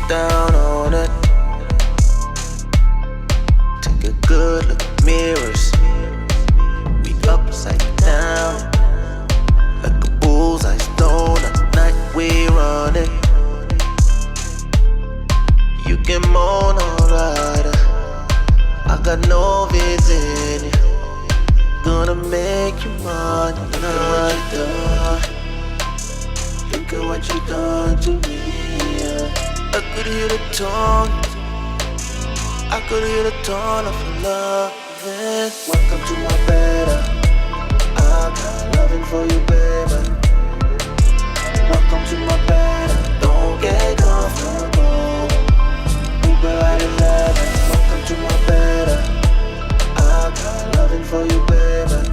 down on it. Take a good look at mirrors. We upside down, like a bullseye stone. At night we run it. You can moan alright. I got no vision. Gonna make you mine. Look at what you done to me. I could hear the tone. I could hear the tone of your loving. Welcome to my bed. I got loving for you, baby. Welcome to my bed. Don't get comfortable. Uber at 11. Welcome to my bed. I got loving for you, baby.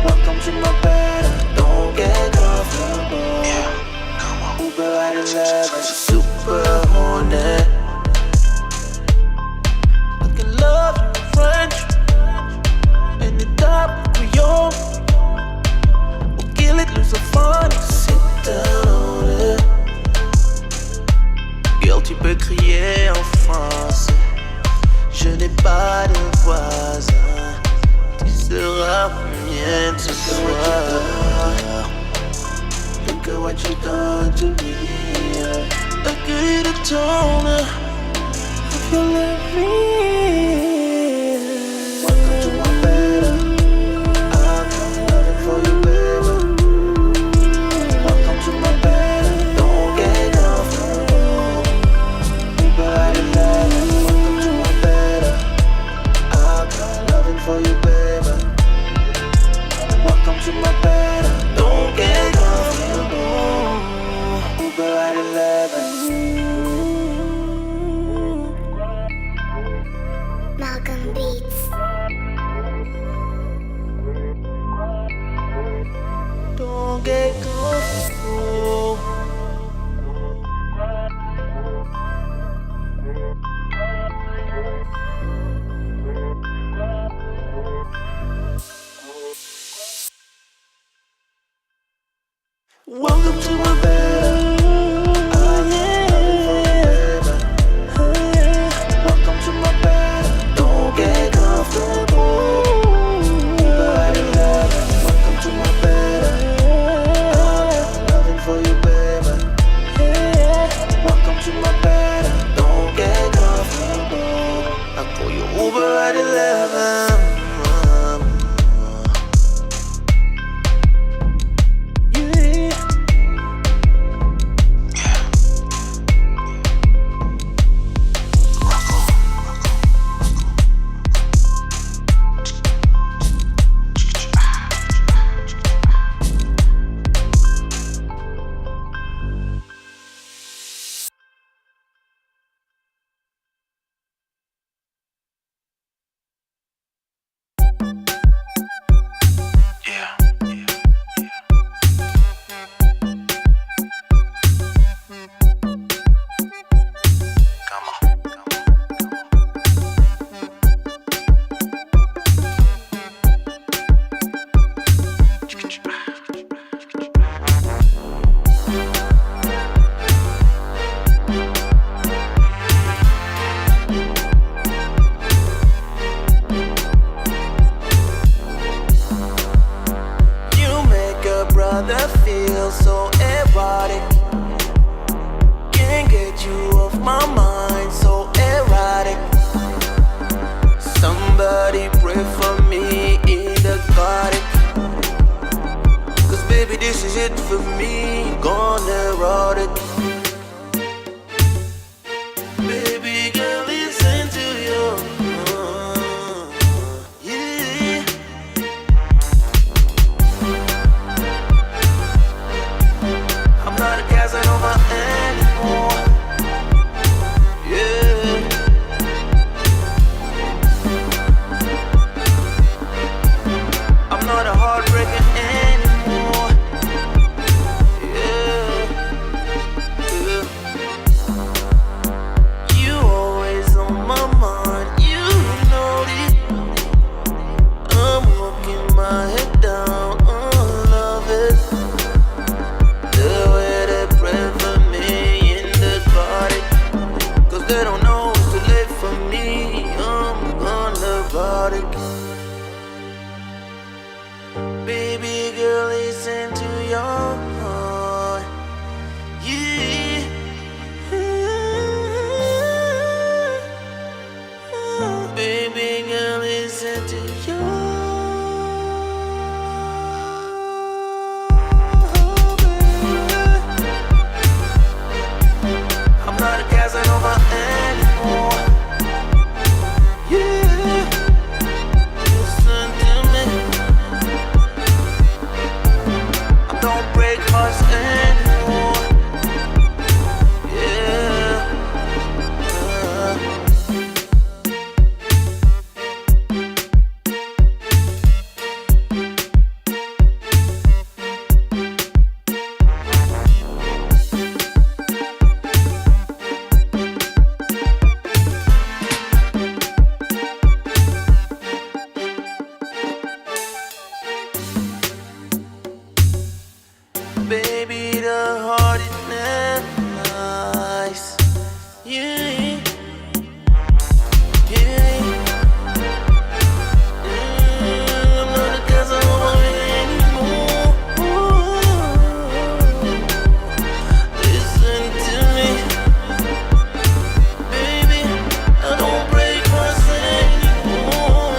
Welcome to my bed. Don't get comfortable. Uber at 11. Super horny. I can love you in French and it up Creole. Ou qu'il est le sophonique. Sit down on it. Girl, tu peux crier en français. Je n'ai pas de voisin. Tu seras mienne ce soir. Look at what you done to me. I could hear the tone of your loving. Welcome to my bed. I got loving for you, baby. Welcome to my bed. Don't get comfortable. Uber at 11. Welcome to my bed. I got loving for you, baby. Welcome to my bed. Don't get comfortable. Uber at 11. Malcolm Beats. Don't get comfortable. Welcome to my bed. Welcome to my bed. Don't get comfortable. Uber at 11. Welcome to my bed. I got loving for you, baby. Welcome to my bed. Don't get comfortable. I call you Uber at 11. They don't know it's too late for me. I'm gonna ride again. Baby girl, listen to your heart. Yeah. Baby girl, listen to your heart. I'm not a Casanova anymore. Yeah. Listen to me. I don't break hearts anymore. Yeah. Baby, the heart is never nice. Yeah, yeah. I'm not a Casanova anymore. Listen to me, baby. I don't break hearts anymore.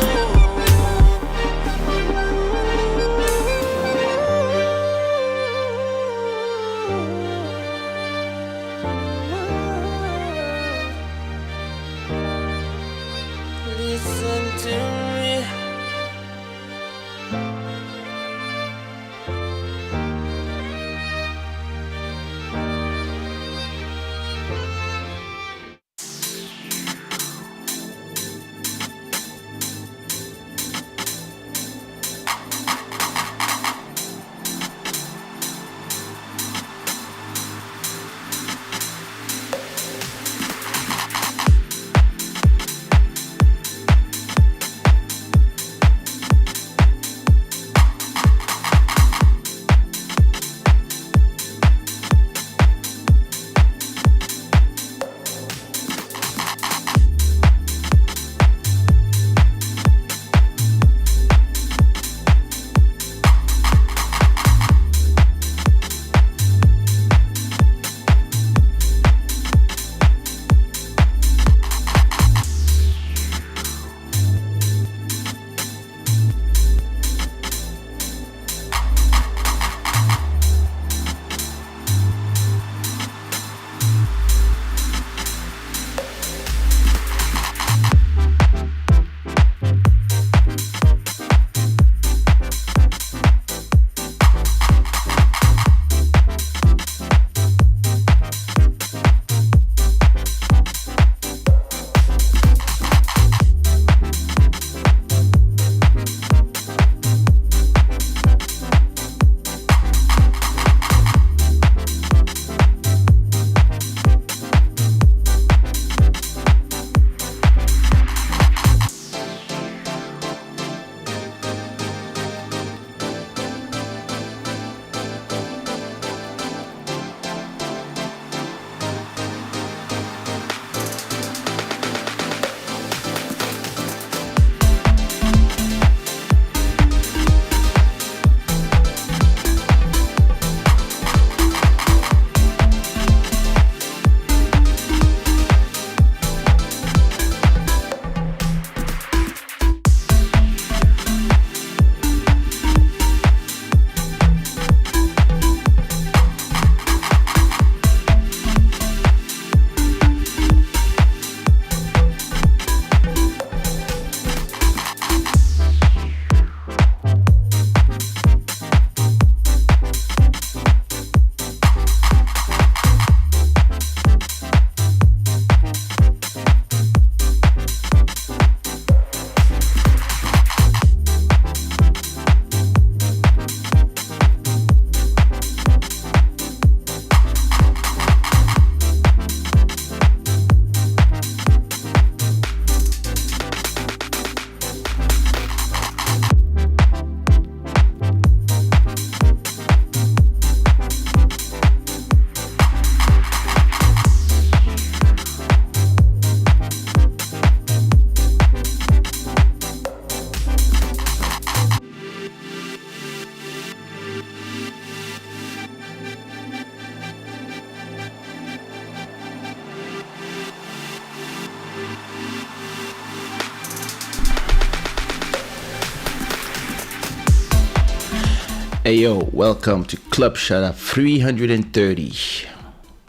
Hey yo, welcome to Club Shada 330.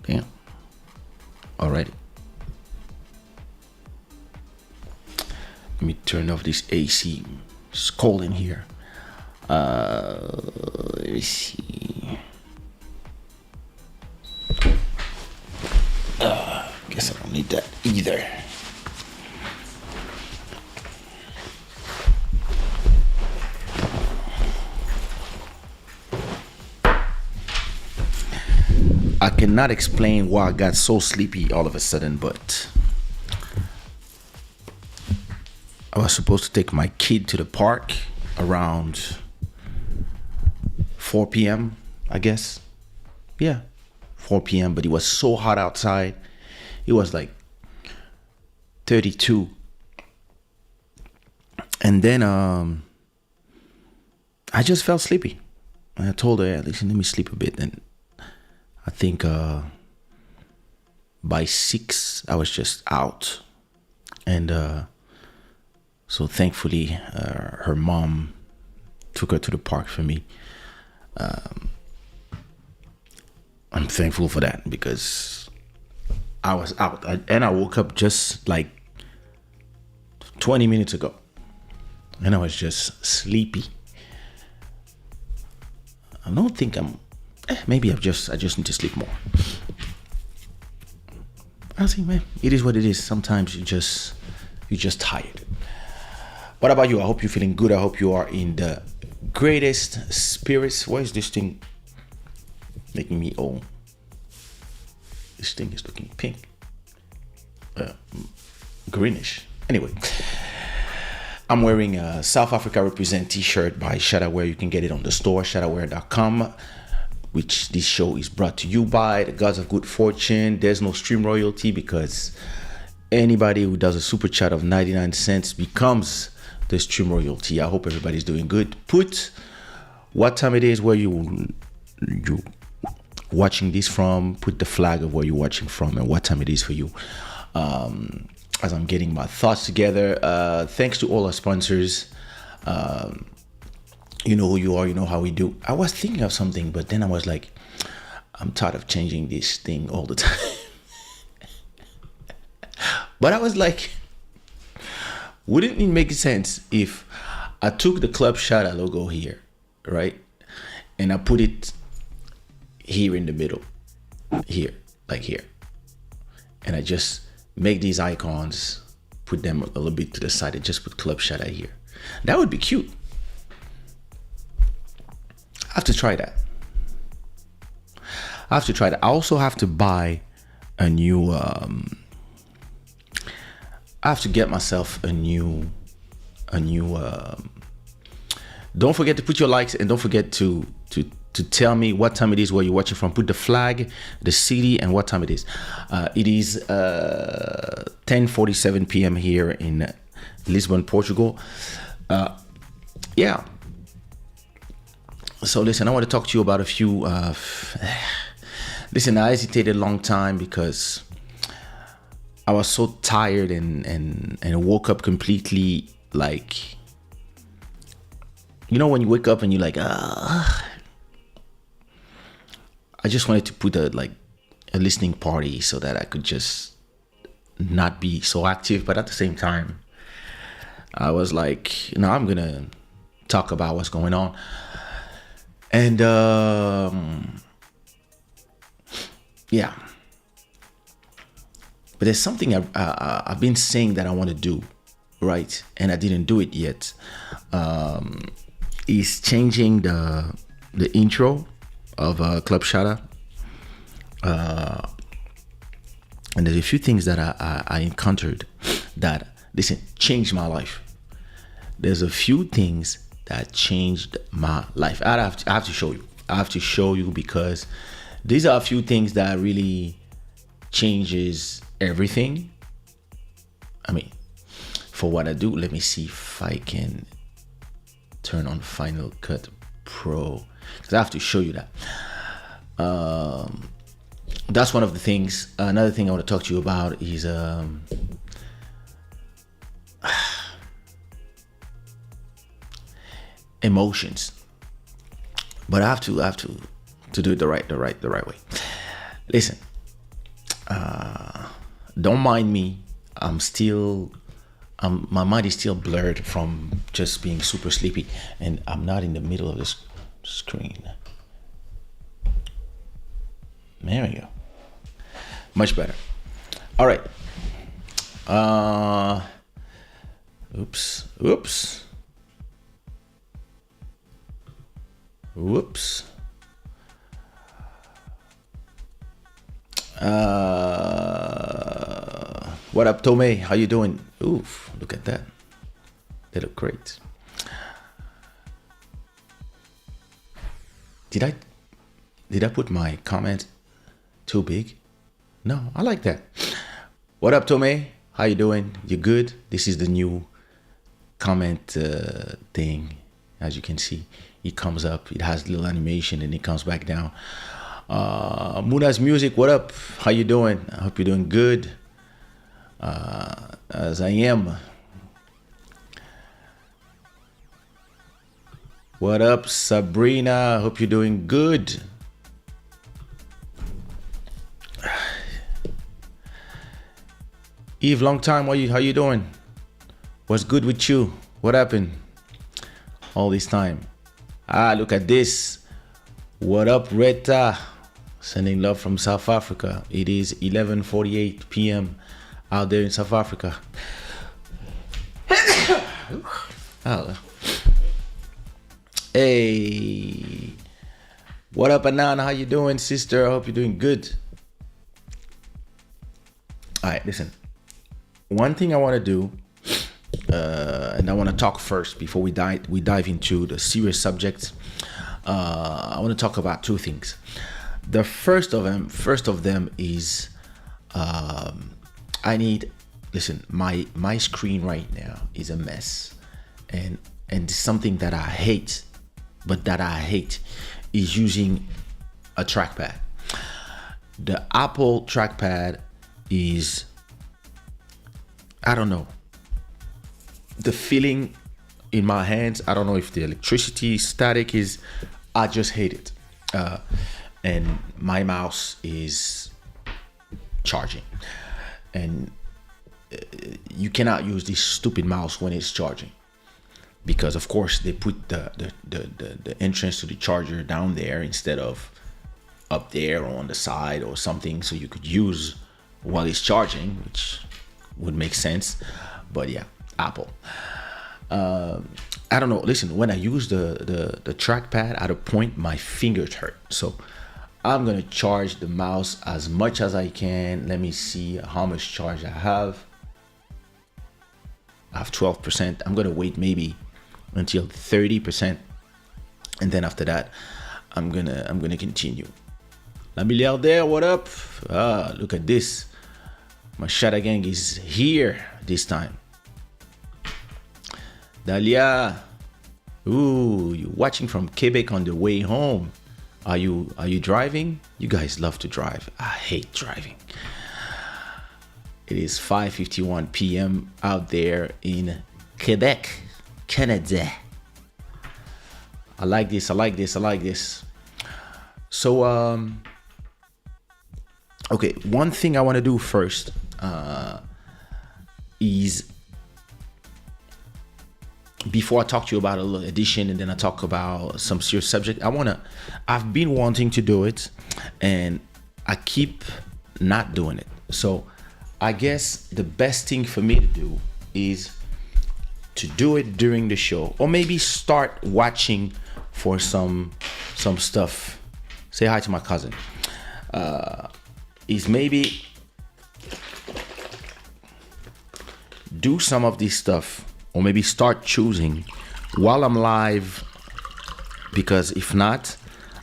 Damn. Alright. Let me turn off this AC. It's cold in here. Let me see. Guess I don't need that either. I cannot explain why I got so sleepy all of a sudden, but I was supposed to take my kid to the park around 4 p.m., I guess. Yeah, 4 p.m., but it was so hot outside. It was like 32. And then I just felt sleepy. And I told her, yeah, listen, let me sleep a bit. And I think by 6 I was just out, and so thankfully her mom took her to the park for me. I'm thankful for that because I was out and I woke up just like 20 minutes ago, and I was just sleepy. I don't think maybe I just need to sleep more. I think, man, it is what it is. Sometimes you're just tired. What about you? I hope you're feeling good. I hope you are in the greatest spirits. Why is this thing making me old? This thing is looking pink. Greenish. Anyway, I'm wearing a South Africa Represent t-shirt by Shada, where you can get it on the store, shadaware.com. which this show is brought to you by the Gods of Good Fortune. There's no stream royalty because anybody who does a super chat of 99 cents becomes the stream royalty. I hope everybody's doing good. Put what time it is where you watching this from. Put the flag of where you're watching from and what time it is for you. As I'm getting my thoughts together, thanks to all our sponsors. You know who you are, you know how we do. I was thinking of something, but then I was like, I'm tired of changing this thing all the time. But I was like, wouldn't it make sense if I took the Club Shada logo here, right? And I put it here in the middle, here, like here. And I just make these icons, put them a little bit to the side and just put Club Shada here. That would be cute. I have to try that. I also have to buy a new I have to get myself a new don't forget to put your likes, and don't forget to tell me what time it is where you're watching from. Put the flag, the city, and what time it is. It is 10:47 p.m. here in Lisbon, Portugal. Yeah. So listen, I want to talk to you about a few. Listen, I hesitated a long time because I was so tired and woke up completely like, you know, when you wake up and you're like, I just wanted to put a listening party so that I could just not be so active, but at the same time, I was like, no, I'm gonna talk about what's going on. And yeah, but there's something I've been saying that I want to do, right? And I didn't do it yet. Is changing the intro of Club Shada. And there's a few things that I encountered that, listen, changed my life. There's a few things that changed my life. I have to show you. I have to show you because these are a few things that really changes everything. I mean, for what I do, let me see if I can turn on Final Cut Pro, because I have to show you that. That's one of the things. Another thing I want to talk to you about is emotions. but I have to do it the right way. Listen, don't mind me. My mind is still blurred from just being super sleepy, and I'm not in the middle of the screen. There we go. Much better. All right. Oops. What up, Tomei? How you doing? Oof, look at that. They look great. Did I put my comment too big? No, I like that. What up, Tomei? How you doing? You good? This is the new comment thing. As you can see, it comes up. It has little animation and it comes back down. Muna's Music, what up? How you doing? I hope you're doing good. As I am. What up, Sabrina? I hope you're doing good. Eve, long time. How you doing? What's good with you? What happened all this time? Look at this. What up, Reta? Sending love from South Africa. It is 11:48 p.m. out there in South Africa. Hey, what up, Anan? How you doing, sister? I hope you're doing good. All right, listen. One thing I want to do, and I want to talk first before we dive into the serious subject. I want to talk about two things. The first of them is listen, my screen right now is a mess, and something that I hate is using a trackpad. The Apple trackpad is, I don't know, the feeling in my hands. I don't know if the electricity static is, I just hate it. And my mouse is charging, and you cannot use this stupid mouse when it's charging, because of course they put the entrance to the charger down there instead of up there or on the side or something, so you could use while it's charging, which would make sense. But yeah, Apple. I don't know. Listen, when I use the trackpad, at a point my fingers hurt. So I'm gonna charge the mouse as much as I can. Let me see how much charge I have. I have 12%. I'm gonna wait maybe until 30%, and then after that, I'm gonna continue. La Milliardaire, what up? Look at this. My Shada gang is here this time. Dalia, you're watching from Quebec on the way home. Are you driving? You guys love to drive. I hate driving. It is 5:51 p.m. out there in Quebec, Canada. I like this. So, okay, one thing I want to do first is, before I talk to you about a little addition and then I talk about some serious subject, I've been wanting to do it and I keep not doing it. So I guess the best thing for me to do is to do it during the show, or maybe start watching for some stuff. Say hi to my cousin. Is maybe do some of this stuff, or maybe start choosing while I'm live, because if not,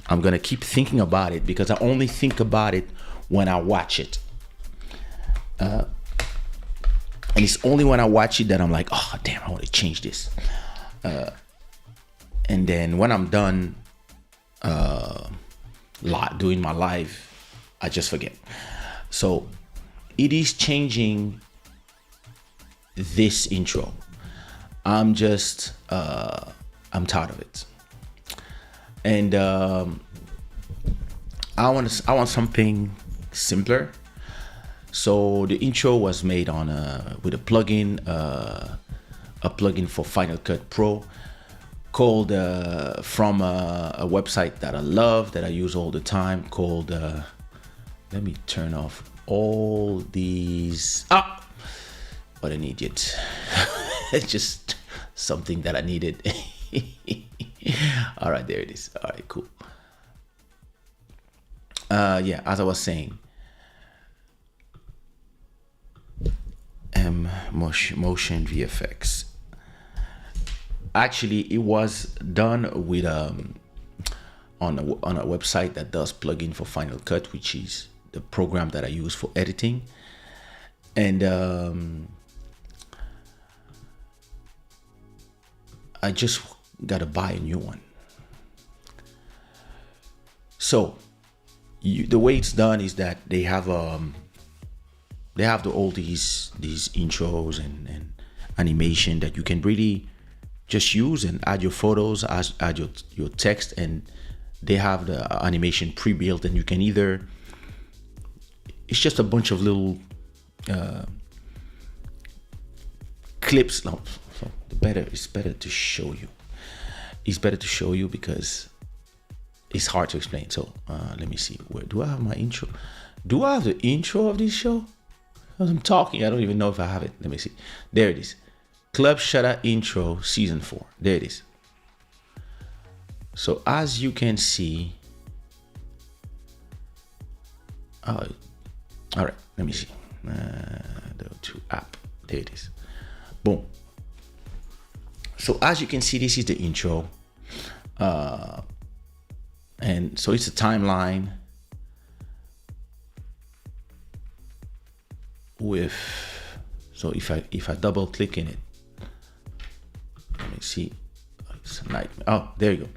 I'm gonna keep thinking about it, because I only think about it when I watch it. And it's only when I watch it that I'm like, oh damn, I want to change this. And then when I'm done doing my live, I just forget. So it is changing this intro. I'm tired of it. And I want something simpler. So the intro was made on with a plugin for Final Cut Pro called from a website that I love, that I use all the time, called let me turn off all these. What an idiot. It's just something that I needed. All right, there it is. All right, cool. Yeah, as I was saying, motion VFX. Actually, it was done with on a website that does plugin for Final Cut, which is the program that I use for editing. And I just gotta buy a new one. So the way it's done is that they have all these intros and animation that you can really just use and add your photos, add your text, and they have the animation pre-built, and you can either, it's just a bunch of little clips. No, so it's better to show you. It's better to show you because it's hard to explain. So let me see. Where do I have my intro? Do I have the intro of this show? As I'm talking, I don't even know if I have it. Let me see. There it is. Club Shada intro season 4. There it is. So as you can see, all right. Let me see. The to app. There it is. Boom. So as you can see, this is the intro. And so it's a timeline with, so if I double click in it, let me see, it's a nightmare. Oh, there you go.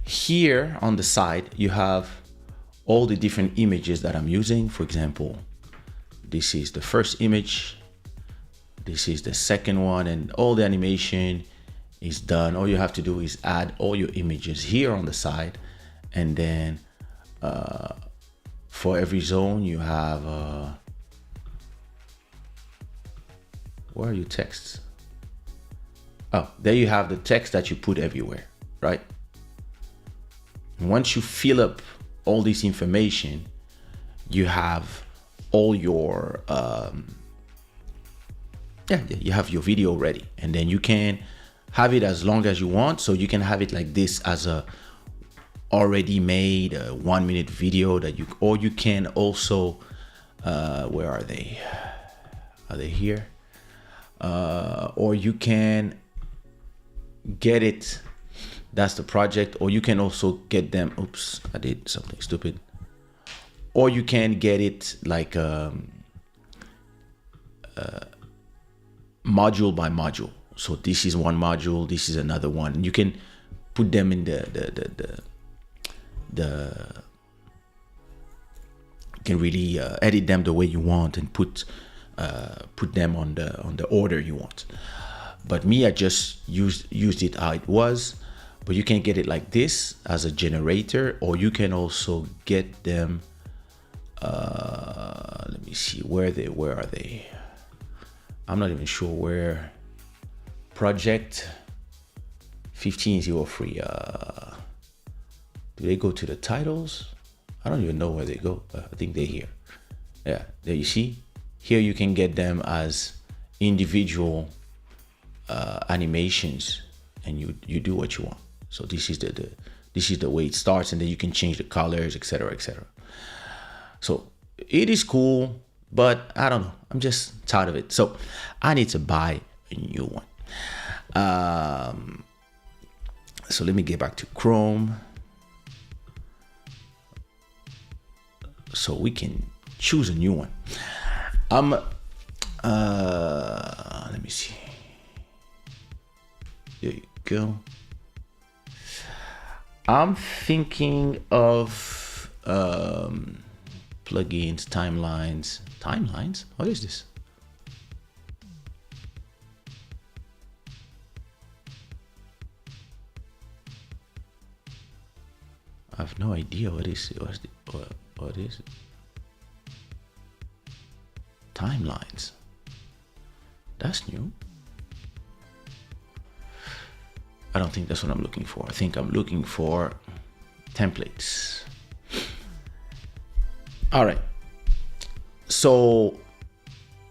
Here on the side, you have all the different images that I'm using. For example, this is the first image, this is the second one, and all the animation is done. All you have to do is add all your images here on the side. And then for every zone, you have, where are your texts? Oh, there you have the text that you put everywhere, right? And once you fill up all this information, you have all your, you have your video ready. And then you can have it as long as you want. So you can have it like this as a already made 1 minute video that you, or you can also, where are they? Are they here? Or you can get it, that's the project, or you can also get them, oops, I did something stupid. Or you can get it like module by module. So this is one module, this is another one. You can put them in you can really edit them the way you want and put them on the order you want. But me, I just used it how it was. But you can get it like this as a generator, or you can also get them. Let me see where are they? I'm not even sure where. Project 1503. Do they go to the titles? I don't even know where they go. I think they're here. Yeah, there you see. Here you can get them as individual animations, and you do what you want. So this is the way it starts, and then you can change the colors, etc., etc. So it is cool, but I don't know. I'm just tired of it. So I need to buy a new one. So let me get back to Chrome. So we can choose a new one. Let me see. There you go. I'm thinking of plugins, timelines. Timelines? What is this? I have no idea what is what is it? Timelines. That's new. I don't think that's what I'm looking for. I think I'm looking for templates. All right. So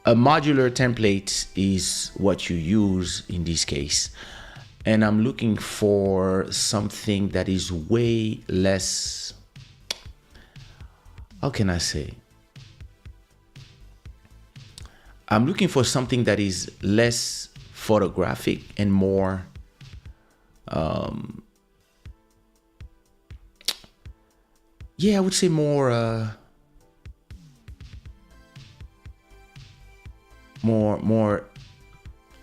a modular template is what you use in this case. And I'm looking for something that is way less, how can I say? I'm looking for something that is less photographic and more I would say more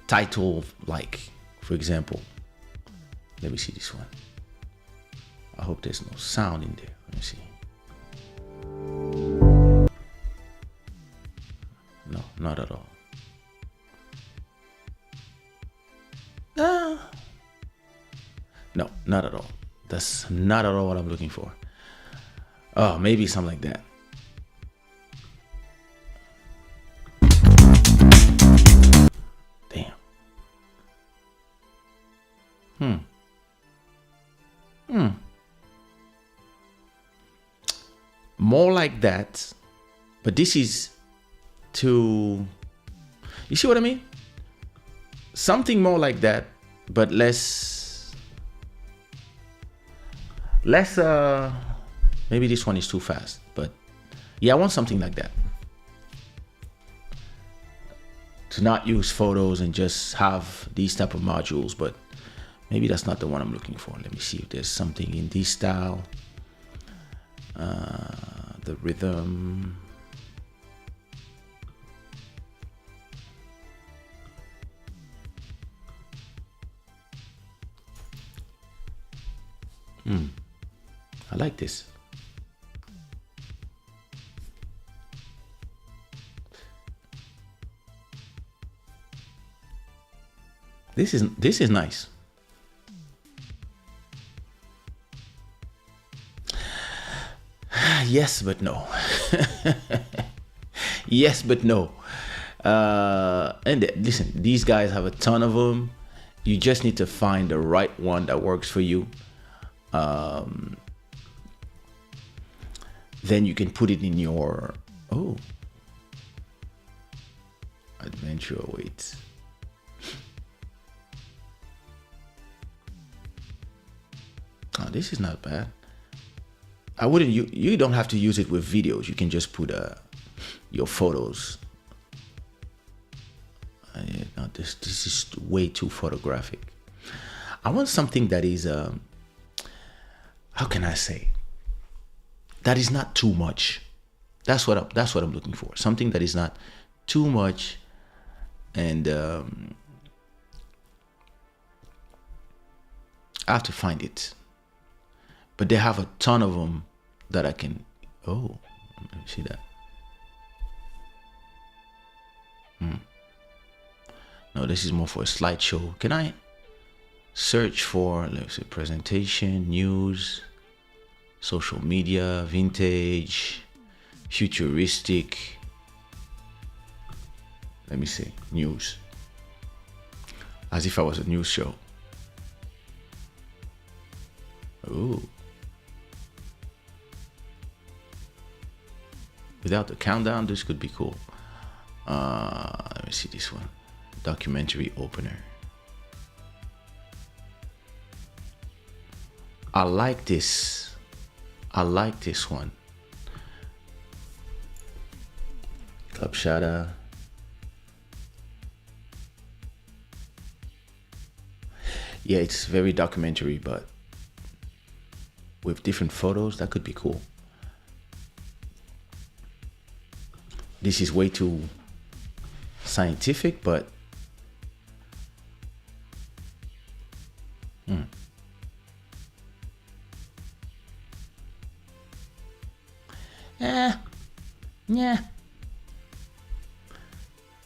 title, like, for example, let me see this one. I hope there's no sound in there. Let me see. No, not at all. No, not at all. That's not at all what I'm looking for. Oh, maybe something like that. Damn. More like that, but this is too, you see what I mean? Something more like that, but less, maybe this one is too fast, but yeah, I want something like that. To not use photos and just have these type of modules, but maybe that's not the one I'm looking for. Let me see if there's something in this style. The rhythm. I like this. This is nice. Yes, but no. Yes, but no. And listen, these guys have a ton of them. You just need to find the right one that works for you. Then you can put it in your adventure awaits. Oh, this is not bad. I wouldn't. You don't have to use it with videos. You can just put your photos. No, this is way too photographic. I want something that is how can I say? That is not too much. That's what I'm looking for. Something that is not too much, and I have to find it. But they have a ton of them that I can. Oh, let me see that. No, this is more for a slideshow. Can I search for, let's say, presentation, news, social media, vintage, futuristic? Let me see, news. As if I was a news show. Ooh. Without the countdown, this could be cool. Let me see this one. Documentary opener. I like this. I like this one. Club Shada. Yeah, it's very documentary, but with different photos, that could be cool. This is way too scientific, but yeah.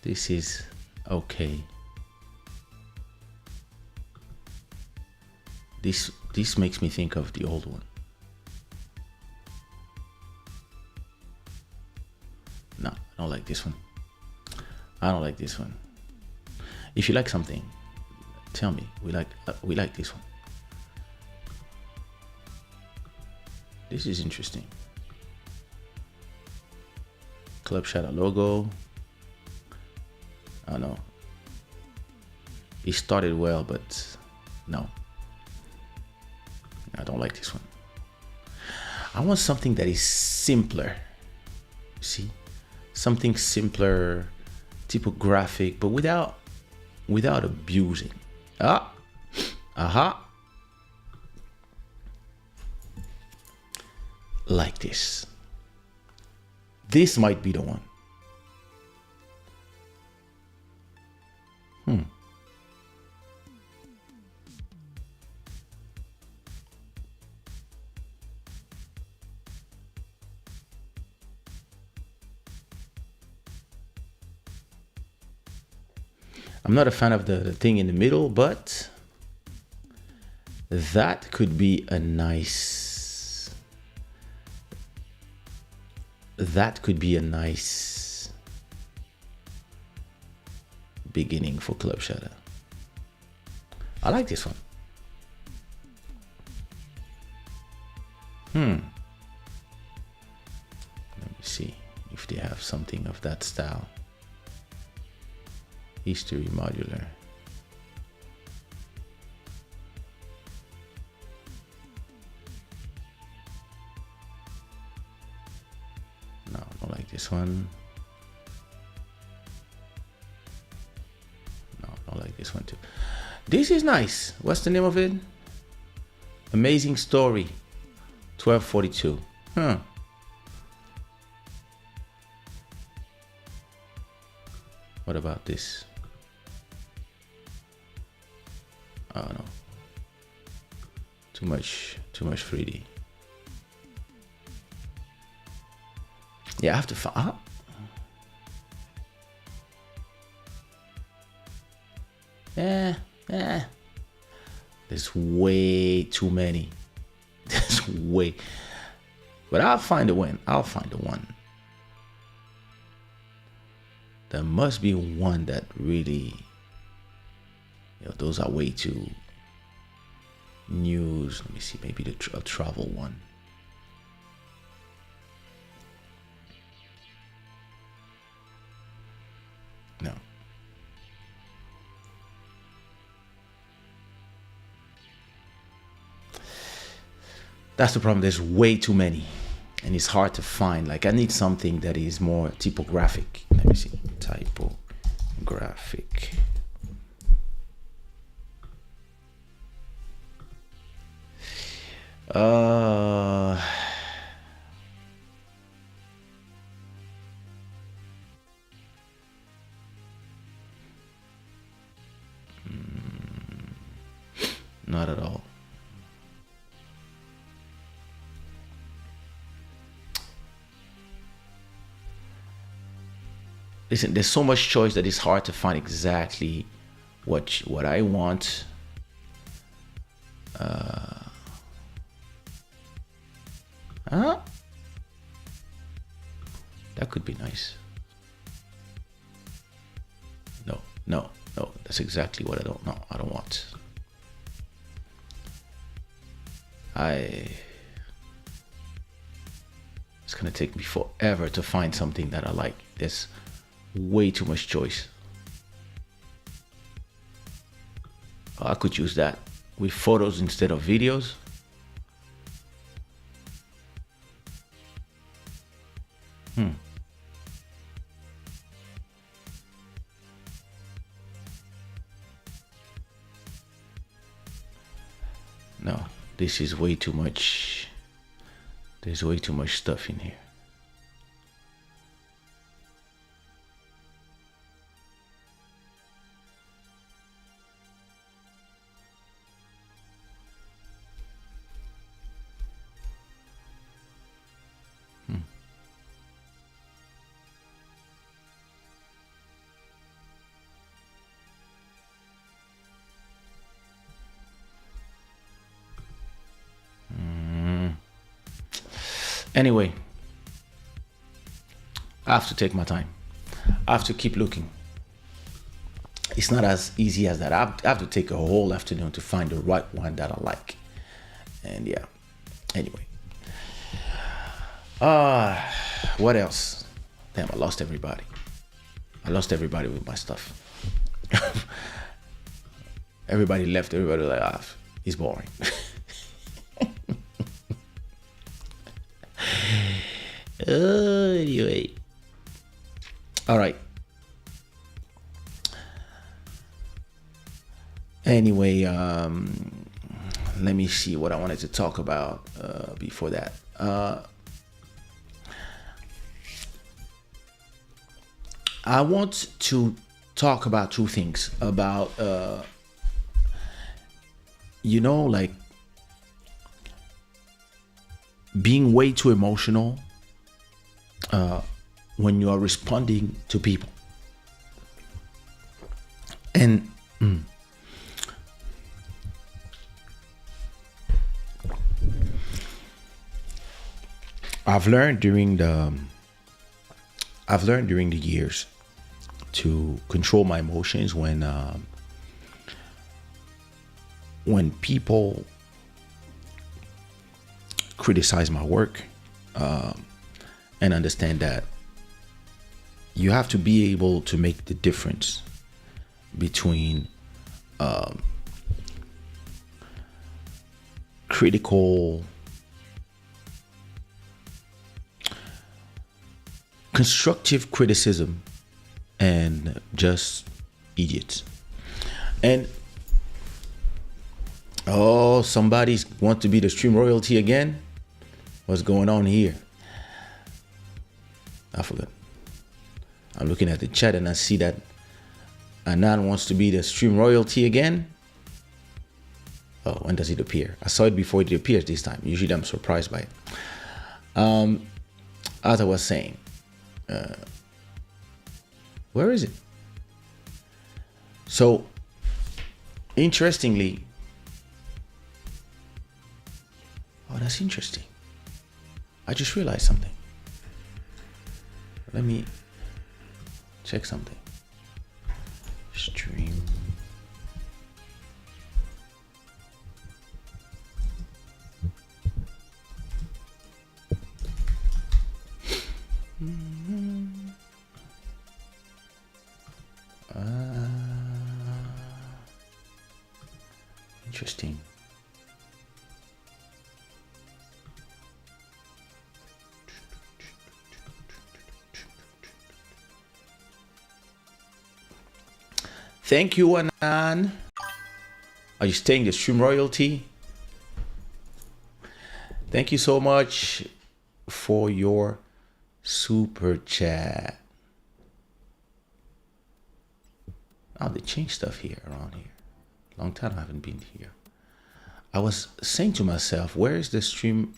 This is okay. This makes me think of the old one. like this one. I don't like this one. If you like something, tell me. We like this one. This is interesting. Club Shada logo. I don't know. It started well, but no. I don't like this one. I want something that is simpler. See? Something simpler, typographic, but without abusing. Like this. This might be the one. I'm not a fan of the thing in the middle, but that could be a nice. That could be a nice beginning for Club Shada. I like this one. Let me see if they have something of that style. History modular. No, I don't like this one. No, I don't like this one too. This is nice. What's the name of it? Amazing Story. 1242. What about this? Oh no. Too much 3D. Yeah, I have to find. There's way too many. There's way. But I'll find the one. I'll find the one. There must be one that really, those are way too news. Let me see, maybe a travel one. No. That's the problem. There's way too many. And it's hard to find. Like, I need something that is more typographic. Let me see. Typographic. Not at all. Listen, there's so much choice that it's hard to find exactly what I want. That could be nice. No. That's exactly what I don't want. It's gonna take me forever to find something that I like. There's way too much choice. I could use that with photos instead of videos. No, this is way too much. There's way too much stuff in here. Anyway, I have to take my time. I have to keep looking. It's not as easy as that. I have to take a whole afternoon to find the right one that I like. And yeah, anyway. What else? Damn, I lost everybody. I lost everybody with my stuff. Everybody left. Everybody was like, he's boring. Anyway. All right. Anyway, let me see what I wanted to talk about before that. I want to talk about two things. About, like being way too emotional when you are responding to people. And I've learned during the years to control my emotions when people criticize my work, and understand that you have to be able to make the difference between critical, constructive criticism and just idiots. And somebody wants to be the stream royalty again. What's going on here? I forgot. I'm looking at the chat and I see that Anan wants to be the stream royalty again. Oh, when does it appear? I saw it before it appears this time. Usually I'm surprised by it. As I was saying, where is it? So, interestingly, that's interesting. I just realized something. Let me check something. Stream. Interesting. Thank you, Anan. Are you staying the stream royalty? Thank you so much for your super chat. Oh, they changed stuff here around here. Long time I haven't been here. I was saying to myself, where is the stream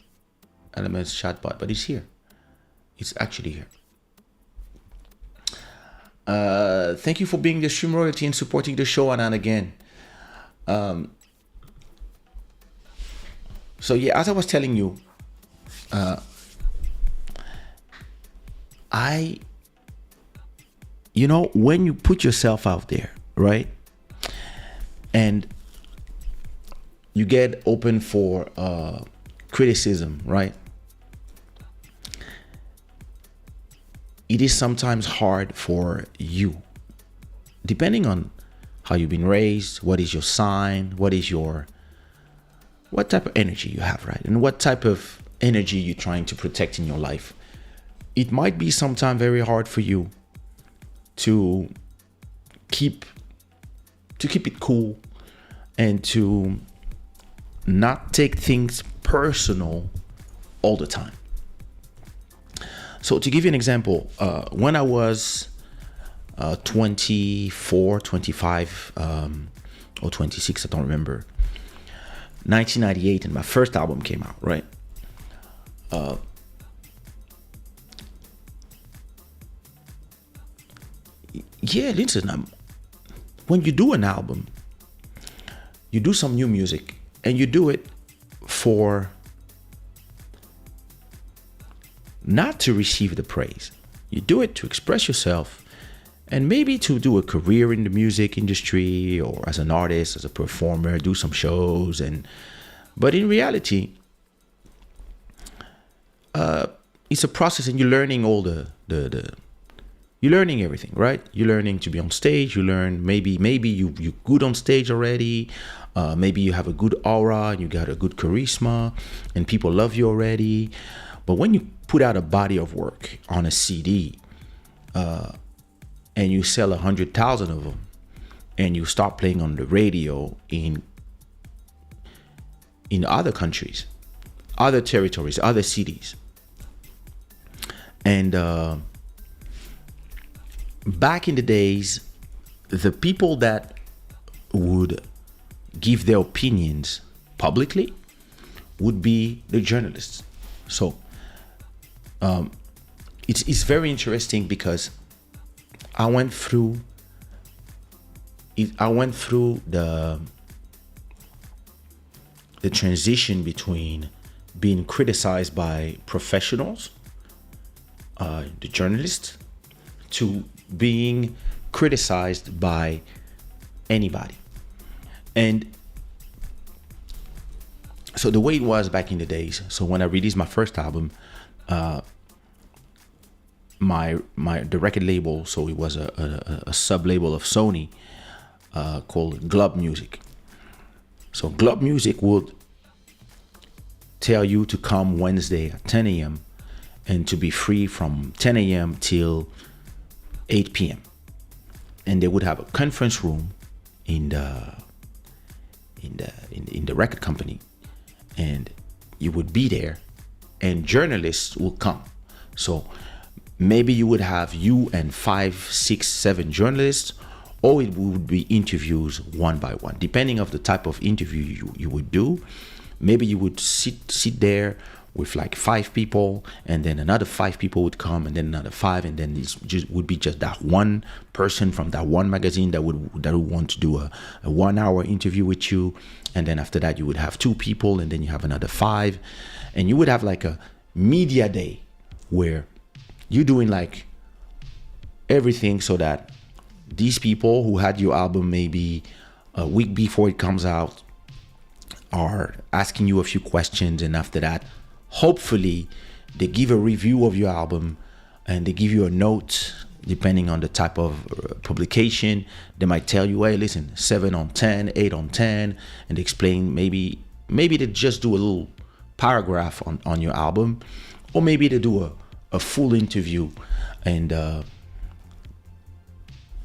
elements chatbot? But it's here. It's actually here. Thank you for being the stream royalty and supporting the show, Anan, again. So yeah, as I was telling you, when you put yourself out there, right? And you get open for criticism, right? It is sometimes hard for you, depending on how you've been raised, what is your sign, what type of energy you have, right? And what type of energy you're trying to protect in your life. It might be sometimes very hard for you to keep it cool and to not take things personal all the time. So to give you an example, when I was 24, 25, or 26, I don't remember, 1998, and my first album came out, right? Yeah, listen, when you do an album, you do some new music, and you do it for not to receive the praise. You do it to express yourself and maybe to do a career in the music industry or as an artist, as a performer, do some shows. But in reality, it's a process, and you're learning all the you're learning everything, right? You're learning to be on stage. You learn maybe you're good on stage already. Maybe you have a good aura and you got a good charisma and people love you already. But when you put out a body of work on a CD and you sell 100,000 of them and you start playing on the radio in other countries, other territories, other cities, and back in the days, the people that would give their opinions publicly would be the journalists. So it's very interesting because I went through the transition between being criticized by professionals, the journalists, to being criticized by anybody. And so the way it was back in the days, so when I released my first album, the record label, so it was a sub label of Sony, called Globe Music. So Globe Music would tell you to come Wednesday at 10 a.m. and to be free from 10 a.m. till 8 p.m. And they would have a conference room in the record company, and you would be there and journalists will come. So maybe you would have you and 5, 6, 7 journalists, or it would be interviews one by one, depending of the type of interview you would do. Maybe you would sit there with like 5 people, and then another 5 people would come, and then another 5, and then it would be just that one person from that one magazine that would want to do a 1 hour interview with you. And then after that, you would have 2 people, and then you have another 5, and you would have like a media day where you're doing like everything so that these people who had your album maybe a week before it comes out are asking you a few questions, and after that, hopefully they give a review of your album and they give you a note depending on the type of publication. They might tell you, hey, listen, 7 on 10, 8 on 10, and explain, maybe they just do a little paragraph on your album, or maybe they do a full interview. And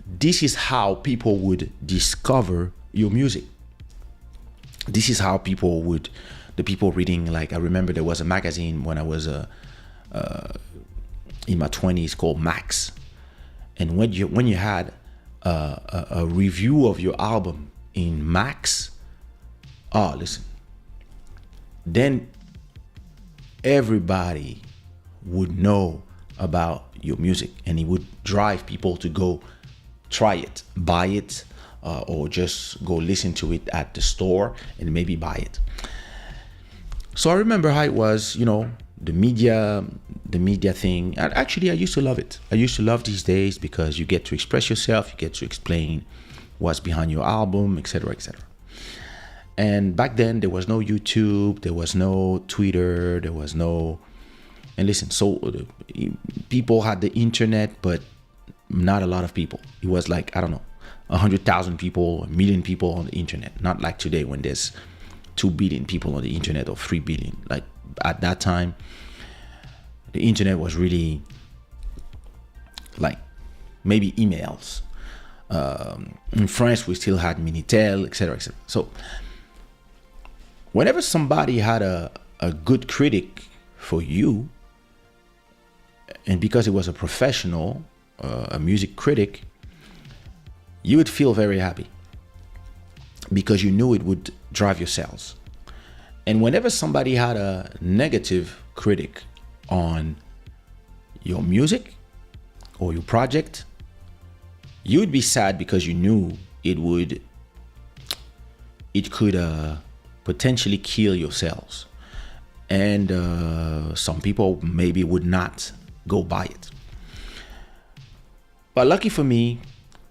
this is how people would discover your music. This is how the people reading, like, I remember there was a magazine when I was in my 20s called Max, and when you had a review of your album in Max, listen, then everybody would know about your music, and it would drive people to go try it, buy it, or just go listen to it at the store and maybe buy it. So I remember how it was, the media thing. And actually, I used to love it. I used to love these days because you get to express yourself, you get to explain what's behind your album, etc., etc. And back then, there was no YouTube, there was no Twitter, there was no. And listen, so people had the internet, but not a lot of people. It was like, I don't know, 100,000 people, 1 million people on the internet. Not like today when there's 2 billion people on the internet or 3 billion. Like at that time, the internet was really like maybe emails. In France, we still had Minitel, etc., etc. So whenever somebody had a good critic for you, and because it was a professional, a music critic, you would feel very happy because you knew it would drive your sales. And whenever somebody had a negative critic on your music or your project, you would be sad because you knew it could potentially kill your sales. And some people maybe would not go buy it. But lucky for me,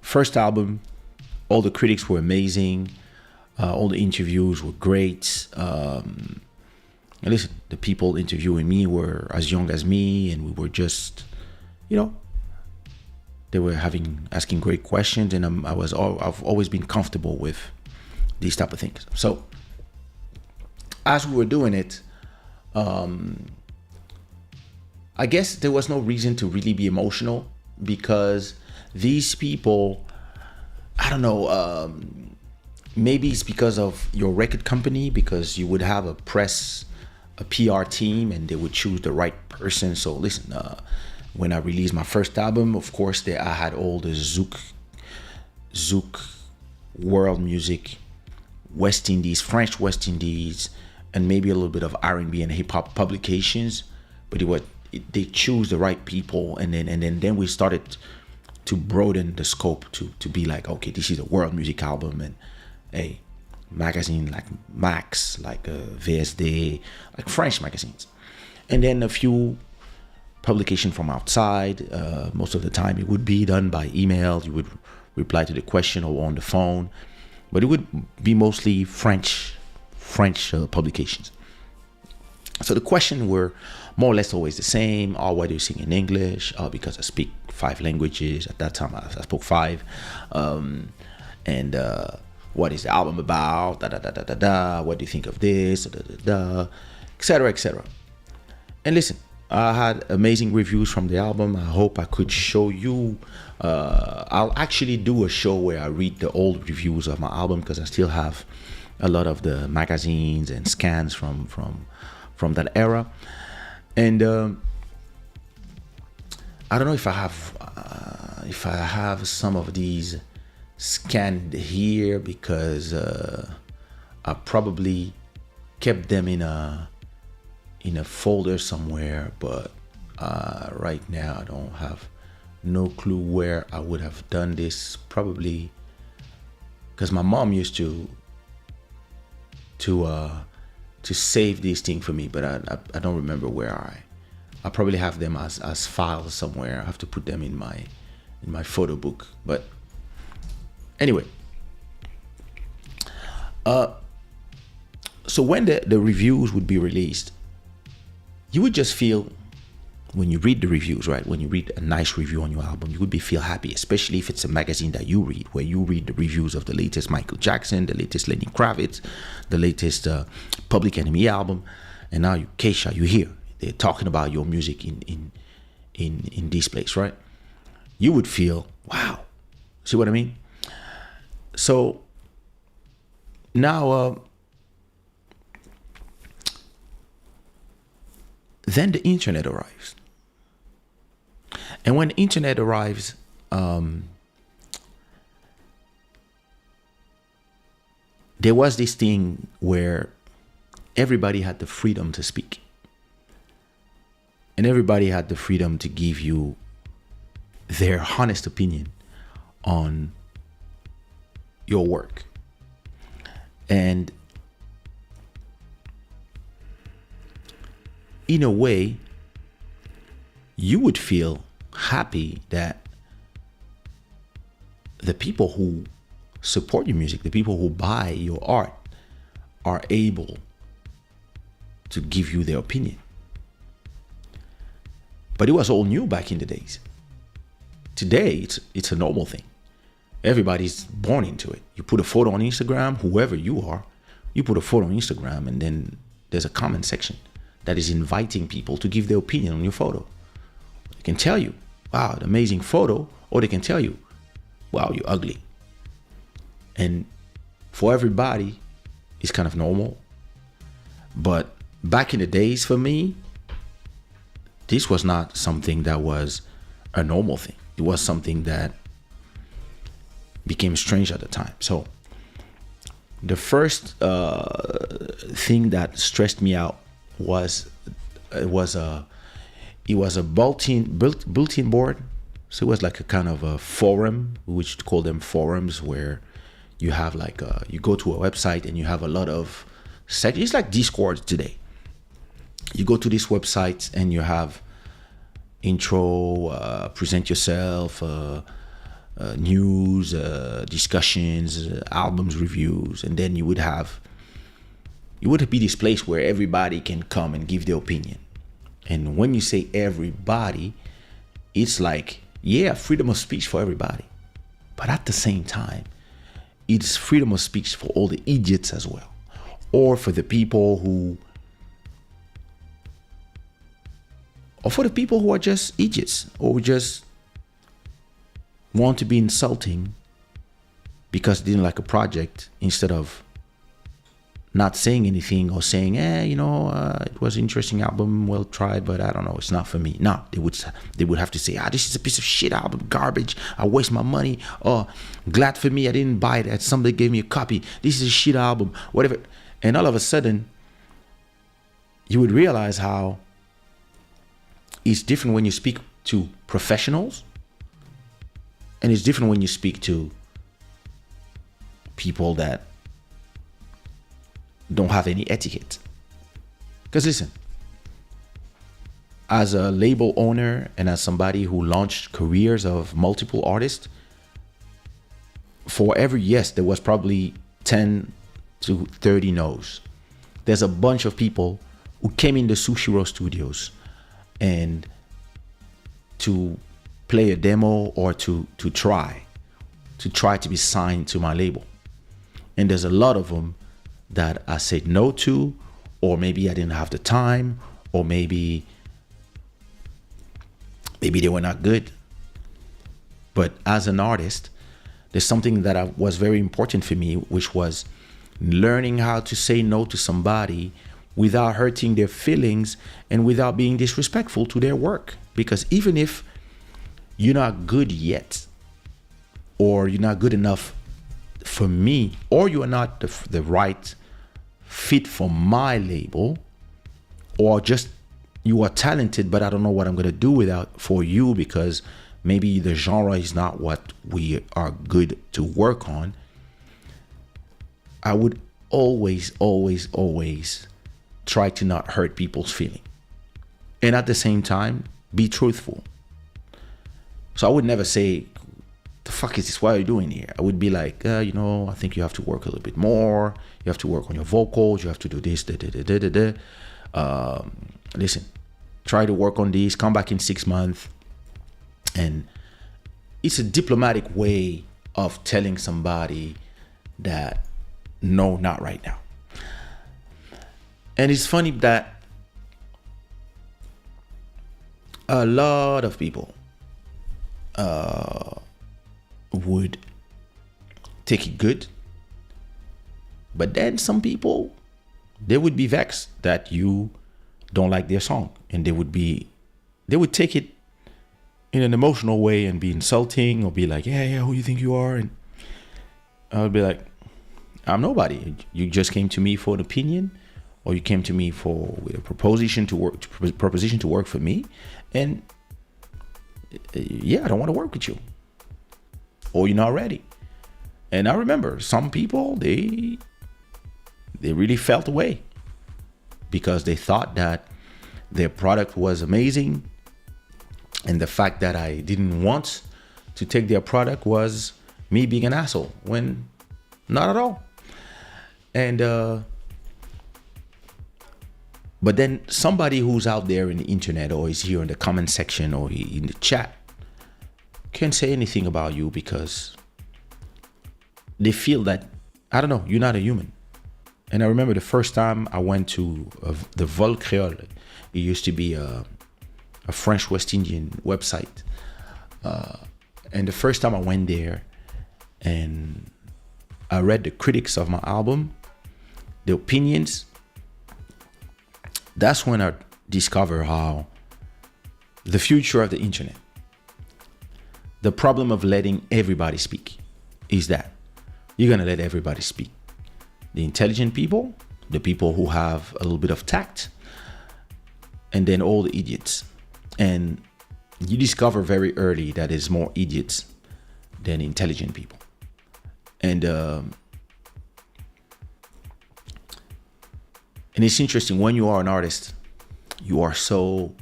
first album, all the critics were amazing. All the interviews were great. And listen, the people interviewing me were as young as me, and we were just, they were asking great questions, and I've always been comfortable with these type of things. So as we were doing it, I guess there was no reason to really be emotional, because these people, I don't know, maybe it's because of your record company, because you would have a PR team, and they would choose the right person. So listen, when I released my first album, of course, I had all the Zouk world music, West Indies, French West Indies, and maybe a little bit of R&B and hip hop publications. But they choose the right people, and then we started to broaden the scope to be like, okay, this is a world music album, and hey, magazine like Max, like VSD, like French magazines, and then a few publication from outside. Most of the time it would be done by email. You would reply to the question or on the phone, but it would be mostly French publications. So the question were more or less always the same. Oh, why do you sing in English? Oh, because I speak 5 languages. At that time I spoke 5. And what is the album about? Da da da da da da. What do you think of this? Da da da, etc. etc. And listen, I had amazing reviews from the album. I hope I could show you. I'll actually do a show where I read the old reviews of my album, because I still have a lot of the magazines and scans from that era. And I don't know if I have some of these scanned here, because I probably kept them in a folder somewhere, but right now I don't have no clue where I would have done this. Probably because my mom used to save these things for me, but I don't remember where I probably have them as files somewhere. I have to put them in my photo book. But anyway, so when the reviews would be released, you would just feel, when you read the reviews, right? When you read a nice review on your album, you would feel happy, especially if it's a magazine that you read, where you read the reviews of the latest Michael Jackson, the latest Lenny Kravitz, the latest Public Enemy album, and now Kaysha, you hear they're talking about your music in this place, right? You would feel, wow. See what I mean? So now, then the internet arrives. And when the internet arrives, there was this thing where everybody had the freedom to speak. And everybody had the freedom to give you their honest opinion on your work. And in a way, you would feel happy that the people who support your music, the people who buy your art, are able to give you their opinion. But it was all new back in the days. Today, it's a normal thing. Everybody's born into it. You put a photo on Instagram, whoever you are, you put a photo on Instagram, and then there's a comment section that is inviting people to give their opinion on your photo. They can tell you, wow, an amazing photo, or they can tell you, wow, you're ugly. And for everybody, it's kind of normal. But back in the days, for me, this was not something that was a normal thing. It was something that became strange at the time. So the first thing that stressed me out was it was a bulletin board. So it was like a kind of a forum, which call them forums, where you have like you go to a website and you have a lot of sections. It's like Discord today. You go to this website and you have intro, present yourself, news, discussions, albums, reviews, and then you would be this place where everybody can come and give their opinion. And when you say everybody, it's like, yeah, freedom of speech for everybody. But at the same time, it's freedom of speech for all the idiots as well. Or for the people who are just idiots, or just want to be insulting because they didn't like a project, instead of not saying anything or saying, it was an interesting album, well tried, but I don't know, it's not for me. No, they would have to say, this is a piece of shit album, garbage, I waste my money, or glad for me I didn't buy it, somebody gave me a copy, this is a shit album, whatever. And all of a sudden, you would realize how it's different when you speak to professionals, and it's different when you speak to people that don't have any etiquette. Because listen, as a label owner and as somebody who launched careers of multiple artists, for every yes, there was probably 10 to 30 no's. There's a bunch of people who came in the Sushiro studios and to play a demo or to try to be signed to my label. And there's a lot of them that I said no to, or maybe I didn't have the time, or maybe they were not good. But as an artist, there's something that was very important for me, which was learning how to say no to somebody without hurting their feelings and without being disrespectful to their work. Because even if you're not good yet, or you're not good enough for me, or you are not the right fit for my label, or just you are talented but I don't know what I'm gonna do for you, because maybe the genre is not what we are good to work on, I would always try to not hurt people's feeling, and at the same time be truthful. So I would never say, the fuck is this, what are you doing here? I would be like, I think you have to work a little bit more, you have to work on your vocals, you have to do this, listen, try to work on these, come back in 6 months. And it's a diplomatic way of telling somebody that no, not right now. And it's funny that a lot of people would take it good, but then some people, they would be vexed that you don't like their song, and they would take it in an emotional way and be insulting, or be like, yeah, who you think you are? And I would be like, I'm nobody. You just came to me for an opinion, or you came to me with a proposition to work for me, and I don't want to work with you, or you're not ready. And I remember some people, they really felt away because they thought that their product was amazing, and the fact that I didn't want to take their product was me being an asshole, when not at all. And but then somebody who's out there in the internet, or is here in the comment section or in the chat, can't say anything about you because they feel that, I don't know, you're not a human. And I remember the first time I went to the Vol Creole. It used to be a French West Indian website. And the first time I went there and I read the critics of my album, the opinions, that's when I discovered how the future of the internet, the problem of letting everybody speak, is that you're going to let everybody speak. The intelligent people, the people who have a little bit of tact, and then all the idiots. And you discover very early that there's more idiots than intelligent people. And it's interesting, when you are an artist, you are so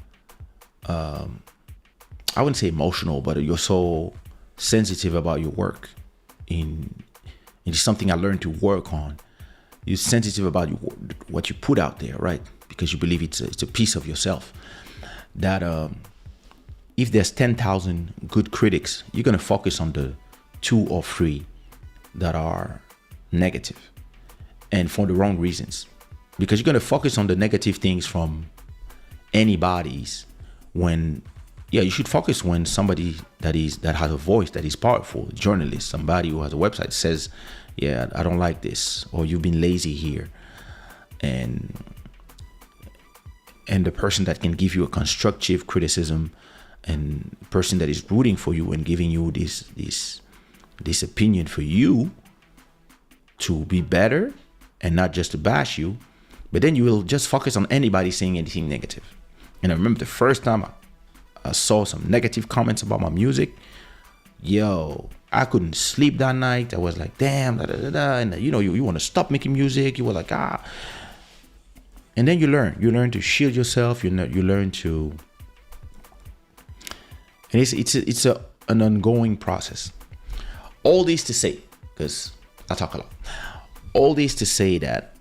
I wouldn't say emotional, but you're so sensitive about your work. It's something I learned to work on. You're sensitive about what you put out there, right? Because you believe it's a piece of yourself. That if there's 10,000 good critics, you're gonna focus on the 2 or 3 that are negative, and for the wrong reasons. Because you're gonna focus on the negative things from anybody's, when you should focus when somebody that has a voice, that is powerful, a journalist, somebody who has a website, says, yeah, I don't like this, or you've been lazy here, and the person that can give you a constructive criticism, and person that is rooting for you and giving you this opinion for you to be better and not just to bash you. But then you will just focus on anybody saying anything negative. And I remember the first time I saw some negative comments about my music, I couldn't sleep that night. I was like, damn, da, da, da, da. And you want to stop making music. You were like, And then you learn to shield yourself. You learn to, and it's an ongoing process. All this to say, because I talk a lot. All this to say that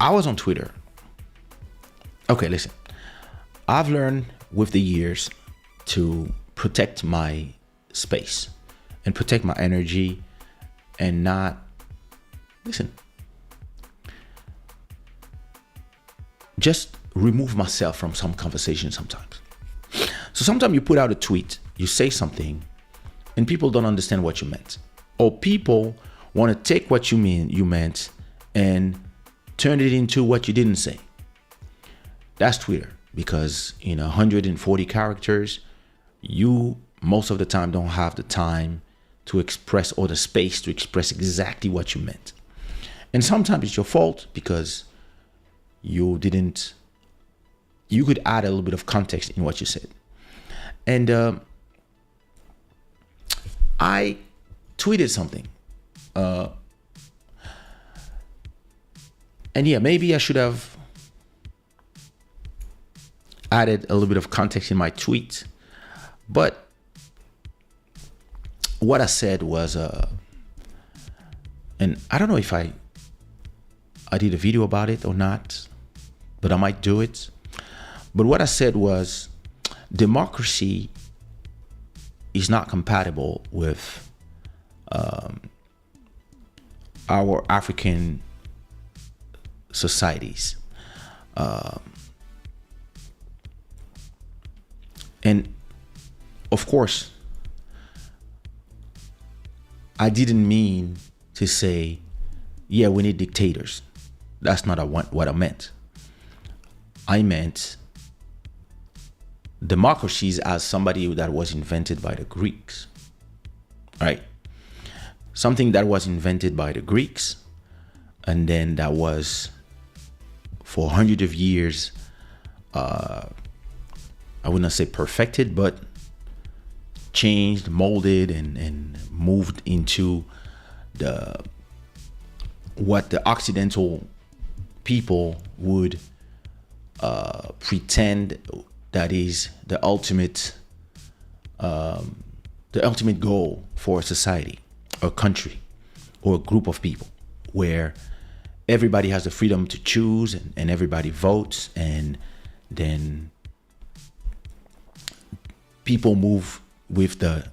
I was on Twitter. Okay, listen. I've learned with the years to protect my space and protect my energy and not, just remove myself from some conversation sometimes. So sometimes you put out a tweet, you say something, and people don't understand what you meant. Or people want to take what you meant and turn it into what you didn't say. That's Twitter. Because in 140 characters, you most of the time don't have the time to express, or the space to express exactly what you meant. And sometimes it's your fault because you could add a little bit of context in what you said. And I tweeted something. Maybe I should have added a little bit of context in my tweet. But what I said was, and I don't know if I did a video about it or not, but I might do it. But what I said was, democracy is not compatible with our African societies. And of course, I didn't mean to say, we need dictators. That's not what I meant. I meant democracies as somebody that was invented by the Greeks, right? Something that was invented by the Greeks, and then that was for hundreds of years, I would not say perfected, but changed, molded, and moved into what the Occidental people would pretend that is the ultimate goal for a society, a country, or a group of people, where everybody has the freedom to choose and everybody votes, and then people move with the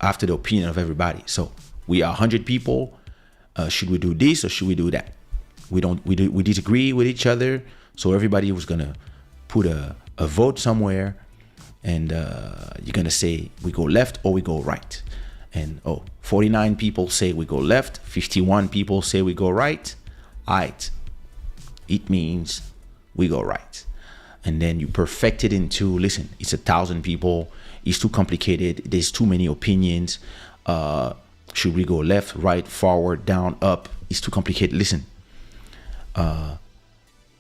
after the opinion of everybody. So we are 100 people. Should we do this or should we do that? We disagree with each other. So everybody was gonna put a vote somewhere, and you're gonna say we go left or we go right. And 49 people say we go left, 51 people say we go right. Right. It means we go right. And then you perfect it into, listen, it's 1,000 people. It's too complicated. There's too many opinions. Should we go left, right, forward, down, up? It's too complicated. Listen,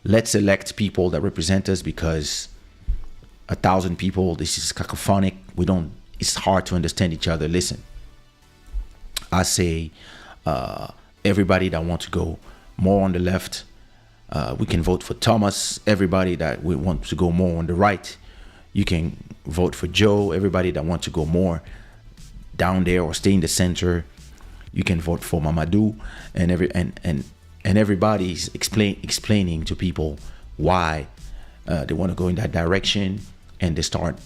let's elect people that represent us, because 1,000 people, this is cacophonic. It's hard to understand each other. Listen, I say everybody that wants to go more on the left, We can vote for Thomas. Everybody that we want to go more on the right, you can vote for Joe. Everybody that wants to go more down there or stay in the center, you can vote for Mamadou. And everybody's explaining to people why they want to go in that direction, and they start,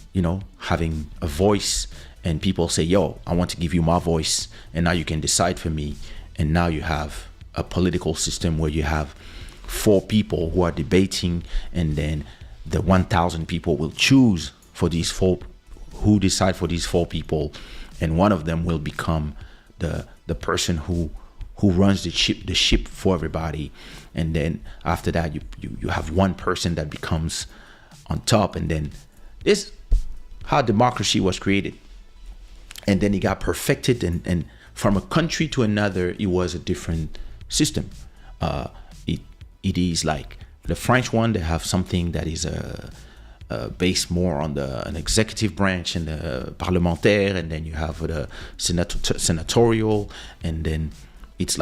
having a voice. And people say, "Yo, I want to give you my voice, and now you can decide for me." And now you have a political system where you have 4 people who are debating, and then the 1,000 people will choose for these 4, who decide for these 4 people, and one of them will become the person who runs the ship for everybody. And then after that, you have one person that becomes on top, and then this how democracy was created. And then it got perfected, and from a country to another, it was a different system. It is like the French one. They have something that is based more on an executive branch and the parlementaire, and then you have the senatorial, and then it's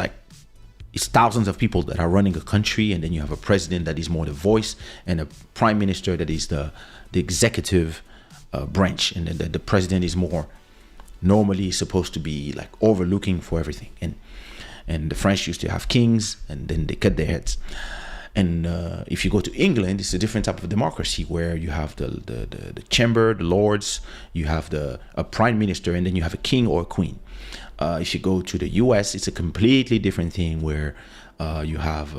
thousands of people that are running a country, and then you have a president that is more the voice, and a prime minister that is the executive branch, and then the president is more normally supposed to be like overlooking for everything. And the French used to have kings, and then they cut their heads. And if you go to England, it's a different type of democracy where you have the chamber, the lords, you have a prime minister, and then you have a king or a queen. If you go to the US, it's a completely different thing where you have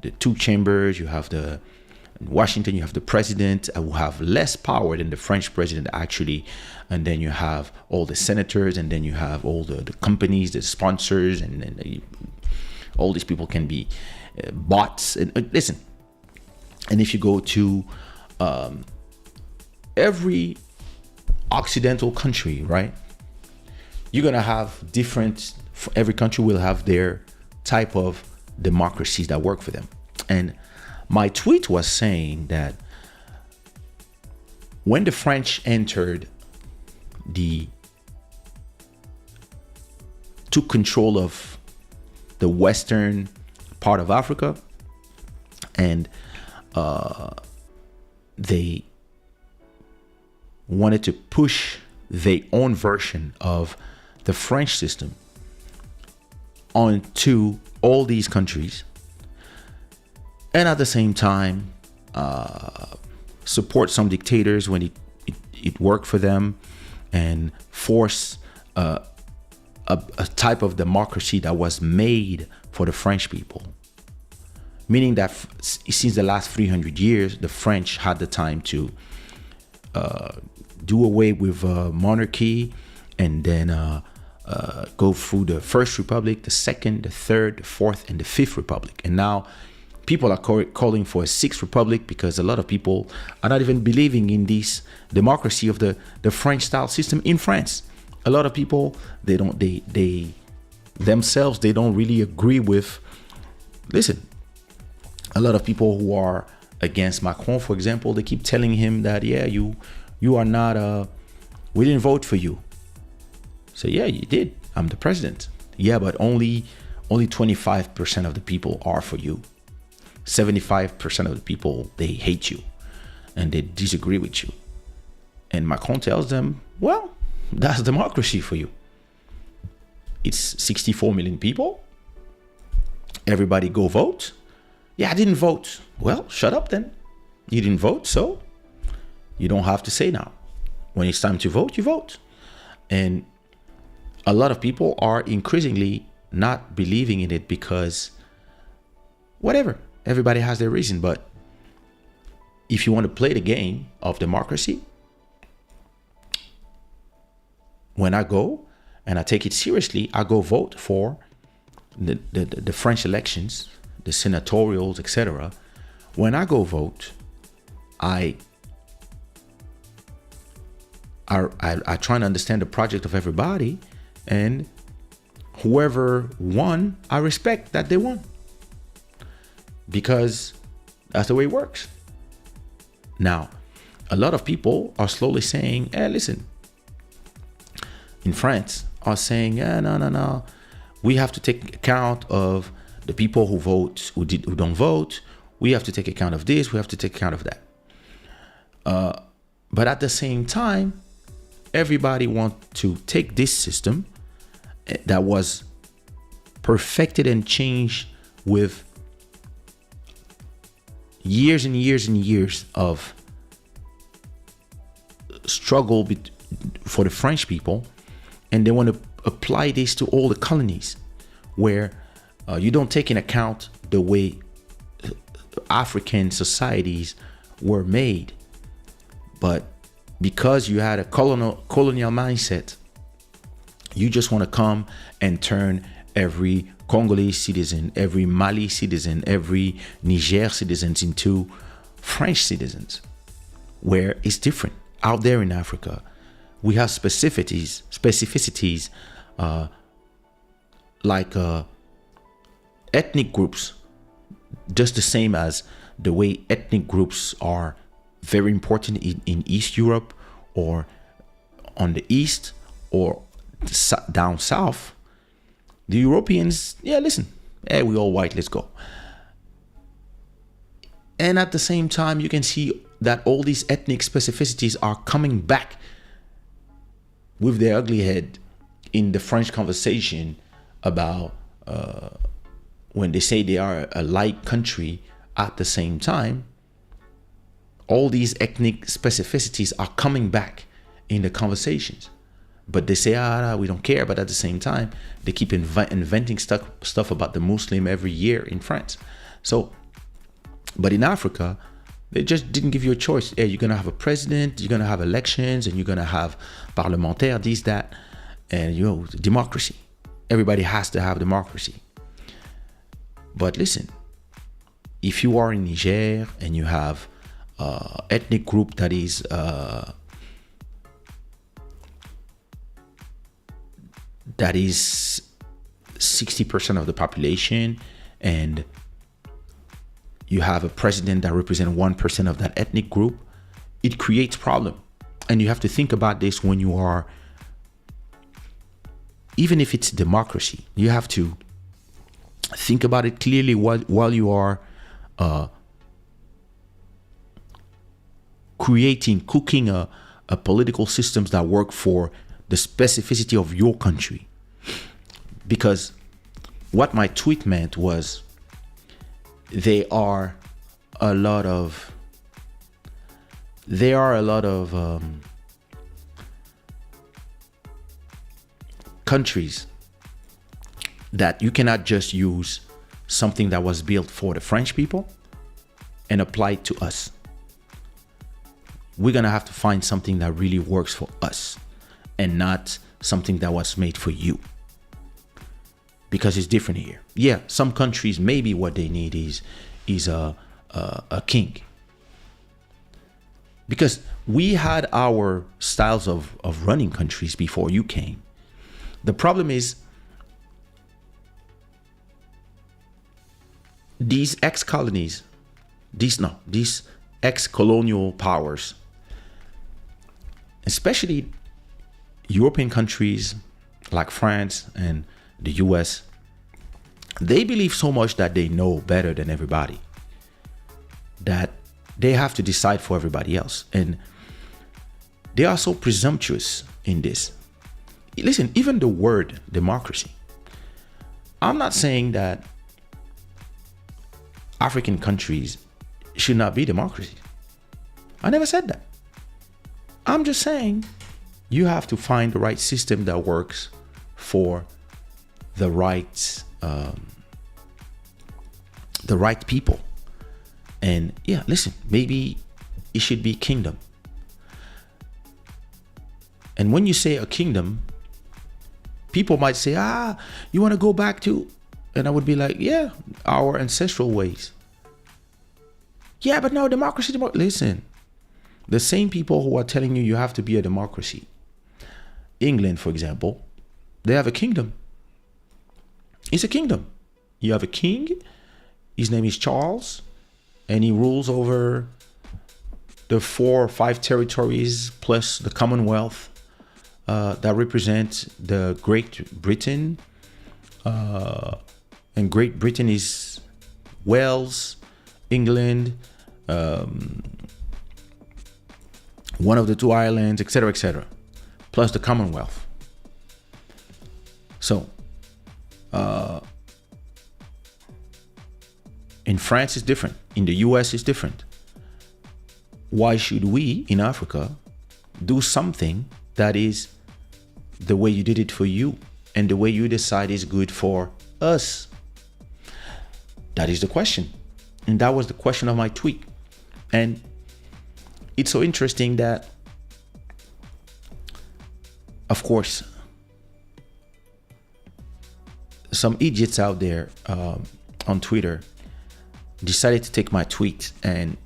the 2 chambers. You have in Washington, you have the president who have less power than the French president actually, and then you have all the senators, and then you have all the companies, the sponsors, and then all these people can be bots. And listen, and if you go to every Occidental country, right, you're gonna have different. Every country will have their type of democracies that work for them. And my tweet was saying that when the French took control of the western part of Africa, and they wanted to push their own version of the French system onto all these countries, and at the same time support some dictators when it worked for them, and force a type of democracy that was made for the French people. Meaning that since the last 300 years, the French had the time to do away with monarchy, and then go through the First Republic, the Second, the Third, the Fourth, and the Fifth Republic. And now people are calling for a Sixth Republic, because a lot of people are not even believing in this democracy of the French style system in France. A lot of people, they themselves don't really agree with. Listen, a lot of people who are against Macron, for example, they keep telling him that, yeah, you are not, we didn't vote for you. So yeah, you did. I'm the president. Yeah, but only 25% of the people are for you. 75% of the people, they hate you and they disagree with you. And Macron tells them, well, that's democracy for you. It's 64 million people. Everybody go vote. Yeah, I didn't vote. Well, shut up then. You didn't vote, so you don't have to say now. When it's time to vote, you vote. And a lot of people are increasingly not believing in it, because whatever, everybody has their reason. But if you want to play the game of democracy, when I go and I take it seriously, I go vote for the French elections, the senatorials, etc. When I go vote, I try and understand the project of everybody, and whoever won, I respect that they won, because that's the way it works. Now, a lot of people are slowly saying, hey, listen, in France, are saying, yeah, no, we have to take account of the people who vote, who don't vote, we have to take account of this, we have to take account of that. But at the same time, everybody wants to take this system that was perfected and changed with years and years and years of struggle for the French people, and they want to apply this to all the colonies, where you don't take in account the way African societies were made. But because you had a colonial mindset, you just want to come and turn every Congolese citizen, every Mali citizen, every Niger citizen into French citizens, where it's different. Out there in Africa, we have specificities like ethnic groups, just the same as the way ethnic groups are very important in East Europe or on the East or down South. The Europeans, yeah, listen, hey, we all white, let's go. And at the same time, you can see that all these ethnic specificities are coming back with their ugly head in the French conversation about when they say they are a light country. At the same time, all these ethnic specificities are coming back in the conversations. But they say, we don't care. But at the same time, they keep inventing stuff about the Muslim every year in France. So, but in Africa, they just didn't give you a choice. Hey, you're going to have a president, you're going to have elections, and you're going to have parlementaire, this, that, and democracy. Everybody has to have democracy. But listen, if you are in Niger and you have ethnic group that is that is 60% of the population, and you have a president that represents 1% of that ethnic group, it creates problem. And you have to think about this when you are, even if it's democracy, you have to think about it clearly while you are cooking a political systems that work for the specificity of your country. Because what my tweet meant was, there are a lot of countries that you cannot just use something that was built for the French people and apply it to us. We're gonna have to find something that really works for us and not something that was made for you, because it's different here. Yeah, some countries, maybe what they need is a king, because we had our styles of running countries before you came. The problem is these ex-colonies, these ex-colonial powers, especially European countries like France and the US, they believe so much that they know better than everybody, that they have to decide for everybody else. And they are so presumptuous in this. Listen, even the word democracy, I'm not saying that African countries should not be democracies. I never said that. I'm just saying you have to find the right system that works for the right people. And yeah, listen, maybe it should be kingdom. And when you say a kingdom, people might say, you want to go back to, and I would be like, yeah, our ancestral ways. Yeah, but no, democracy. Listen, the same people who are telling you have to be a democracy, England, for example, they have a kingdom. It's a kingdom. You have a king. His name is Charles, and he rules over the 4 or 5 territories plus the Commonwealth that represent the Great Britain. And Great Britain is Wales, England, one of the two islands, etc., plus the Commonwealth. So, in France it's different. In the US it's different. Why should we in Africa do something that is the way you did it for you and the way you decide is good for us? That is the question. And that was the question of my tweet. And it's so interesting that, of course, some idiots out there on Twitter decided to take my tweet and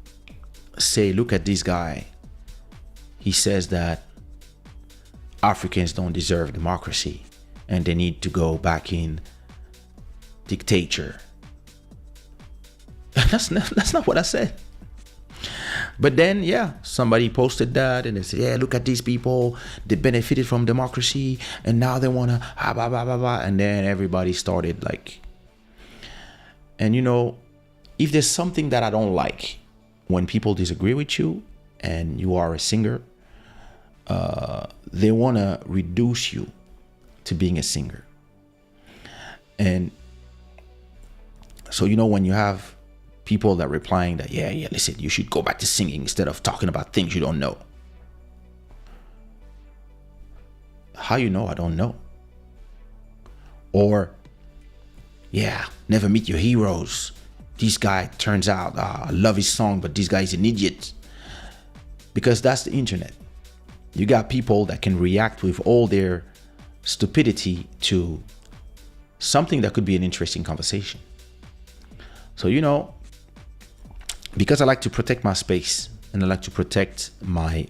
say, look at this guy. He says that Africans don't deserve democracy and they need to go back in dictator. That's not what I said. But then, yeah, somebody posted that and they said, yeah, look at these people. They benefited from democracy and now they want to blah, blah, blah, blah. And then everybody started like, and you know, if there's something that I don't like when people disagree with you and you are a singer, they want to reduce you to being a singer. And so, you know, when you have people that replying that, yeah, listen, you should go back to singing instead of talking about things you don't know. How you know I don't know? Or, yeah, never meet your heroes. This guy turns out, I love his song, but this guy is an idiot. Because that's the internet. You got people that can react with all their stupidity to something that could be an interesting conversation. So, you know, because I like to protect my space and I like to protect my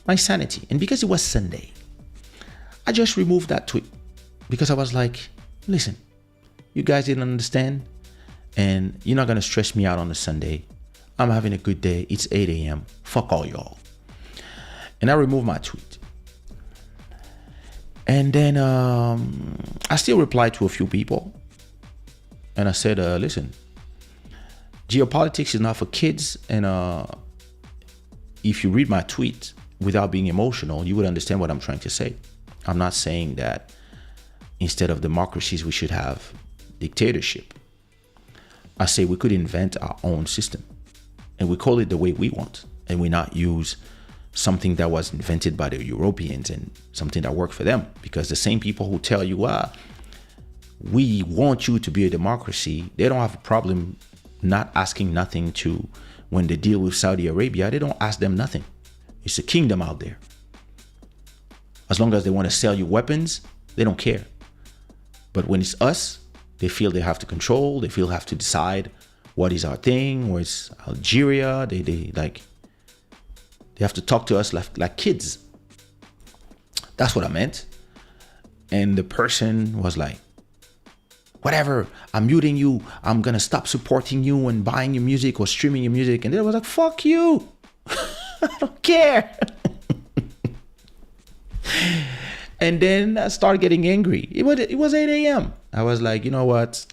my sanity, and because it was Sunday, I just removed that tweet because I was like, listen, you guys didn't understand and you're not going to stress me out on a Sunday. I'm having a good day. It's 8 a.m. Fuck all y'all. And I removed my tweet. And then I still replied to a few people. And I said, listen, Geopolitics is not for kids. And if you read my tweet without being emotional, you would understand what I'm trying to say. I'm not saying that instead of democracies, we should have dictatorship. I say we could invent our own system and we call it the way we want. And we not use something that was invented by the Europeans and something that worked for them. Because the same people who tell you, we want you to be a democracy, they don't have a problem not asking nothing to, when they deal with Saudi Arabia, they don't ask them nothing. It's a kingdom out there. As long as they want to sell you weapons, they don't care. But when it's us, they feel they have to control, they feel they have to decide what is our thing, or it's Algeria, they have to talk to us like kids. That's what I meant. And the person was like, whatever, I'm muting you. I'm going to stop supporting you and buying your music or streaming your music. And then I was like, fuck you. I don't care. And then I started getting angry. It was 8 a.m. I was like, you know what?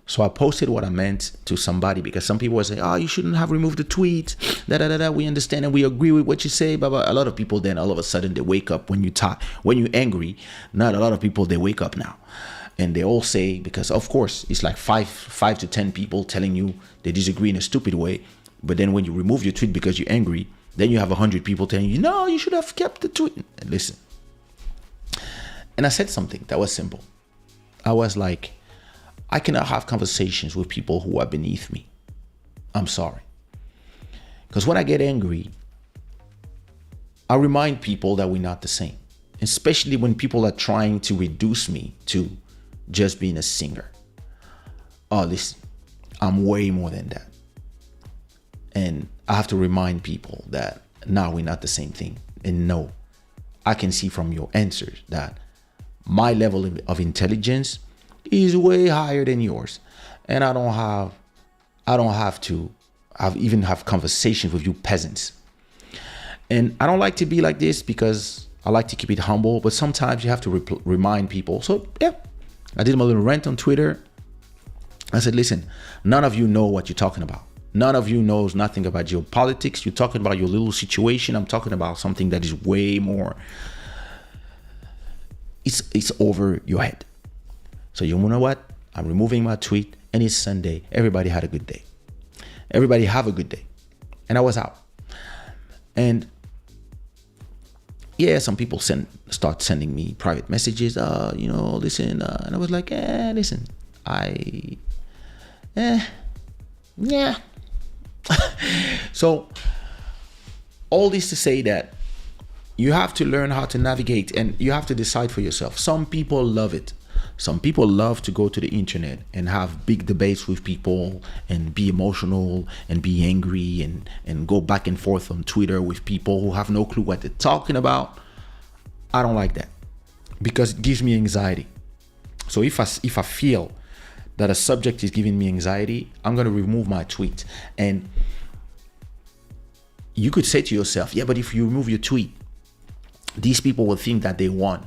So I posted what I meant to somebody, because some people were saying, you shouldn't have removed the tweet. We understand and we agree with what you say. Blah, blah. A lot of people then all of a sudden they wake up when you're angry. Not a lot of people, they wake up now. And they all say, because of course it's like five to 10 people telling you they disagree in a stupid way. But then when you remove your tweet because you're angry, then you have 100 people telling you, no, you should have kept the tweet. And listen. And I said something that was simple. I was like, I cannot have conversations with people who are beneath me. I'm sorry. Because when I get angry, I remind people that we're not the same. Especially when people are trying to reduce me to just being a singer. Listen, I'm way more than that. And I have to remind people that now we're not the same thing. And no, I can see from your answers that my level of intelligence is way higher than yours. And I don't have to even have conversations with you peasants. And I don't like to be like this because I like to keep it humble, but sometimes you have to remind people. So yeah, I did my little rant on Twitter. I said, listen, none of you know what you're talking about. None of you knows nothing about geopolitics. You're talking about your little situation. I'm talking about something that is way more. It's over your head. So you know what? I'm removing my tweet, and it's Sunday. Everybody had a good day. Everybody have a good day. And I was out. And yeah, some people start sending me private messages. Listen. And I was like, listen. Yeah. So all this to say that you have to learn how to navigate, and you have to decide for yourself. Some people love it. Some people love to go to the internet and have big debates with people and be emotional and be angry and go back and forth on Twitter with people who have no clue what they're talking about. I don't like that because it gives me anxiety. So if I feel that a subject is giving me anxiety, I'm going to remove my tweet. And you could say to yourself, yeah, but if you remove your tweet, these people will think that they won.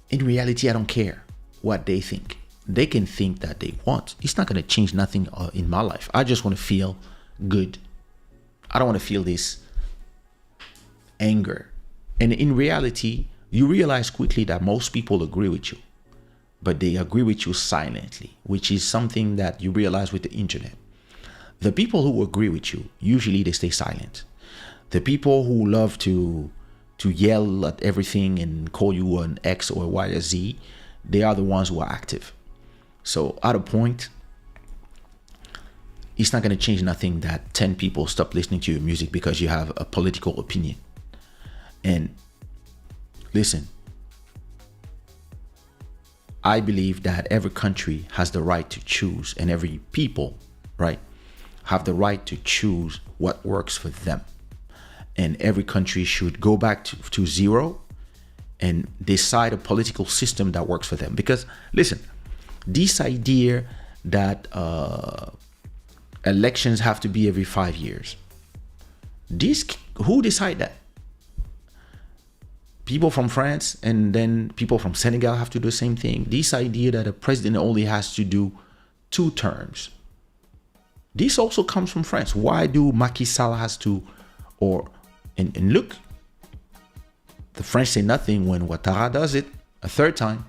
In reality, I don't care what they think. They can think that they want. It's not going to change nothing in my life. I just want to feel good. I don't want to feel this anger. And in reality, you realize quickly that most people agree with you, but they agree with you silently, which is something that you realize with the internet. The people who agree with you, usually they stay silent. The people who love to yell at everything and call you an X or Y or Z, they are the ones who are active. So at a point, it's not going to change nothing that 10 people stop listening to your music because you have a political opinion. And listen, I believe that every country has the right to choose, and every people, right, have the right to choose what works for them. And every country should go back to zero and decide a political system that works for them. Because listen, this idea that elections have to be every 5 years, who decide that? People from France and then people from Senegal have to do the same thing. This idea that a president only has to do 2 terms, this also comes from France. Why do Macky Sall has to, and look, the French say nothing when Ouattara does it a 3rd time.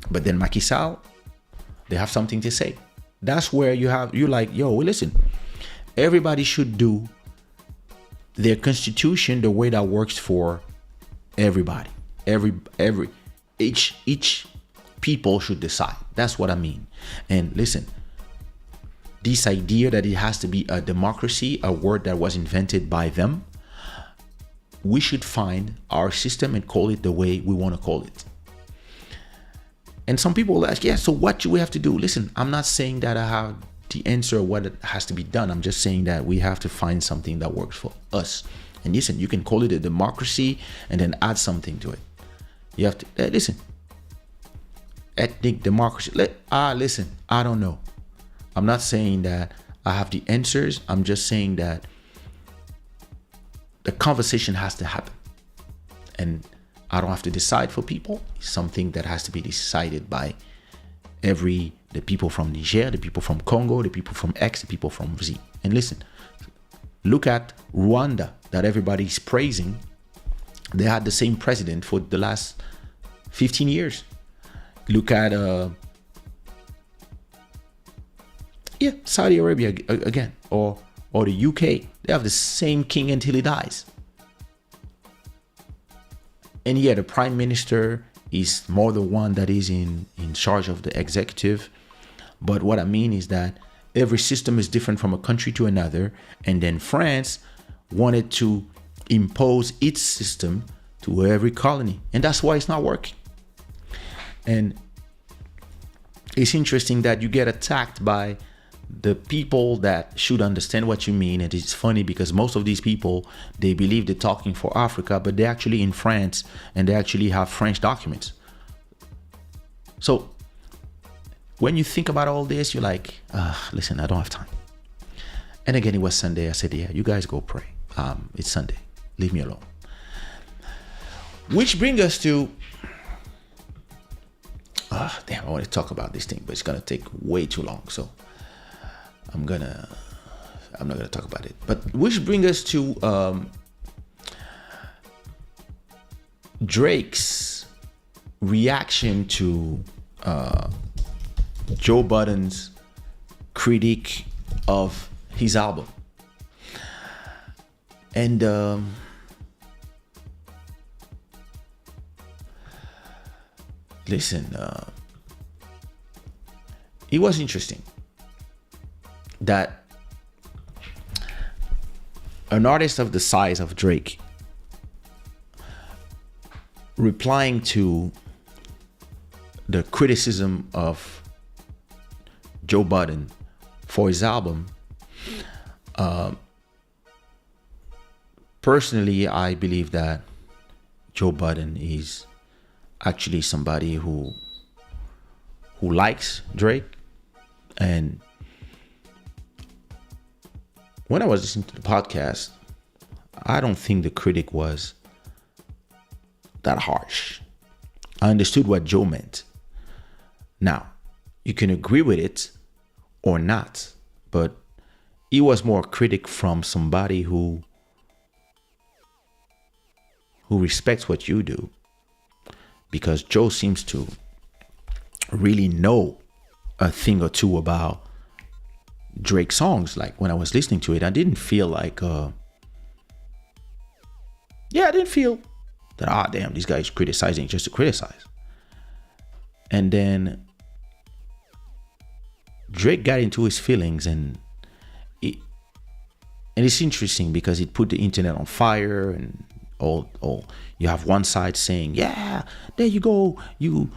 But then Macky Sall, they have something to say. That's where you're like, yo, listen, everybody should do their constitution the way that works for everybody. Each people should decide. That's what I mean. And listen, this idea that it has to be a democracy, a word that was invented by them, we should find our system and call it the way we want to call it. And some people will ask, yeah, so what do we have to do? Listen, I'm not saying that I have the answer of what has to be done. I'm just saying that we have to find something that works for us. And listen, you can call it a democracy and then add something to it. You have to, listen, ethnic democracy. Listen, I don't know. I'm not saying that I have the answers. I'm just saying that the conversation has to happen. And I don't have to decide for people. It's something that has to be decided by the people from Niger, the people from Congo, the people from X, the people from Z. And listen, look at Rwanda that everybody's praising. They had the same president for the last 15 years. Look at Saudi Arabia again, or the UK. They have the same king until he dies. And yeah, the prime minister is more the one that is in charge of the executive. But what I mean is that every system is different from a country to another. And then France wanted to impose its system to every colony. And that's why it's not working. And it's interesting that you get attacked by the people that should understand what you mean. And it's funny because most of these people, they believe they're talking for Africa, but they're actually in France and they actually have French documents. So when you think about all this, you're like, listen, I don't have time. And again, it was Sunday. I said, yeah, you guys go pray. It's Sunday. Leave me alone. Which brings us to, I want to talk about this thing, but it's going to take way too long. So I'm not gonna talk about it. But which brings us to Drake's reaction to Joe Budden's critique of his album. And listen, it was interesting that an artist of the size of Drake replying to the criticism of Joe Budden for his album. Personally, I believe that Joe Budden is actually somebody who likes Drake. And when I was listening to the podcast, I don't think the critic was that harsh. I understood what Joe meant. Now, you can agree with it or not, but it was more a critic from somebody who respects what you do, because Joe seems to really know a thing or two about Drake songs. Like when I was listening to it, I didn't feel like I didn't feel that damn, this guy is criticizing just to criticize. And then Drake got into his feelings, and it's interesting because it put the internet on fire. And all you have one side saying, yeah, there you go, you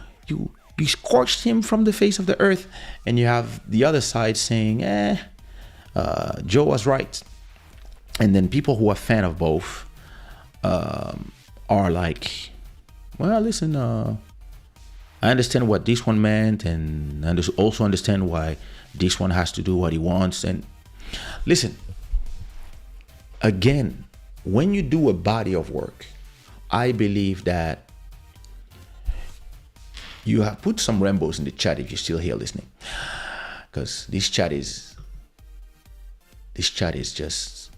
scorched him from the face of the earth, and you have the other side saying, Joe was right. And then people who are fan of both are like, well, listen, I understand what this one meant, and I also understand why this one has to do what he wants. And listen, again, when you do a body of work, I believe that you have put some Rambos in the chat if you're still here listening, because this chat is just,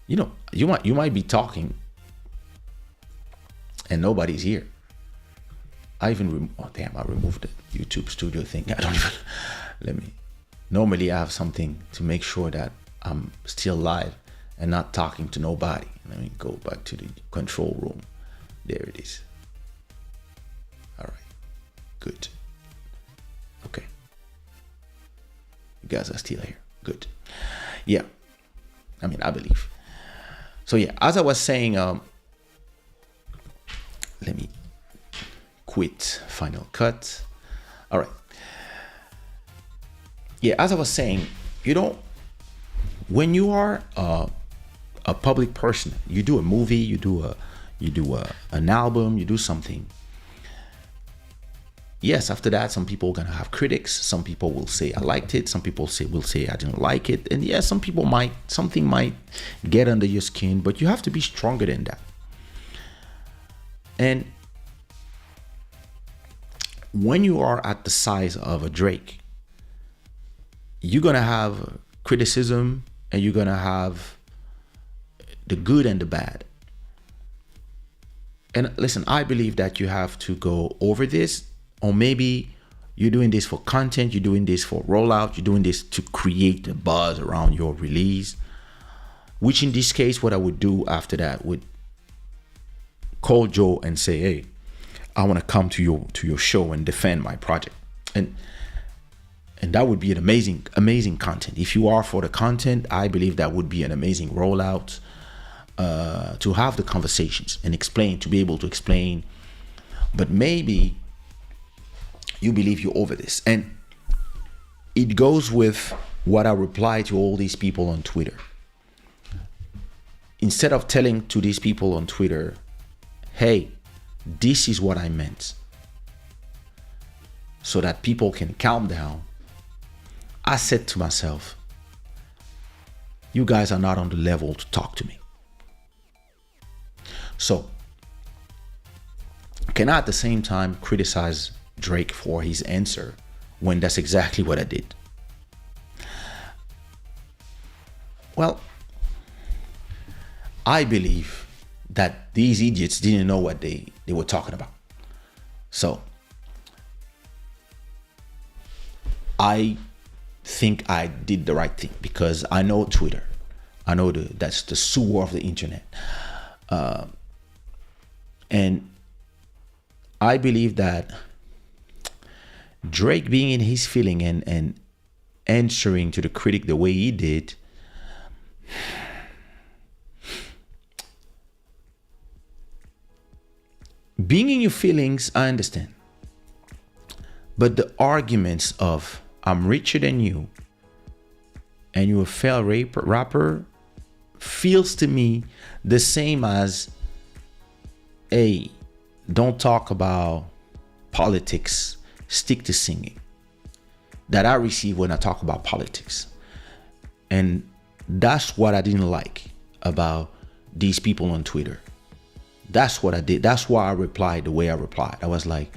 you might be talking and nobody's here. I removed the YouTube studio thing. Normally I have something to make sure that I'm still live and not talking to nobody. Let me go back to the control room. There it is. All right, good. Okay, you guys are still here. Good. Yeah, I believe. So yeah, as I was saying, let me quit Final Cut. All right. Yeah, as I was saying, when you are a public person, you do a movie, you do an album, you do something. Yes, after that, some people are gonna have critics. Some people will say I liked it. Some people will say I didn't like it. And yes, something might get under your skin, but you have to be stronger than that. And when you are at the size of a Drake, you're gonna have criticism, and you're gonna have the good and the bad. And listen, I believe that you have to go over this, or maybe you're doing this for content, you're doing this for rollout, you're doing this to create a buzz around your release, which in this case, what I would do after that would call Joe and say, hey, I want to come to your show and defend my project. And that would be an amazing content. If you are for the content, I believe that would be an amazing rollout, to have the conversations and to be able to explain. But maybe you believe you're over this. And it goes with what I reply to all these people on Twitter. Instead of telling to these people on Twitter, hey, this is what I meant, so that people can calm down, I said to myself, you guys are not on the level to talk to me. So, can I at the same time criticize Drake for his answer when that's exactly what I did? Well, I believe that these idiots didn't know what they were talking about. So I think I did the right thing because I know Twitter. I know that's the sewer of the internet. And I believe that Drake being in his feeling and answering to the critic the way he did, being in your feelings, I understand. But the arguments of I'm richer than you and you're a failed rapper feels to me the same as, hey, don't talk about politics, stick to singing, that I receive when I talk about politics. And that's what I didn't like about these people on Twitter. That's what I did. That's why I replied the way I replied. I was like,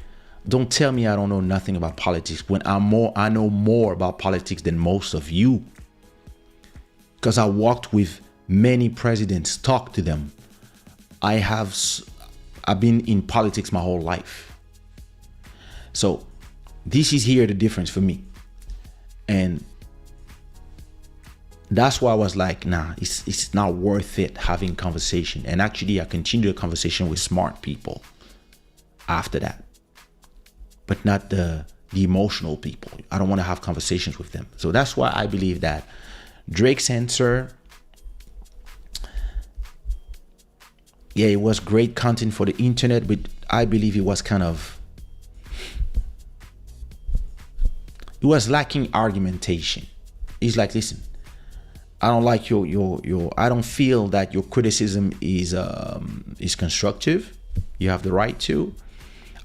don't tell me I don't know nothing about politics when I know more about politics than most of you. Because I walked with many presidents, talked to them. I've been in politics my whole life. So this is here the difference for me. And that's why I was like, nah, it's not worth it having conversation. And actually I continued the conversation with smart people after that, but not the emotional people. I don't want to have conversations with them. So that's why I believe that Drake's answer, yeah, it was great content for the internet, but I believe it was it was lacking argumentation. He's like, listen, I don't like your I don't feel that your criticism is constructive. You have the right to.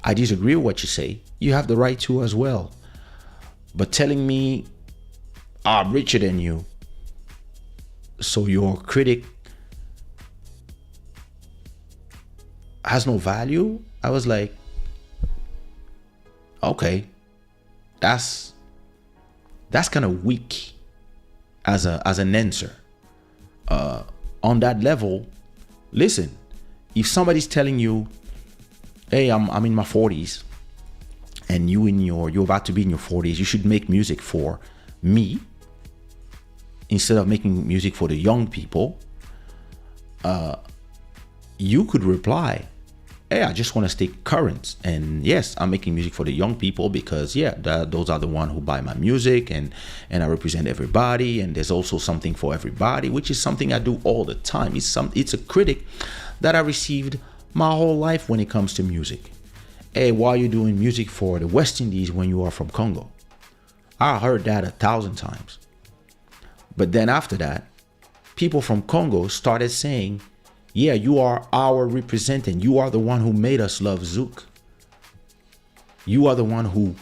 I disagree with what you say. You have the right to as well. But telling me I'm richer than you, so your critic has no value, I was like, okay, that's kind of weak as an answer. On that level, listen, if somebody's telling you, hey, I'm in my 40s and you're about to be in your 40s, you should make music for me instead of making music for the young people, you could reply, hey, I just want to stay current. And yes, I'm making music for the young people because, yeah, those are the ones who buy my music and I represent everybody. And there's also something for everybody, which is something I do all the time. It's a critic that I received my whole life when it comes to music. Hey, why are you doing music for the West Indies when you are from Congo? I heard that 1,000 times. But then after that, people from Congo started saying, yeah, you are our representative. You are the one who made us love Zouk. You are the one who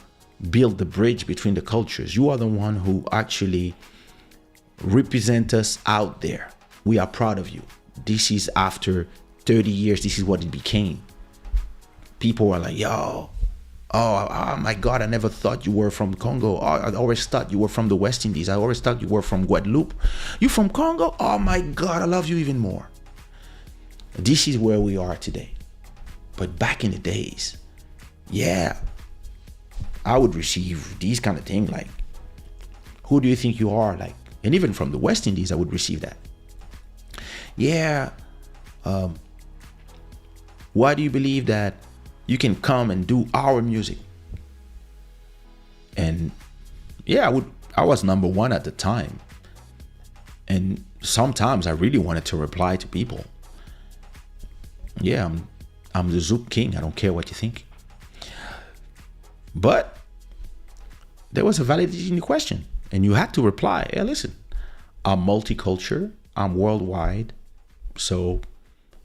built the bridge between the cultures. You are the one who actually represent us out there. We are proud of you. This is after 30 years. This is what it became. People were like, yo, oh my God, I never thought you were from Congo. Oh, I always thought you were from the West Indies. I always thought you were from Guadeloupe. You from Congo? Oh my God, I love you even more. This is where we are today. But back in the days, yeah, I would receive these kind of things like, who do you think you are? Like, and even from the West Indies, I would receive that. Yeah, why do you believe that you can come and do our music? And yeah, I was number one at the time. And sometimes I really wanted to reply to people. Yeah, I'm the Zouk king. I don't care what you think. But there was a validity in the question. And you had to reply, hey, listen, I'm multicultural. I'm worldwide. So,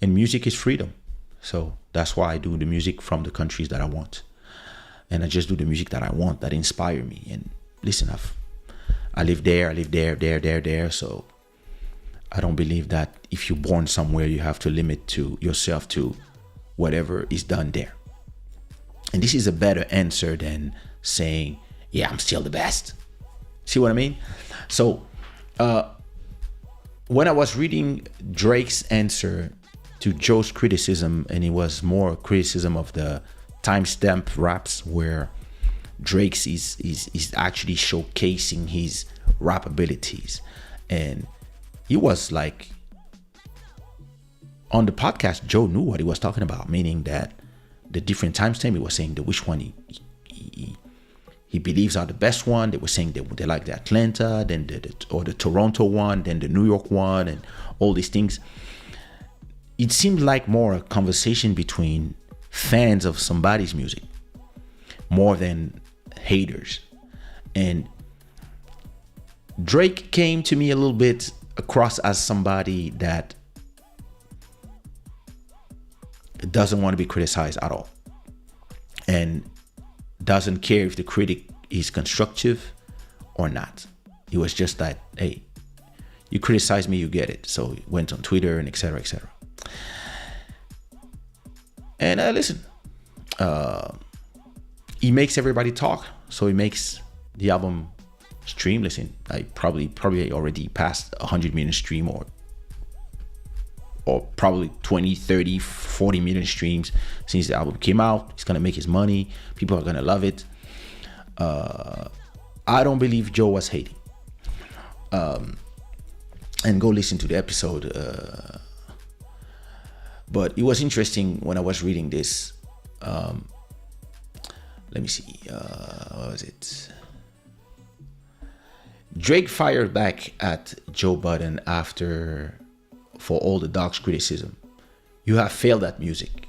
and music is freedom. So that's why I do the music from the countries that I want. And I just do the music that I want, that inspire me. And listen, I live there. So I don't believe that if you're born somewhere, you have to limit to yourself to whatever is done there. And this is a better answer than saying, yeah, I'm still the best. See what I mean? So when I was reading Drake's answer to Joe's criticism, and it was more criticism of the timestamp raps, where Drake's is actually showcasing his rap abilities, and he was like, on the podcast, Joe knew what he was talking about, meaning that the different timestamp, he was saying that which one he believes are the best one. They were saying they like the Atlanta, then the Toronto one, then the New York one, and all these things. It seemed like more a conversation between fans of somebody's music, more than haters. And Drake came to me a little bit across as somebody that doesn't want to be criticized at all, and doesn't care if the critic is constructive or not. It was just that, hey, you criticize me, you get it. So he went on Twitter and etc. etc. And listen, he makes everybody talk, so he makes the album stream. Listen, I probably already passed 100 million stream, or probably 20, 30, 40 million streams since the album came out. He's gonna make his money. People are gonna love it. I don't believe Joe was hating. And go listen to the episode. But it was interesting when I was reading this. Let me see. What was it? Drake fired back at Joe Budden for all the Dogs criticism. You have failed at music.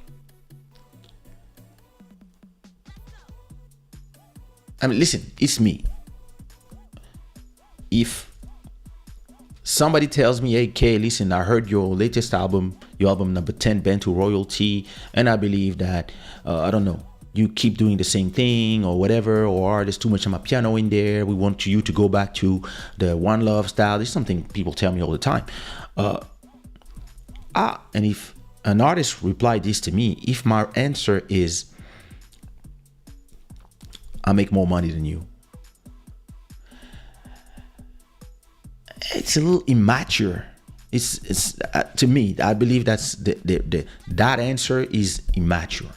I mean, listen, it's me. If somebody tells me, hey, Kay, listen, I heard your latest album, your album number 10, Bend to Royalty, and I believe that, I don't know, you keep doing the same thing or whatever, or there's too much of my piano in there. We want you to go back to the One Love style. This is something people tell me all the time. And if an artist replied this to me, if my answer is, I make more money than you, it's a little immature. It's to me, I believe that's that answer is immature.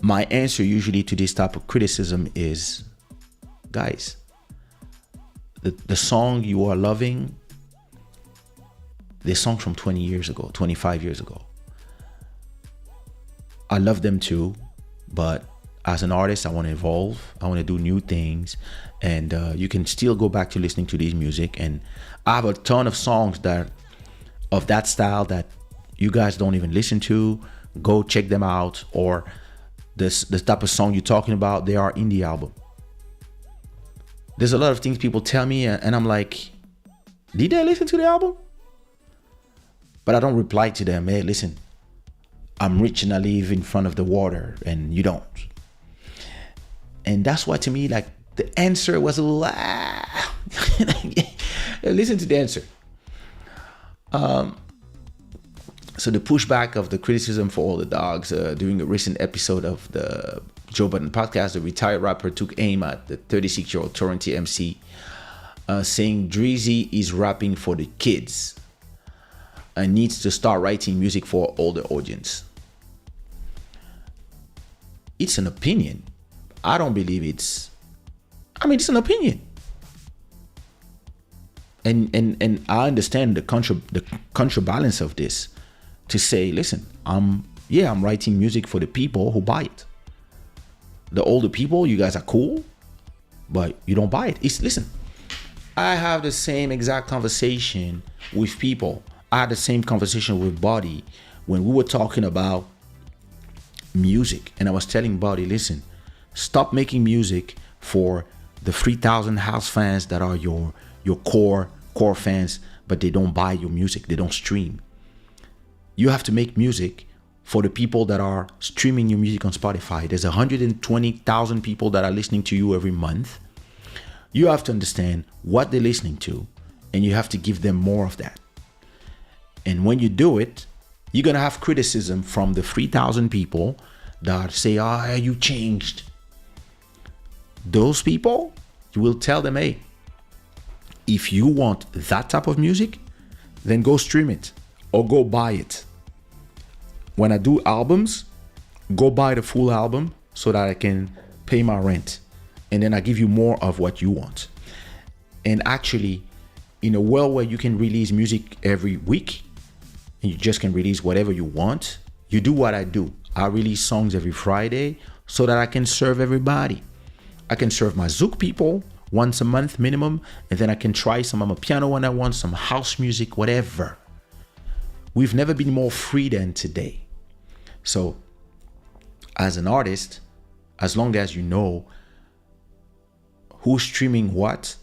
My answer usually to this type of criticism is, guys, the song you are loving, the songs from 20 years ago, 25 years ago, I love them too, but as an artist, I want to evolve. I want to do new things, and you can still go back to listening to these music. And I have a ton of songs of that style that you guys don't even listen to. Go check them out. Or this type of song you're talking about, they are in the album. There's a lot of things people tell me, and I'm like, did they listen to the album? But I don't reply to them. Hey, listen, I'm rich and I live in front of the water, and you don't. And that's why, to me, like, the answer was a little, listen to the answer. So the pushback of the criticism for all the dogs, during a recent episode of the Joe Budden podcast, the retired rapper took aim at the 36-year-old Toronto MC, saying Dreezy is rapping for the kids and needs to start writing music for older audience. It's an opinion. I don't believe it's an opinion. And I understand the counterbalance of this, to say, listen, I'm writing music for the people who buy it. The older people, you guys are cool, but you don't buy it. Listen, I have the same exact conversation with people. I had the same conversation with Buddy when we were talking about music, and I was telling Buddy, listen, stop making music for the 3,000 house fans that are your core fans, but they don't buy your music, they don't stream. You have to make music for the people that are streaming your music on Spotify. There's 120,000 people that are listening to you every month. You have to understand what they're listening to, and you have to give them more of that. And when you do it, you're gonna have criticism from the 3,000 people that say, you changed. Those people, you will tell them, hey, If you want that type of music, then go stream it or go buy it. When I do albums, go buy the full album so that I can pay my rent. And then I give you more of what you want. And actually, in a world where you can release music every week, and you just can release whatever you want, you do what I do. I release songs every Friday so that I can serve everybody. I can serve my Zouk people once a month minimum, and then I can try some of my piano when I want, some house music, whatever. We've never been more free than today. So, as an artist, as long as you know who's streaming what,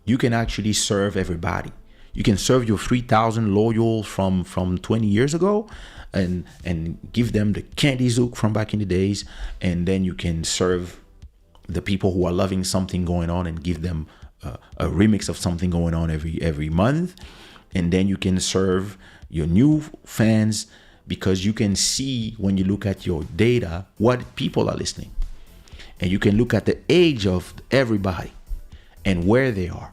you can actually serve everybody. You can serve your 3,000 loyal from 20 years ago and give them the candy Zouk from back in the days. And then you can serve the people who are loving something going on and give them a remix of something going on every month. And then you can serve your new fans, because you can see when you look at your data what people are listening. And you can look at the age of everybody and where they are.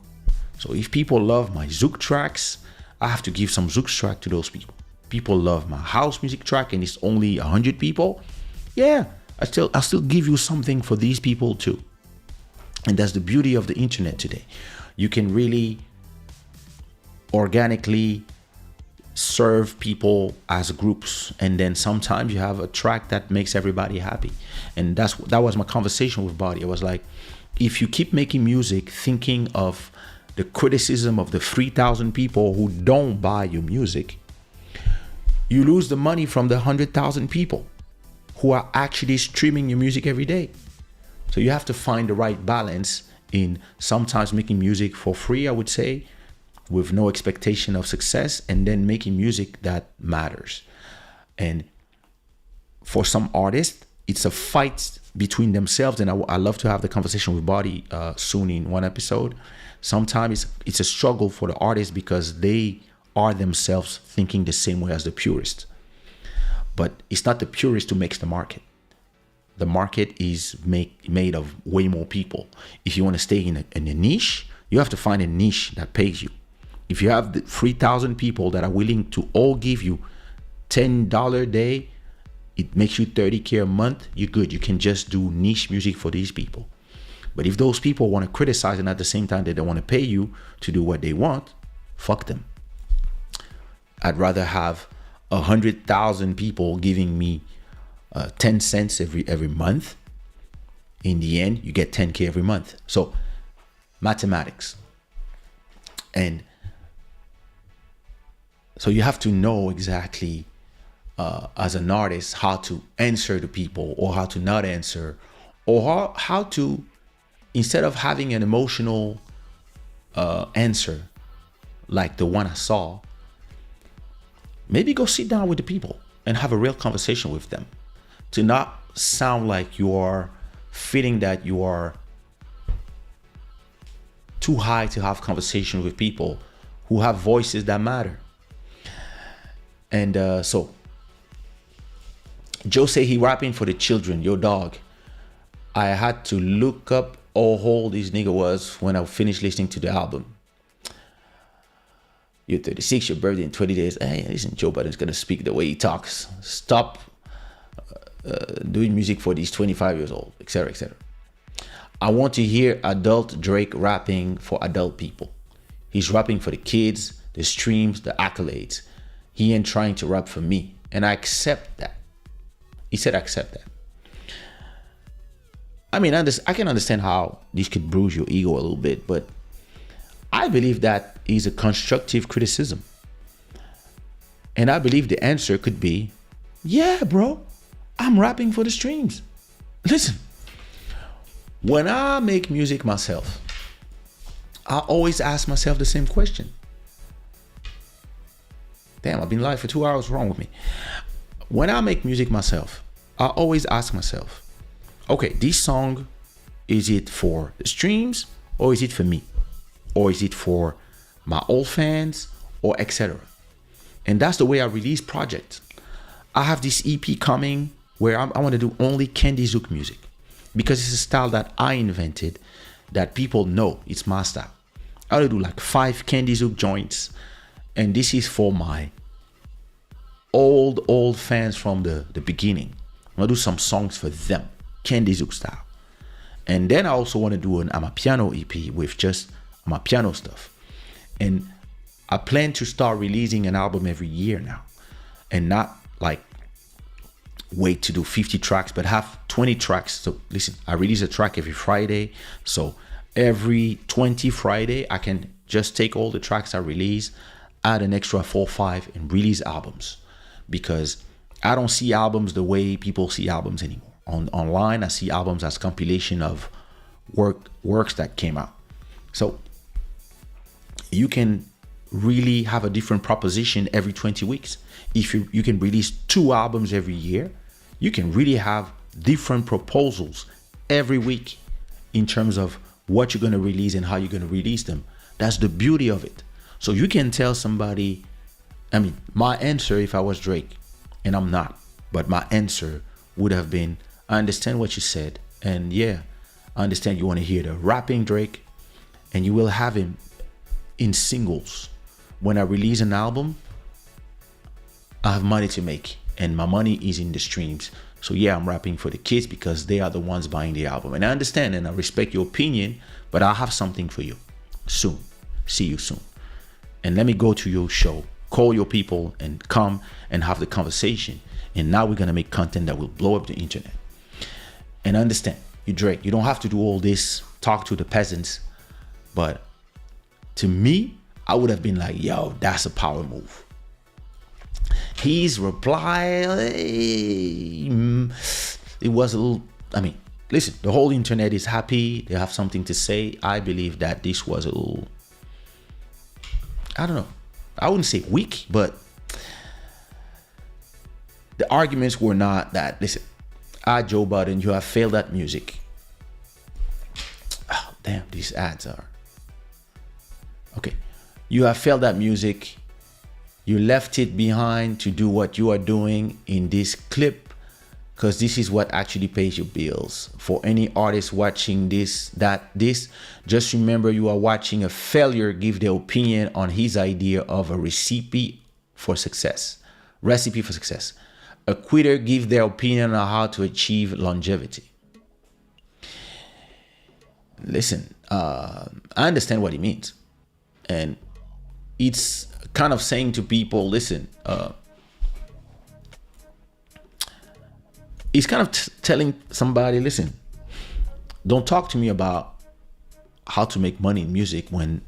So if people love my Zouk tracks, I have to give some Zouk track to those people. People love my house music track and it's only 100 people. Yeah, I'll still give you something for these people too. And that's the beauty of the internet today. You can really organically serve people as groups, and then sometimes you have a track that makes everybody happy. And that was my conversation with Buddy. It was like, if you keep making music thinking of the criticism of the 3,000 people who don't buy your music, you lose the money from the 100,000 people who are actually streaming your music every day. So you have to find the right balance in sometimes making music for free, I would say, with no expectation of success, and then making music that matters. And for some artists, it's a fight between themselves, and I love to have the conversation with Buddy soon in one episode. Sometimes it's a struggle for the artist because they are themselves thinking the same way as the purist. But it's not the purist who makes the market. The market is made of way more people. If you want to stay in a niche, you have to find a niche that pays you. If you have the 3,000 people that are willing to all give you $10 a day, it makes you $30K a month, you're good. You can just do niche music for these people. But if those people want to criticize and at the same time they don't want to pay you to do what they want, fuck them. I'd rather have 100,000 people giving me 10 cents every month. In the end, you get 10K every month. So mathematics. And so you have to know exactly as an artist how to answer to people or how to not answer, or how to, instead of having an emotional answer like the one I saw, maybe go sit down with the people and have a real conversation with them, to not sound like you are feeling that you are too high to have conversation with people who have voices that matter. And so Joe say he rapping for the children, your dog. I had to look up how old this nigga was when I finished listening to the album. You're 36, your birthday in 20 days. Hey, listen, Joe Budden's gonna speak the way he talks. Stop doing music for these 25 years old, etc., etc. I want to hear adult Drake rapping for adult people. He's rapping for the kids, the streams, the accolades. He ain't trying to rap for me. And I accept that. He said, accept that. I mean, I can understand how this could bruise your ego a little bit, but I believe that is a constructive criticism. And I believe the answer could be, yeah, bro, I'm rapping for the streams. Listen, when I make music myself, I always ask myself the same question. Damn, I've been live for 2 hours. What's wrong with me? When I make music myself, I always ask myself, okay, this song, is it for the streams or is it for me? Or is it for my old fans or etc.? And that's the way I release projects. I have this EP coming where I want to do only Candy Zouk music, because it's a style that I invented, that people know it's my style. I'll do like 5 Candy Zook joints. And this is for my old fans from the beginning. I'm gonna do some songs for them, Candy Zook style. And then I also want to do an Amapiano EP with just Amapiano stuff. And I plan to start releasing an album every year now. And not like wait to do 50 tracks, but have 20 tracks. So listen, I release a track every Friday. So every 20 Friday, I can just take all the tracks I release, add an extra 4 or 5 and release albums. Because I don't see albums the way people see albums anymore. Online, I see albums as compilation of works that came out. So you can really have a different proposition every 20 weeks. If you can release 2 albums every year, you can really have different proposals every week in terms of what you're going to release and how you're going to release them. That's the beauty of it. So you can tell somebody, I mean, my answer if I was Drake, and I'm not, but my answer would have been, I understand what you said, and yeah, I understand you want to hear the rapping Drake, and you will have him in singles. When I release an album, I have money to make, and my money is in the streams. So yeah, I'm rapping for the kids because they are the ones buying the album. And I understand and I respect your opinion, but I'll have something for you soon. See you soon. And let me go to your show, call your people and come and have the conversation. And now we're going to make content that will blow up the internet. And understand, you Drake, you don't have to do all this, talk to the peasants. But to me, I would have been like, yo, that's a power move. His reply, it was a little, I mean, listen, the whole internet is happy. They have something to say. I believe that this was a little, I don't know. I wouldn't say weak, but the arguments were not that, listen, Joe Budden, you have failed at music. Oh, damn, these ads are. Okay. You have failed at music. You left it behind to do what you are doing in this clip because this is what actually pays your bills. For any artist watching this, just remember you are watching a failure give their opinion on his idea of a recipe for success. A quitter give their opinion on how to achieve longevity. Listen, I understand what he means. And it's kind of saying to people, listen, he's kind of telling somebody, listen, don't talk to me about how to make money in music when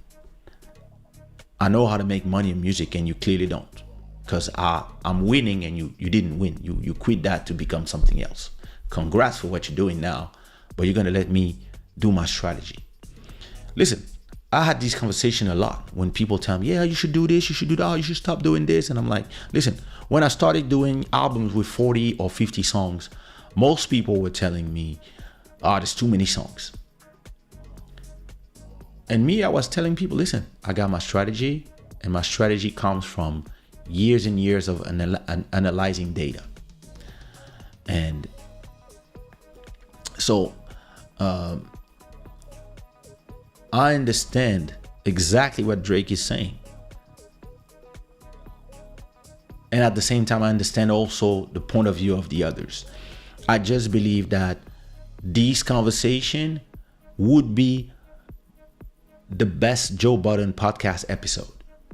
I know how to make money in music and you clearly don't. Because I'm winning and you didn't win. You quit that to become something else. Congrats for what you're doing now, but you're going to let me do my strategy. Listen, I had this conversation a lot when people tell me, yeah, you should do this, you should do that, you should stop doing this. And I'm like, listen, when I started doing albums with 40 or 50 songs, most people were telling me, there's too many songs. And me, I was telling people, listen, I got my strategy, and my strategy comes from years and years of analyzing data. And so, I understand exactly what Drake is saying. And at the same time, I understand also the point of view of the others. I just believe that this conversation would be the best Joe Budden podcast episode.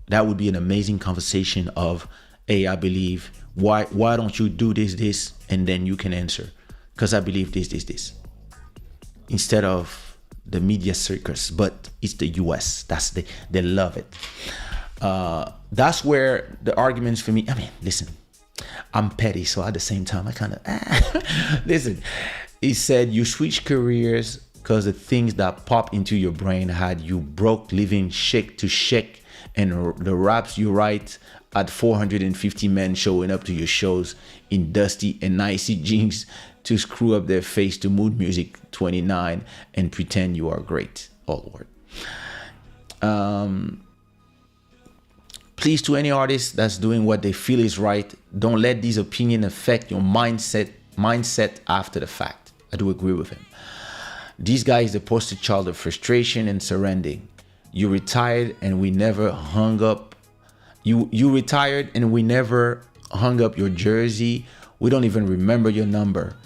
That would be an amazing conversation of, hey, I believe, why don't you do this, and then you can answer. Because I believe this. Instead of the media circus, but it's the US. They love it. That's where the arguments for me, I mean, listen, I'm petty, so at the same time, I kind of, listen, he said you switch careers because the things that pop into your brain had you broke living shake to shake, and the raps you write at 450 men showing up to your shows in dusty and nicey jeans to screw up their face to Mood Music 29 and pretend you are great. Oh Lord. Please, to any artist that's doing what they feel is right, don't let these opinions affect your mindset after the fact. I do agree with him. This guy is the poster child of frustration and surrendering. You retired and we never hung up. You retired and we never hung up your jersey. We don't even remember your number.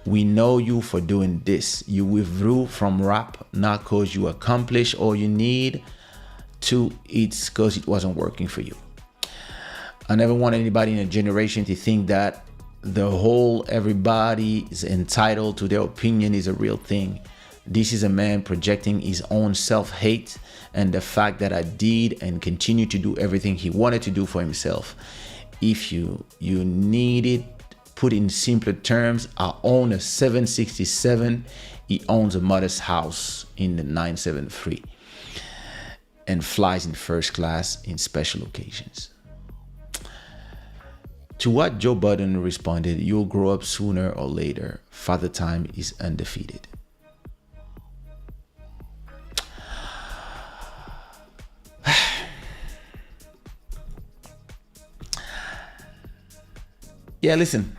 We know you for doing this. You withdrew from rap not because you accomplished all you need to. It's because it wasn't working for you. I never want anybody in a generation to think that the whole everybody is entitled to their opinion is a real thing. This is a man projecting his own self-hate and the fact that I did and continue to do everything he wanted to do for himself. If you need it, put in simpler terms, I own a 767. He owns a mother's house in the 973 and flies in first class in special occasions. To what Joe Budden responded, you'll grow up sooner or later. Father Time is undefeated. Yeah, listen.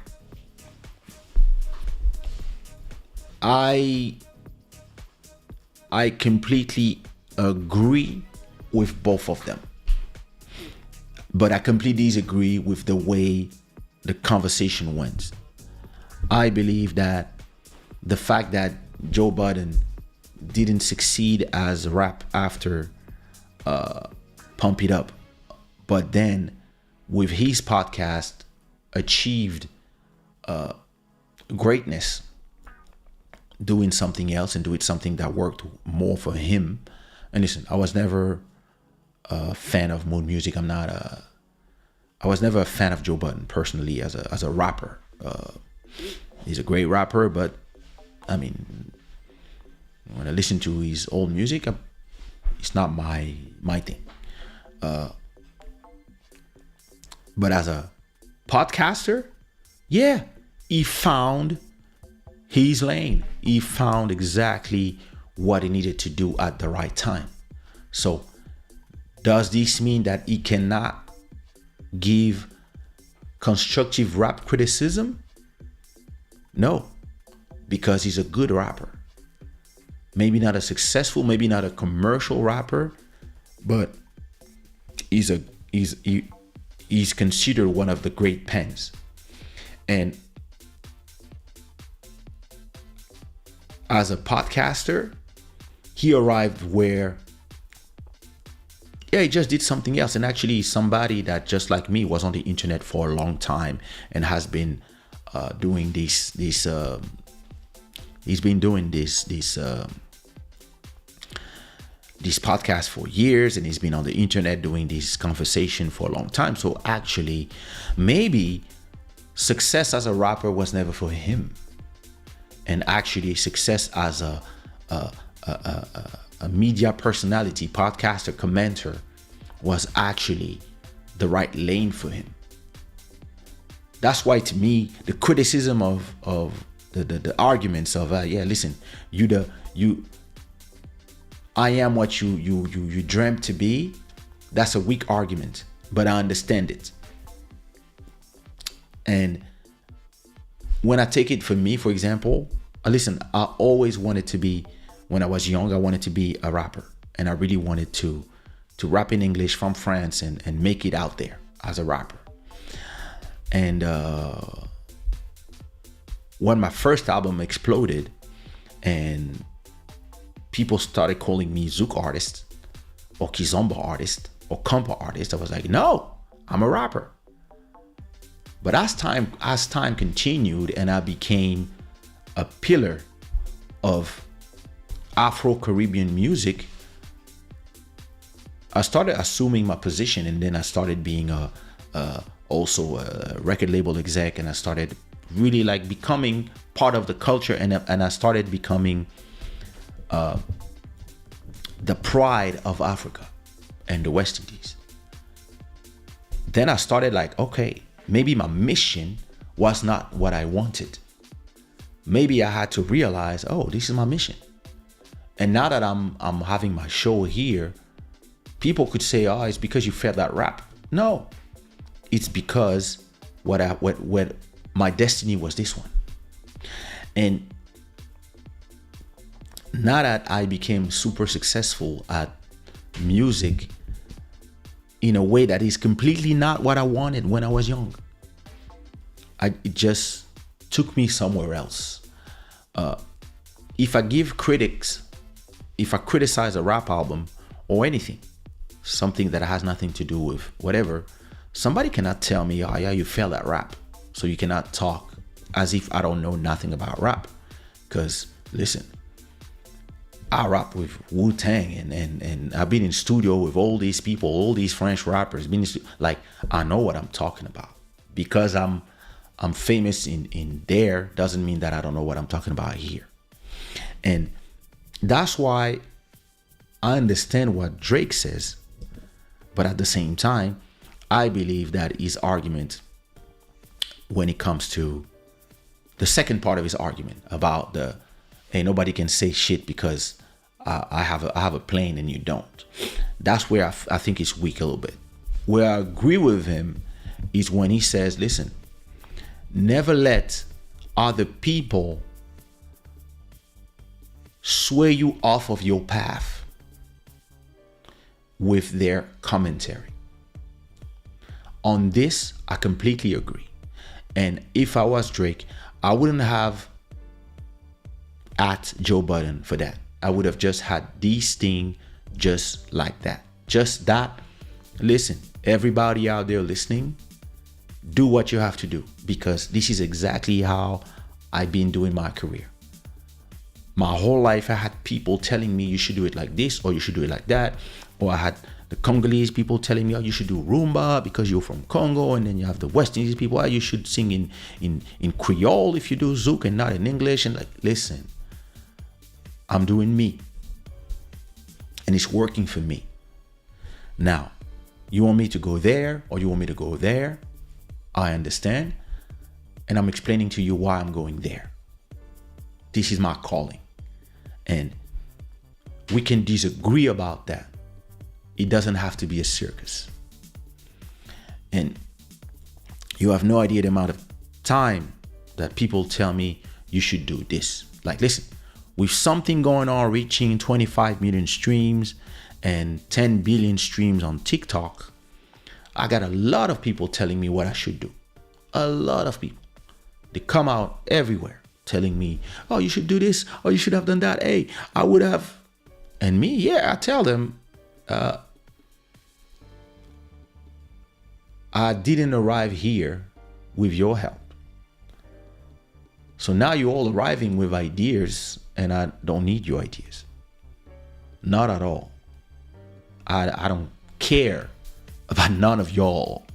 I completely agree with both of them. But I completely disagree with the way the conversation went. I believe that the fact that Joe Budden didn't succeed as rap after Pump It Up, but then with his podcast achieved greatness doing something else and doing something that worked more for him. And listen, I was never a fan of mood music. I was never a fan of Joe Budden personally as a rapper. He's a great rapper, but I mean, when I listen to his old music, it's not my thing. But as a podcaster, yeah, he found his lane. He found exactly what he needed to do at the right time. So does this mean that he cannot give constructive rap criticism? No, because he's a good rapper. Maybe not a successful, maybe not a commercial rapper, but he's considered one of the great pens. And as a podcaster, he arrived where, yeah, he just did something else. And actually somebody that just like me was on the internet for a long time and has been doing this podcast for years, and he's been on the internet doing this conversation for a long time. So actually, maybe success as a rapper was never for him, and actually success as a media personality, podcaster, commenter was actually the right lane for him. That's why, to me, the criticism of the arguments of yeah, listen, I am what you dreamt to be. That's a weak argument, but I understand it. And when I take it for me, for example, listen, I always wanted to be, when I was young, I wanted to be a rapper, and I really wanted to rap in English from France and make it out there as a rapper. And when my first album exploded and people started calling me Zouk artist or Kizomba artist or Compa artist, I was like, no, I'm a rapper. But as time continued and I became a pillar of Afro-Caribbean music, I started assuming my position, and then I started being also a record label exec, and I started really like becoming part of the culture, and I started becoming the pride of Africa and the West Indies. Then I started like, okay, maybe my mission was not what I wanted. Maybe I had to realize, oh, this is my mission. And now that I'm having my show here, people could say, oh, it's because you felt that rap. No, it's because what my destiny was this one. And now that I became super successful at music in a way that is completely not what I wanted when I was young. It just took me somewhere else. If I criticize a rap album or anything, something that has nothing to do with whatever, somebody cannot tell me, oh yeah, you failed at rap, so you cannot talk as if I don't know nothing about rap. Because listen, I rap with Wu-Tang and I've been in studio with all these people, all these French rappers. Like, I know what I'm talking about. Because I'm famous in there doesn't mean that I don't know what I'm talking about here. And that's why I understand what Drake says, but at the same time, I believe that his argument, when it comes to the second part of his argument about hey, nobody can say shit because I have a plane and you don't. That's where I think it's weak a little bit. Where I agree with him is when he says, listen, never let other people sway you off of your path with their commentary. On this, I completely agree. And if I was Drake, I wouldn't have at Joe Budden for that. I would have just had these things just like that. Just that. Listen, everybody out there listening, do what you have to do, because this is exactly how I've been doing my career. My whole life, I had people telling me you should do it like this or you should do it like that. Or I had the Congolese people telling me, oh, you should do rumba because you're from Congo. And then you have the West Indies people, oh, you should sing in Creole if you do Zouk and not in English. And like, listen, I'm doing me. And it's working for me. Now, you want me to go there or you want me to go there? I understand. And I'm explaining to you why I'm going there. This is my calling. And we can disagree about that. It doesn't have to be a circus. And you have no idea the amount of time that people tell me you should do this. Like, listen, with something going on reaching 25 million streams and 10 billion streams on TikTok, I got a lot of people telling me what I should do. A lot of people. They come out everywhere telling me, oh, you should do this, or you should have done that. Hey, I would have. And me, yeah, I tell them, I didn't arrive here with your help. So now you're all arriving with ideas, and I don't need your ideas. Not at all. I don't care about none of y'all.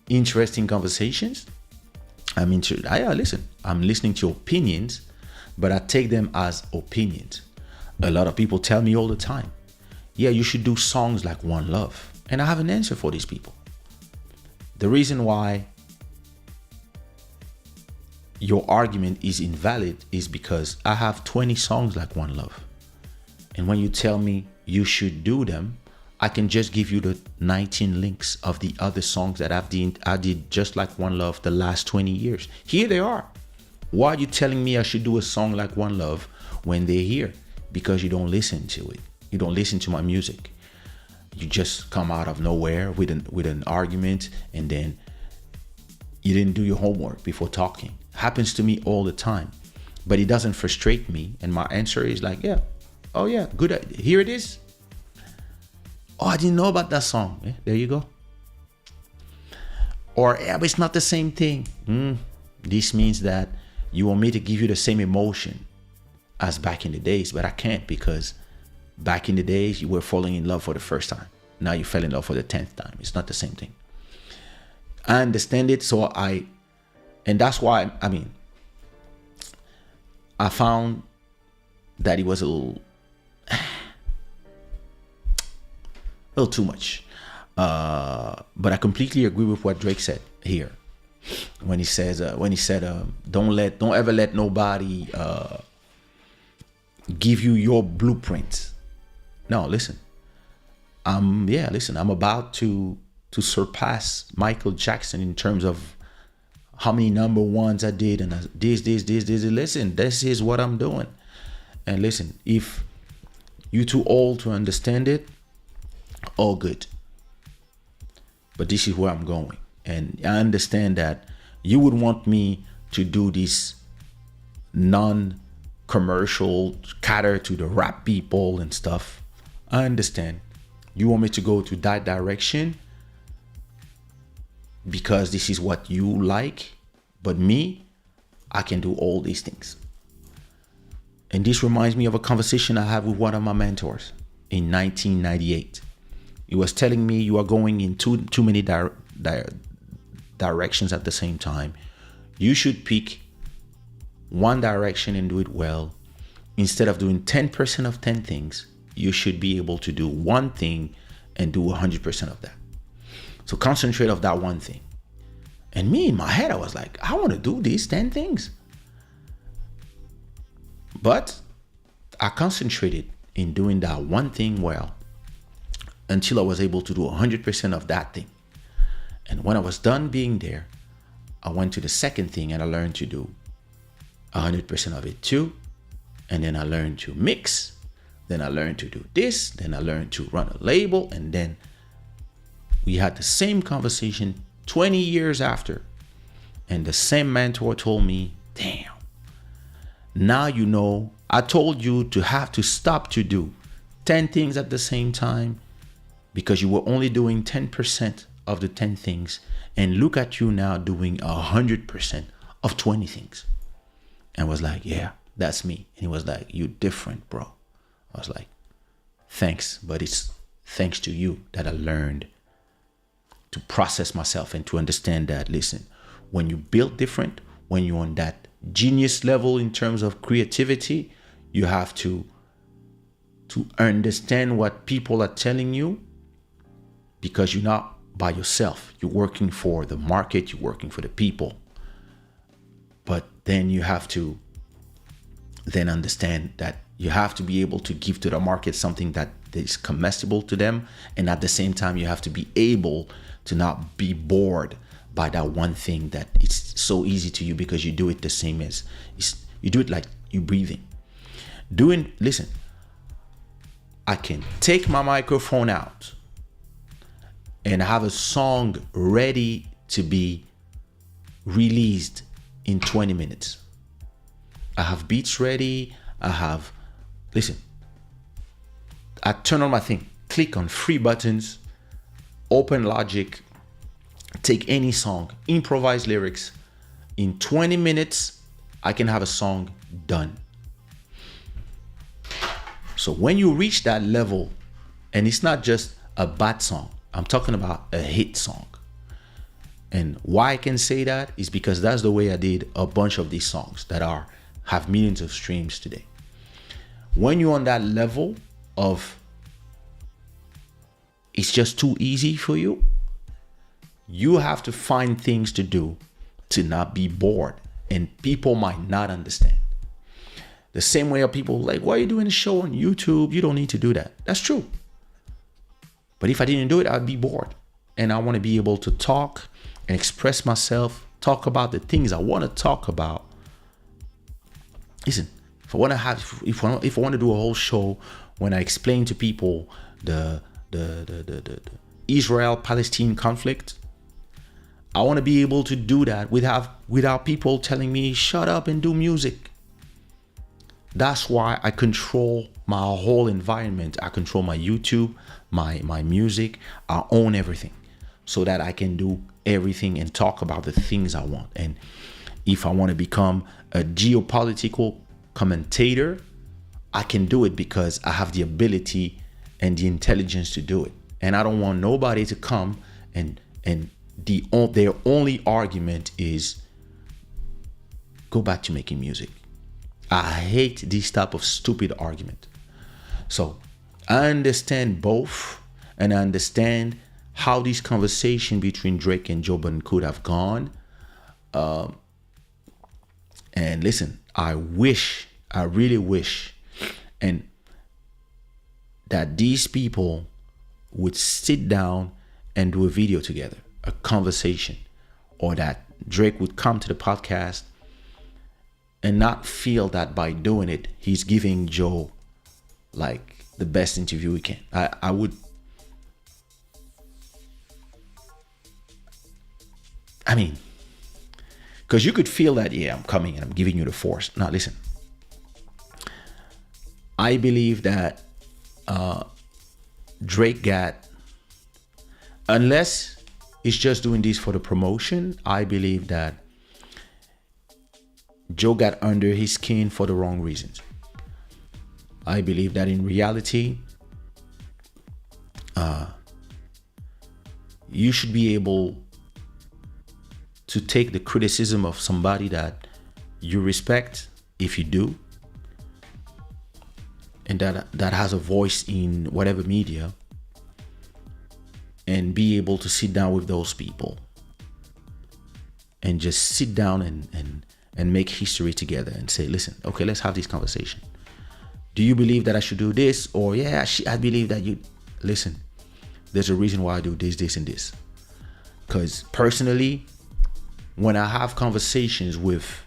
Interesting conversations. Listen, I'm listening to opinions, but I take them as opinions. A lot of people tell me all the time, yeah, you should do songs like One Love. And I have an answer for these people. The reason why your argument is invalid is because I have 20 songs like One Love. And when you tell me you should do them, I can just give you the 19 links of the other songs that I did just like One Love the last 20 years. Here they are. Why are you telling me I should do a song like One Love when they're here? Because you don't listen to it. You don't listen to my music. You just come out of nowhere with an argument, and then you didn't do your homework before talking. Happens to me all the time, but it doesn't frustrate me. And my answer is like, yeah, oh yeah, good. Here it is. Oh, I didn't know about that song. Yeah, there you go. Or, yeah, but it's not the same thing. This means that you want me to give you the same emotion as back in the days, but I can't, because back in the days you were falling in love for the first time. Now you fell in love for the 10th time. It's not the same thing. I understand it, and that's why, I found that it was a little too much. But I completely agree with what Drake said here when he said, don't ever let nobody give you your blueprint. No, listen. I'm about to surpass Michael Jackson in terms of how many number ones I did, and this. Listen, this is what I'm doing. And listen, if You too old to understand it. All good. But this is where I'm going. And I understand that you would want me to do this non-commercial, cater to the rap people and stuff. I understand. You want me to go to that direction because this is what you like. But me, I can do all these things. And this reminds me of a conversation I had with one of my mentors in 1998. He was telling me, you are going in too many directions at the same time. You should pick one direction and do it well. Instead of doing 10% of 10 things, you should be able to do one thing and do 100% of that. So concentrate on that one thing. And me, in my head, I was like, I want to do these 10 things. But I concentrated in doing that one thing well until I was able to do 100% of that thing. And when I was done being there, I went to the second thing and I learned to do 100% of it too. And then I learned to mix. Then I learned to do this. Then I learned to run a label. And then we had the same conversation 20 years after. And the same mentor told me, damn, now you know, I told you to have to stop to do 10 things at the same time because you were only doing 10% of the 10 things. And look at you now doing 100% of 20 things. And I was like, yeah, that's me. And he was like, you different, bro. I was like, thanks, but it's thanks to you that I learned to process myself and to understand that, listen, when you build different, when you're on that genius level in terms of creativity, you have to understand what people are telling you, because you're not by yourself. You're working for the market, you're working for the people. But then you have to then understand that you have to be able to give to the market something that is comestible to them. And at the same time, you have to be able to not be bored by that one thing that it's so easy to you because you do it the same as, you do it like you breathing. Listen, I can take my microphone out and have a song ready to be released in 20 minutes. I have beats ready. I turn on my thing, click on 3 buttons, open Logic, take any song, improvise lyrics. In 20 minutes, I can have a song done. So when you reach that level, and it's not just a bad song, I'm talking about a hit song. And why I can say that is because that's the way I did a bunch of these songs that have millions of streams today. When you're on that level of it's just too easy for you, you have to find things to do to not be bored, and people might not understand. The same way of people like, why are you doing a show on YouTube? You don't need to do that. That's true. But if I didn't do it, I'd be bored. And I want to be able to talk and express myself, talk about the things I want to talk about. Listen, if I want to do a whole show when I explain to people the Israel-Palestine conflict, I want to be able to do that without people telling me, shut up and do music. That's why I control my whole environment. I control my YouTube, my music. I own everything so that I can do everything and talk about the things I want. And if I want to become a geopolitical commentator, I can do it because I have the ability and the intelligence to do it. And I don't want nobody to come and their only argument is go back to making music. I hate this type of stupid argument. So I understand both, and I understand how this conversation between Drake and Joe Budden could have gone. And listen, I really wish, and that these people would sit down and do a video together, a conversation, or that Drake would come to the podcast and not feel that by doing it, he's giving Joe like the best interview we can. I would. I mean, because you could feel that, yeah, I'm coming and I'm giving you the force. Now, listen. I believe that Drake got, unless he's just doing this for the promotion, I believe that Joe got under his skin for the wrong reasons. I believe that in reality, you should be able to take the criticism of somebody that you respect, if you do, and that has a voice in whatever media, and be able to sit down with those people and just sit down and make history together and say, listen, okay, let's have this conversation. Do you believe that I should do this? Or yeah, I believe that you, listen, there's a reason why I do this, and this. Because personally, when I have conversations with,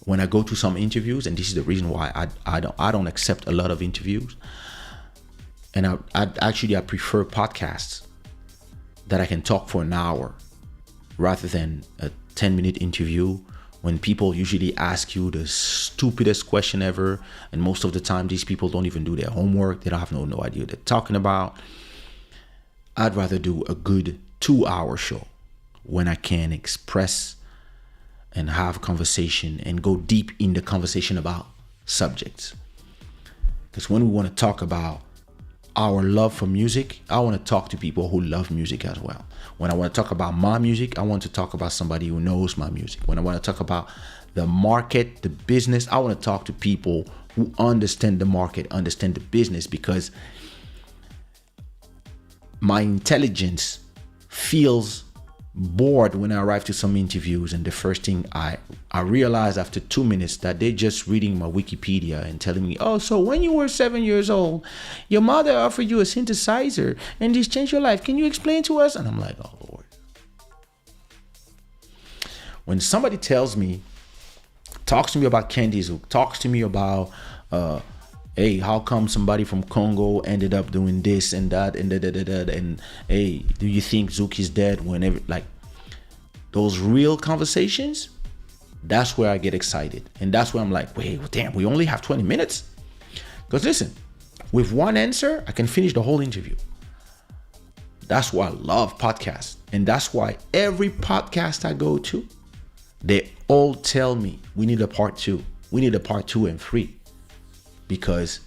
when I go to some interviews, and this is the reason why I don't accept a lot of interviews, and I prefer podcasts that I can talk for an hour rather than a 10-minute interview when people usually ask you the stupidest question ever, and most of the time these people don't even do their homework. They don't have no idea what they're talking about. I'd rather do a good 2-hour show when I can express and have conversation and go deep in the conversation about subjects. Because when we want to talk about our love for music, I want to talk to people who love music as well. When I want to talk about my music, I want to talk about somebody who knows my music. When I want to talk about the market, the business, I want to talk to people who understand the market, understand the business, because my intelligence feels bored when I arrive to some interviews, and the first thing I realize after 2 minutes that they're just reading my Wikipedia and telling me, oh, so when you were 7 years old, your mother offered you a synthesizer and this changed your life. Can you explain to us? And I'm like, oh Lord. When somebody talks to me about Candy Zook, talks to me about hey, how come somebody from Congo ended up doing this and that and and hey, do you think Zook is dead? Whenever, like, those real conversations, that's where I get excited. And that's where I'm like, wait, damn, we only have 20 minutes? Because listen, with one answer, I can finish the whole interview. That's why I love podcasts. And that's why every podcast I go to, they all tell me, we need a part 2. We need a part 2 and 3. Because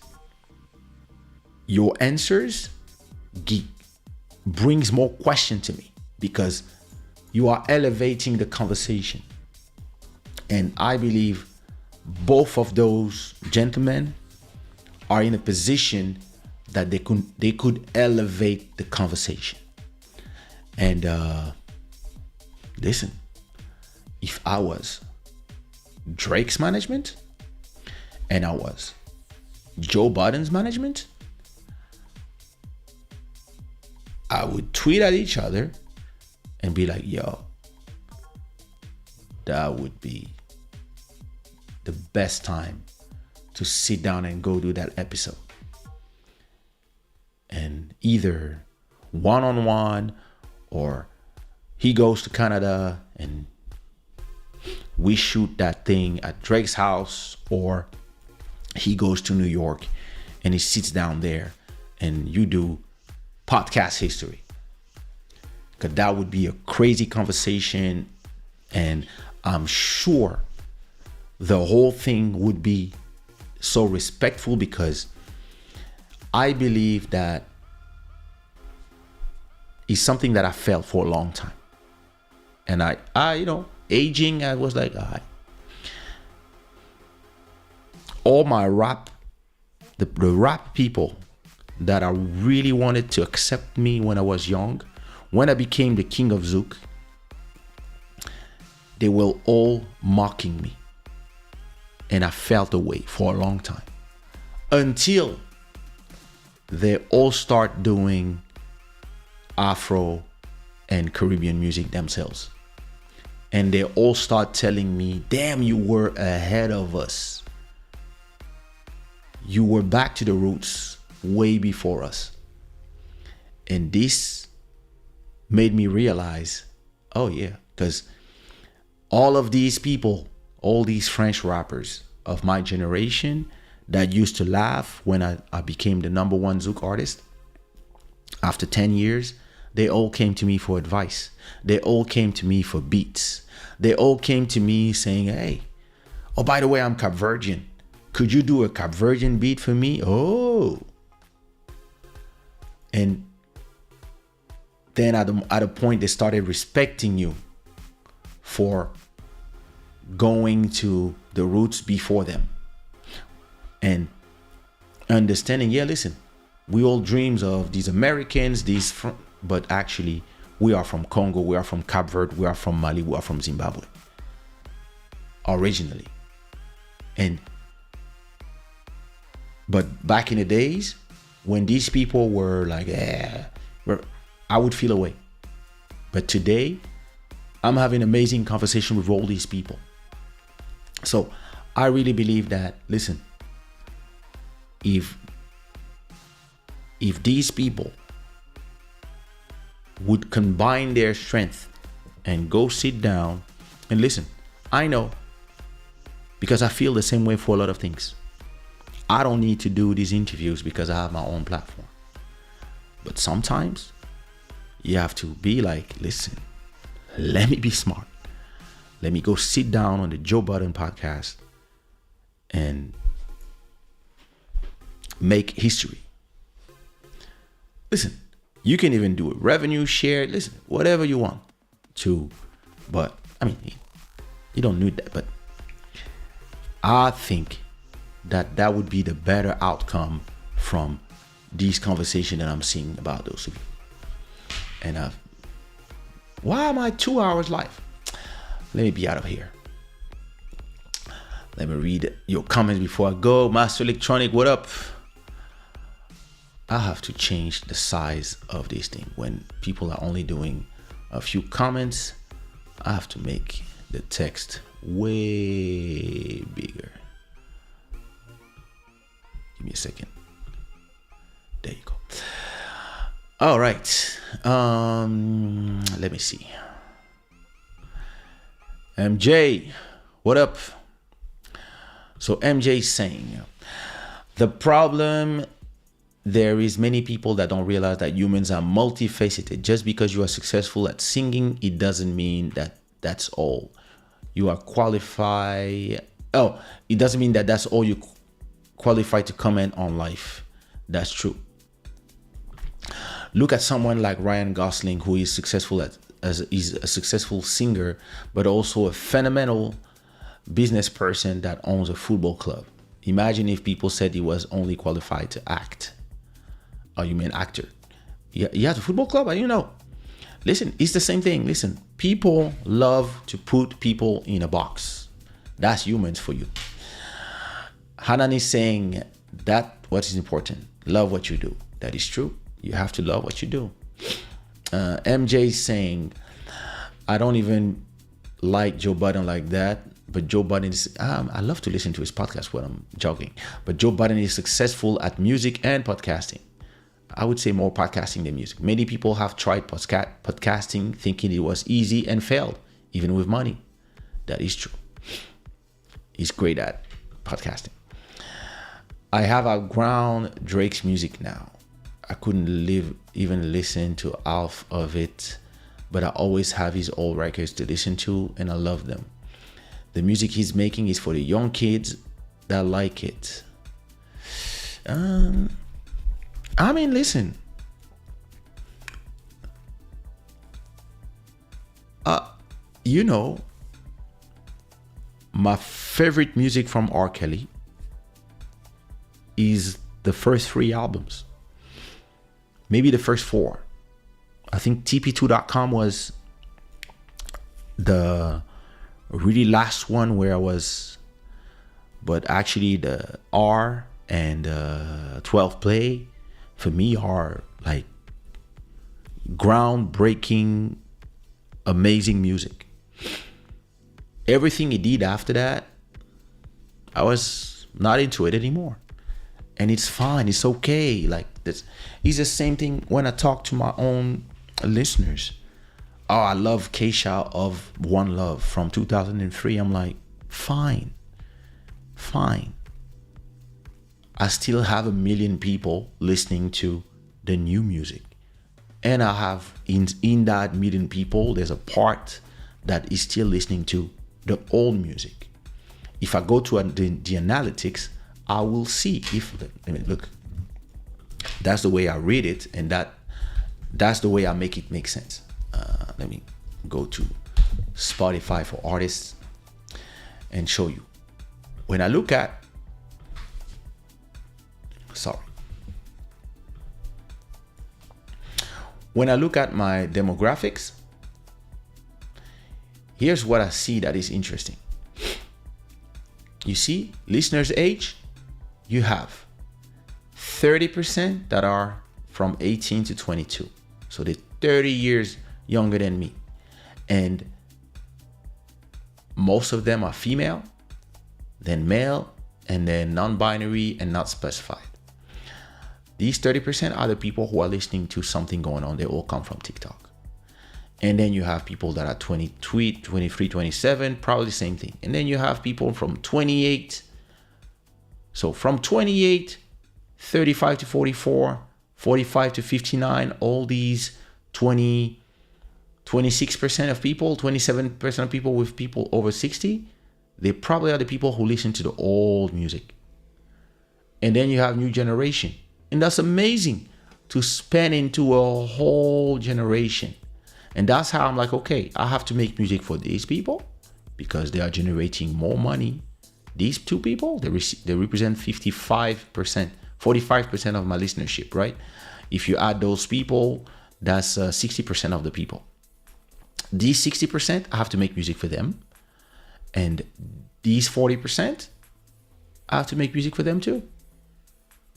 your answers brings more question to me, because you are elevating the conversation. And I believe both of those gentlemen are in a position that they could elevate the conversation. And listen, if I was Drake's management and I was Joe Budden's management, I would tweet at each other and be like, yo, that would be the best time to sit down and go do that episode. And either one-on-one, or he goes to Canada and we shoot that thing at Drake's house, or he goes to New York and he sits down there and you do podcast history. Because that would be a crazy conversation, and I'm sure the whole thing would be so respectful, because I believe that is something that I felt for a long time. And I aging, I was like, all my rap, the rap people that I really wanted to accept me when I was young, when I became the king of Zouk, they were all mocking me. And I felt away for a long time, until they all start doing Afro and Caribbean music themselves. And they all start telling me, damn, you were ahead of us. you were back to the roots way before us. And this made me realize, oh yeah, because all of these people, all these French rappers of my generation that used to laugh when I became the number one Zouk artist, after 10 years, they all came to me for advice. They all came to me for beats. They all came to me saying, hey, oh, by the way, I'm Cap Verdean. Could you do a Cap Verdean beat for me? Oh. And then at a point, they started respecting you for going to the roots before them. And understanding, yeah, listen, we all dreams of these Americans, but actually we are from Congo, we are from Cape Verde, we are from Mali, we are from Zimbabwe. Originally. But back in the days, when these people were like, I would feel away. But today, I'm having amazing conversation with all these people. So I really believe that, listen, if these people would combine their strength and go sit down and listen, I know, because I feel the same way for a lot of things. I don't need to do these interviews because I have my own platform. But sometimes you have to be like, listen, let me be smart. Let me go sit down on the Joe Budden podcast and make history. Listen, you can even do a revenue share. Listen, whatever you want to. But, I mean, you don't need that. But I think that would be the better outcome from these conversations that I'm seeing about those of you. And why am I 2 hours live? Let me be out of here. Let me read your comments before I go. Master Electronic, what up? I have to change the size of this thing. When people are only doing a few comments, I have to make the text way bigger. Give me a second. There you go. All right. Let me see. MJ, what up? So MJ is saying, the problem, there is many people that don't realize that humans are multifaceted. Just because you are successful at singing, it doesn't mean that that's all you are qualified. Oh, it doesn't mean that that's all you qualify to comment on life. That's true. Look at someone like Ryan Gosling, who is successful he's a successful singer, but also a phenomenal business person that owns a football club. Imagine if people said he was only qualified to act. Oh, you mean actor? Yeah, he has a football club? I didn't know. Listen, it's the same thing. Listen, people love to put people in a box. That's humans for you. Hanan is saying that what is important, love what you do. That is true. You have to love what you do. MJ is saying, I don't even like Joe Budden like that, but Joe Budden is, I love to listen to his podcast when I'm jogging, but Joe Budden is successful at music and podcasting. I would say more podcasting than music. Many people have tried podcasting thinking it was easy and failed, even with money. That is true. He's great at podcasting. I have outgrown Drake's music now. I couldn't even listen to half of it, but I always have his old records to listen to, and I love them. The music he's making is for the young kids that like it. I mean, listen. You know, my favorite music from R. Kelly is the first 3 albums. Maybe the first 4. I think TP2.com was the really last one where I was, but actually the R and 12 Play for me are like groundbreaking, amazing music. Everything he did after that, I was not into it anymore. and it's fine. It's okay. Like this, it's the same thing when I talk to my own listeners. Oh, I love Kaysha of One Love from 2003. I'm like, fine. I still have 1 million people listening to the new music. And I have in that 1 million people, there's a part that is still listening to the old music. If I go to the analytics, I will see if, look, that's the way I read it, and that's the way I make it make sense. Let me go to Spotify for artists and show you. When I look at, when I look at my demographics, here's what I see that is interesting. You see, listeners' age, you have 30% that are from 18 to 22. So they're 30 years younger than me. And most of them are female, then male, and then non-binary and not specified. These 30% are the people who are listening to something going on. They all come from TikTok. And then you have people that are 23, 27, probably the same thing. And then you have people from 28. So from 28, 35 to 44, 45 to 59, all these 26% of people, 27% of people with people over 60, they probably are the people who listen to the old music. And then you have new generation. And that's amazing to span into a whole generation. And that's how I'm like, okay, I have to make music for these people because they are generating more money. These two people, they represent 55%, 45% of my listenership, right? If you add those people, that's 60% of the people. These 60%, I have to make music for them. And these 40%, I have to make music for them too.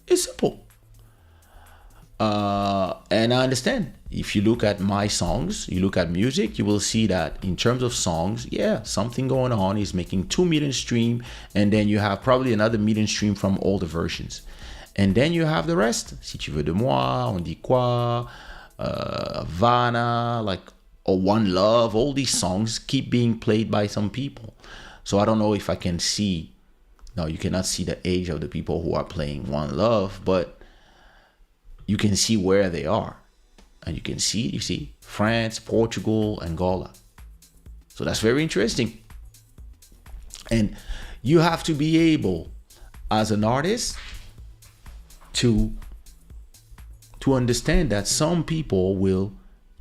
It's simple. And I understand. If you look at my songs, you look at music, you will see that in terms of songs, yeah, something going on is making 2 million stream, and then you have probably another 1 million stream from all the versions. And then you have the rest. Si tu veux de moi, on dit quoi, Havana, like, or One Love, all these songs keep being played by some people. So I don't know if I can see, no, you cannot see the age of the people who are playing One Love, but you can see where they are. And you can see, you see, France, Portugal, Angola. So that's very interesting. And you have to be able, as an artist, to understand that some people will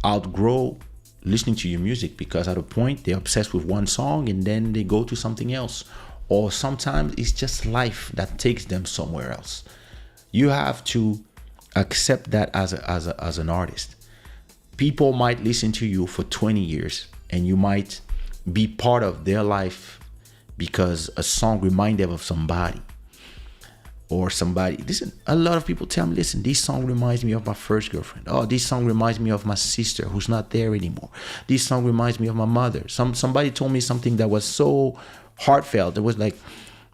outgrow listening to your music because at a point they're obsessed with one song and then they go to something else. Or sometimes it's just life that takes them somewhere else. You have to accept that as an artist. People might listen to you for 20 years and you might be part of their life because a song reminds them of somebody or somebody. Listen, a lot of people tell me, listen, this song reminds me of my first girlfriend. Oh, this song reminds me of my sister who's not there anymore. This song reminds me of my mother. Somebody told me something that was so heartfelt. It was like,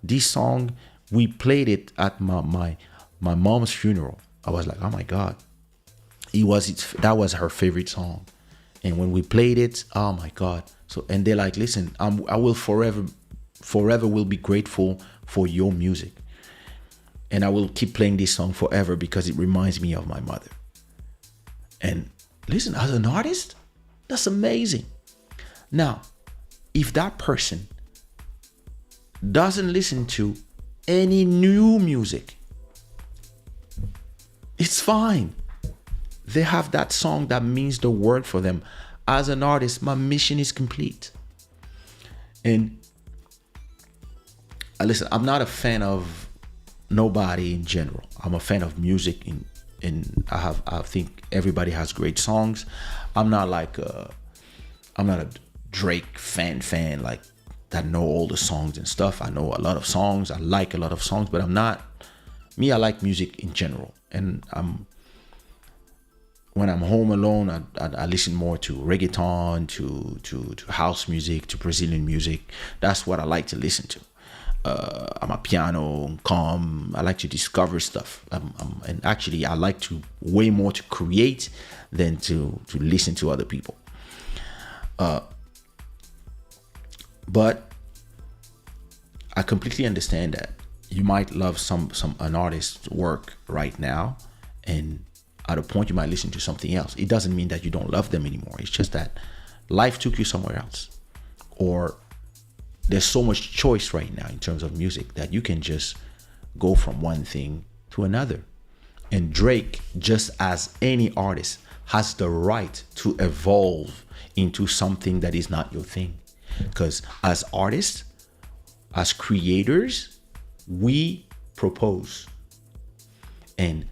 this song, we played it at my mom's funeral. I was like, oh my God. That was her favorite song. And when we played it, oh my God. So, and they're like, listen, I will forever will be grateful for your music. And I will keep playing this song forever because it reminds me of my mother. And listen, as an artist, that's amazing. Now, if that person doesn't listen to any new music, it's fine. They have that song that means the world for them. As an artist, my mission is complete. And listen, I'm not a fan of nobody in general. I'm a fan of music and I think everybody has great songs. I'm not a Drake fan like that know all the songs and stuff. I know a lot of songs. I like a lot of songs, but I'm not me. I like music in general. And when I'm home alone, I listen more to reggaeton, to house music, to Brazilian music. That's what I like to listen to. I'm a piano, calm. I like to discover stuff. And actually, I like to way more to create than to listen to other people. But I completely understand that you might love an artist's work right now, and at a point you might listen to something else. It doesn't mean that you don't love them anymore. It's just that life took you somewhere else, or there's so much choice right now in terms of music that you can just go from one thing to another. And Drake, just as any artist, has the right to evolve into something that is not your thing. Because as artists, as creators, we propose. And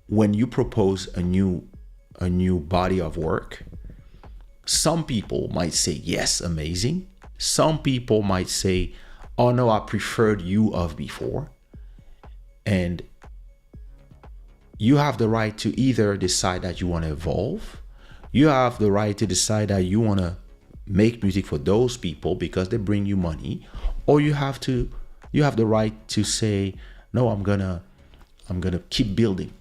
when you propose a new body of work, some people might say, yes, amazing. Some people might say, oh no, I preferred you of before. And you have the right to either decide that you want to evolve. You have the right to decide that you want to make music for those people because they bring you money. Or you have the right to say, no, I'm gonna keep building.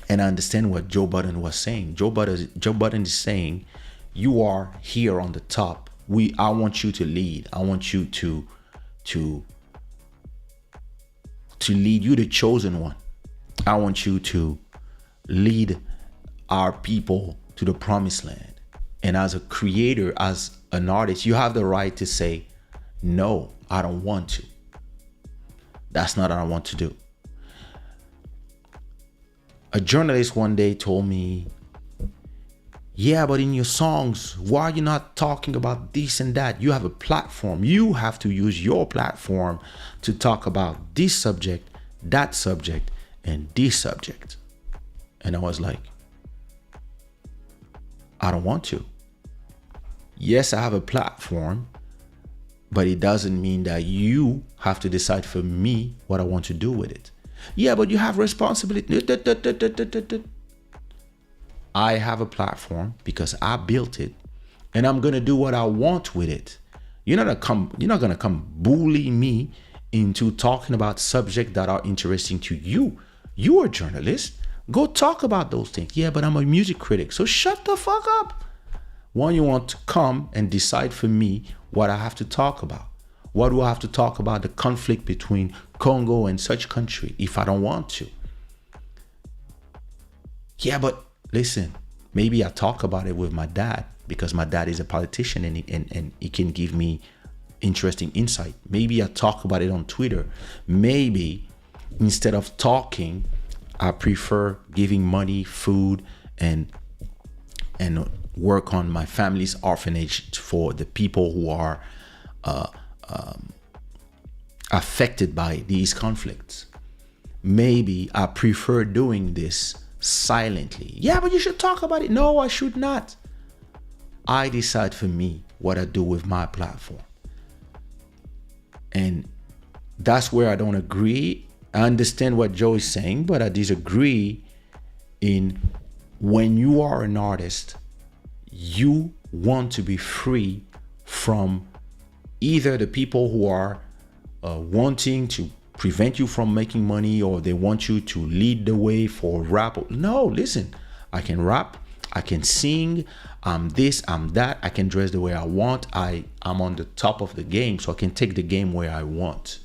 And I understand what Joe Budden was saying. Joe Budden is saying, you are here on the top. I want you to lead. I want you to lead. You the chosen one. I want you to lead our people to the promised land. And as a creator, as an artist, you have the right to say, no, I don't want to. That's not what I want to do. A journalist one day told me, yeah, but in your songs, why are you not talking about this and that? You have a platform. You have to use your platform to talk about this subject, that subject, and this subject. And I was like, I don't want to. Yes, I have a platform, but it doesn't mean that you have to decide for me what I want to do with it. Yeah, but you have responsibility. I have a platform because I built it, and I'm gonna do what I want with it. You're not gonna come bully me into talking about subjects that are interesting to you. You're a journalist. Go talk about those things. Yeah, but I'm a music critic, so shut the fuck up. Why you want to come and decide for me what I have to talk about? What do I have to talk about? The conflict between Congo and such country if I don't want to? Yeah, but listen, maybe I talk about it with my dad because my dad is a politician and he can give me interesting insight. Maybe I talk about it on Twitter. Maybe instead of talking, I prefer giving money, food, and work on my family's orphanage for the people who are affected by these conflicts. Maybe I prefer doing this silently. Yeah, but you should talk about it. No, I should not. I decide for me what I do with my platform. And that's where I don't agree. I understand what Joe is saying, but I disagree in when you are an artist, you want to be free from either the people who are wanting to prevent you from making money, or they want you to lead the way for rap. No, listen, I can rap, I can sing, I'm this, I'm that, I can dress the way I want. I'm on the top of the game, so I can take the game where I want.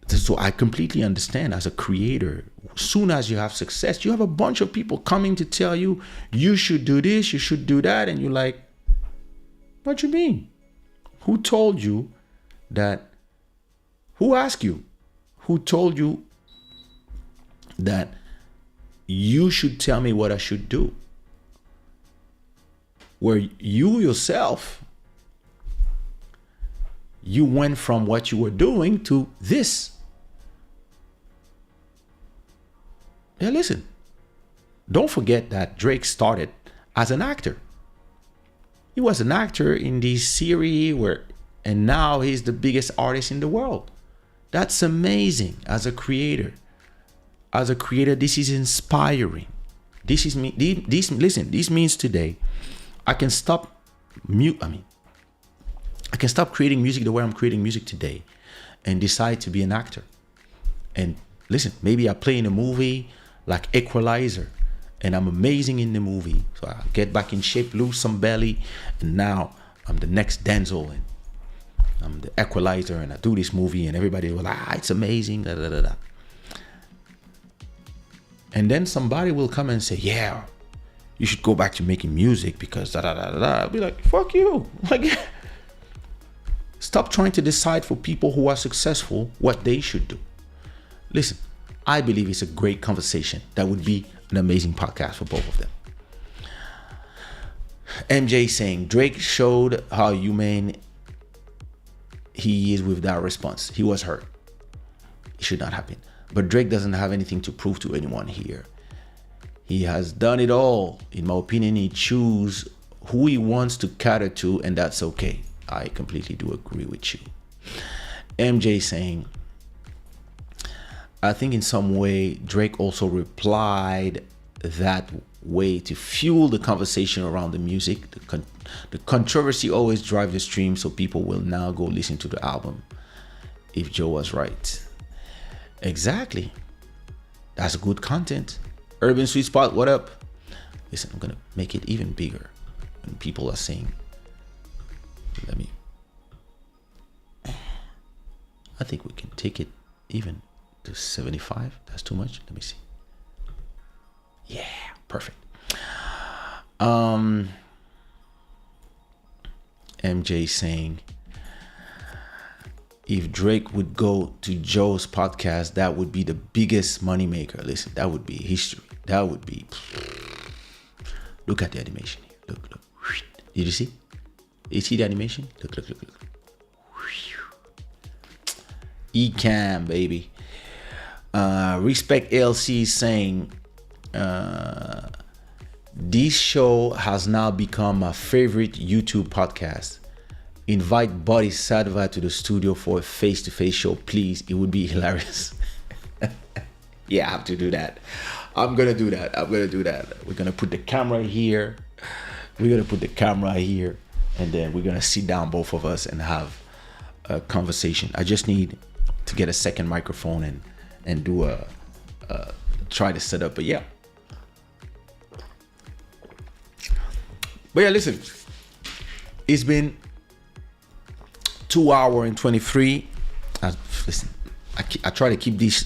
So I completely understand as a creator, soon as you have success, you have a bunch of people coming to tell you, you should do this, you should do that. And you're like, what you mean? Who told you that? Who asked you? Who told you that you should tell me what I should do? Where you yourself, you went from what you were doing to this. Yeah, listen. Don't forget that Drake started as an actor. He was an actor in this series and now he's the biggest artist in the world. That's amazing as a creator. As a creator, this is inspiring. This means today I can stop I can stop creating music the way I'm creating music today and decide to be an actor. And listen, maybe I play in a movie like Equalizer and I'm amazing in the movie. So I get back in shape, lose some belly, and now I'm the next Denzel and I'm the Equalizer and I do this movie and everybody will it's amazing, da, da, da, da. And then somebody will come and say, yeah, you should go back to making music because da da da da da. I'll be like, fuck you. Like, stop trying to decide for people who are successful what they should do. Listen, I believe it's a great conversation. That would be an amazing podcast for both of them. MJ saying, Drake showed how human he is with that response. He was hurt. It should not happen. But Drake doesn't have anything to prove to anyone here. He has done it all. In my opinion, he chooses who he wants to cater to, and that's okay. I completely do agree with you. MJ saying, I think in some way Drake also replied that way to fuel the conversation around the music. The controversy always drives the stream, so people will now go listen to the album. If Joe was right. Exactly. That's good content. Urban Sweet Spot, what up? Listen, I'm gonna make it even bigger when people are saying, I think we can take it even to 75. That's too much. Let me see. Yeah, perfect. MJ saying, if Drake would go to Joe's podcast, that would be the biggest moneymaker. Listen, that would be history. That would be. Look at the animation here. Look. Did you see? You see the animation? Look. Ecam, baby. Respect LC saying, this show has now become my favorite YouTube podcast. Invite Buddy Sadva to the studio for a face-to-face show, please. It would be hilarious. Yeah, I have to do that. I'm gonna do that. We're gonna put the camera here. And then we're gonna sit down, both of us, and have a conversation. I just need to get a second microphone and do try to set up. But yeah, listen, it's been 2 hours and 23. Listen, I try to keep this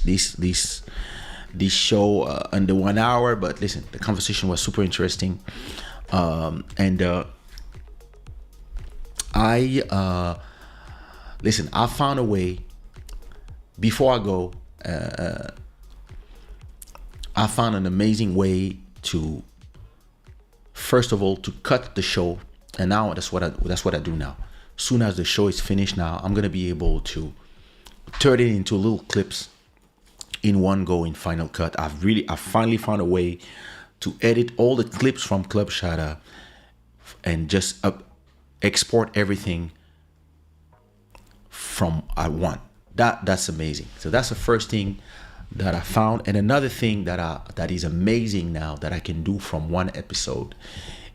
show under 1 hour, but listen, the conversation was super interesting. I found a way. Before I go, I found an amazing way to, first of all, to cut the show, and now that's what I do now. Soon as the show is finished, now I'm gonna be able to turn it into little clips in one go in Final Cut. I finally found a way to edit all the clips from Club Shada and just export everything from one. That's amazing. So that's the first thing that I found. And another thing that is amazing now that I can do from one episode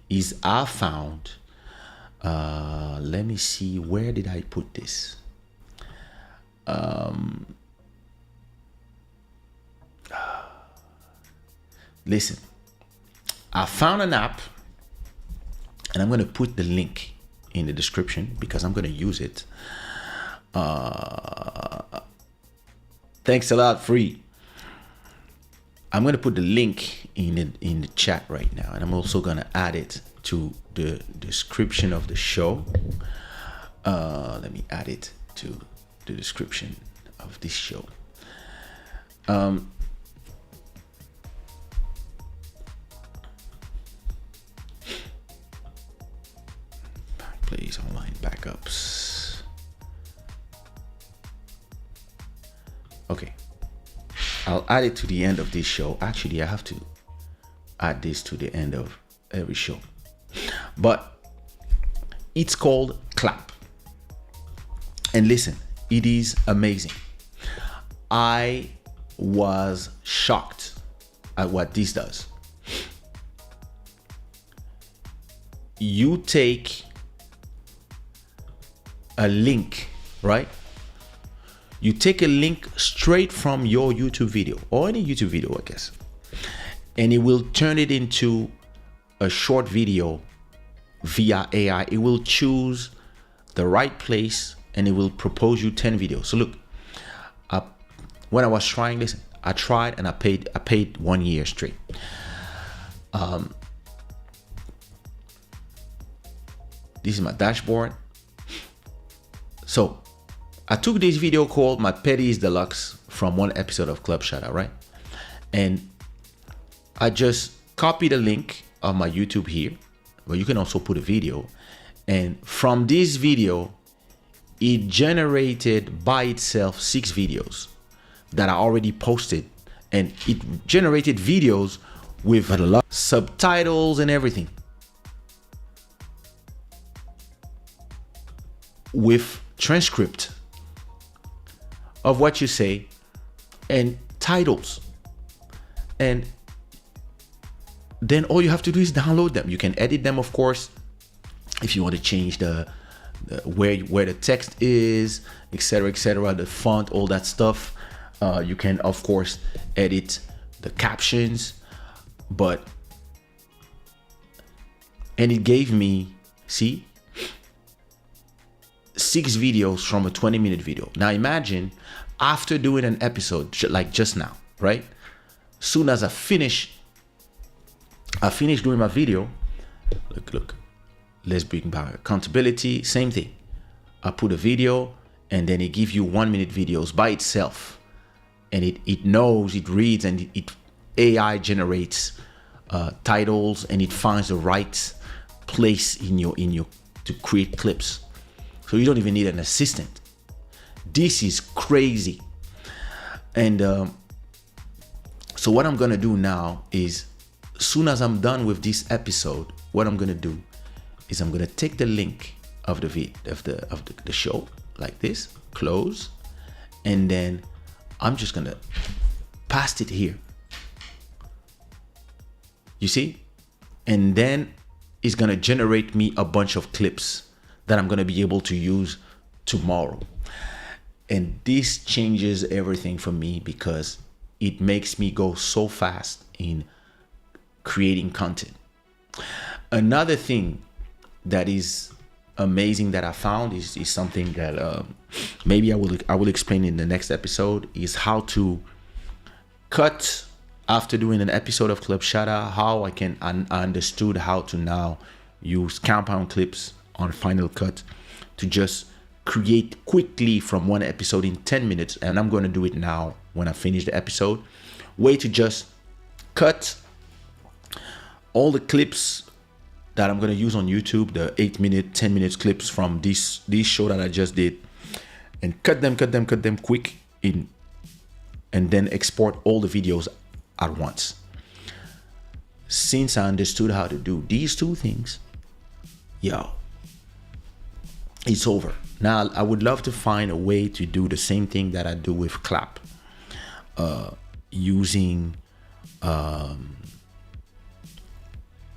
is I found, let me see, where did I put this? Listen, I found an app, and I'm going to put the link in the description because I'm going to use it. Thanks a lot, Free. I'm going to put the link in the chat right now, and I'm also going to add it to the description of the show. Let me add it to the description of this show. Please, online backups. Okay, I'll add it to the end of this show. Actually, I have to add this to the end of every show, but it's called Clap. And listen, it is amazing. I was shocked at what this does. You take a link, right? You take a link straight from your YouTube video or any YouTube video, I guess, and it will turn it into a short video via AI. It will choose the right place and it will propose you 10 videos. So look, when I was trying this, I tried and I paid 1 year straight. This is my dashboard. So I took this video called My Petties Deluxe from one episode of Club Shada, right? And I just copied a link of my YouTube here, but you can also put a video. And from this video, it generated by itself 6 videos that I already posted. And it generated videos with a lot of subtitles and everything, with transcript of what you say and titles. And then all you have to do is download them. You can edit them, of course, if you want to change the where the text is, etc., the font, all that stuff. You can, of course, edit the captions. And it gave me, see, 6 videos from a 20-minute video. Now imagine after doing an episode like just now, right? Soon as I finish doing my video, look, let's bring back accountability, same thing. I put a video and then it gives you 1-minute videos by itself. And it knows, it reads, and it AI generates titles, and it finds the right place in your to create clips. So you don't even need an assistant. This is crazy. And so what I'm gonna do now is, as soon as I'm done with this episode, what I'm gonna do is I'm gonna take the link of the show like this, close, and then I'm just gonna paste it here. You see? And then it's gonna generate me a bunch of clips that I'm gonna be able to use tomorrow. And this changes everything for me because it makes me go so fast in creating content. Another thing that is amazing that I found is something that maybe I will explain in the next episode, is how to cut after doing an episode of Club Shada. How I understood how to now use compound clips on Final Cut to just create quickly from one episode in 10 minutes. And I'm going to do it now when I finish the episode. Way to just cut all the clips that I'm going to use on YouTube, the 8-minute, 10 minutes clips from this show that I just did, and cut them quick in, and then export all the videos at once. Since I understood how to do these two things, it's over. Now I would love to find a way to do the same thing that I do with Clap, using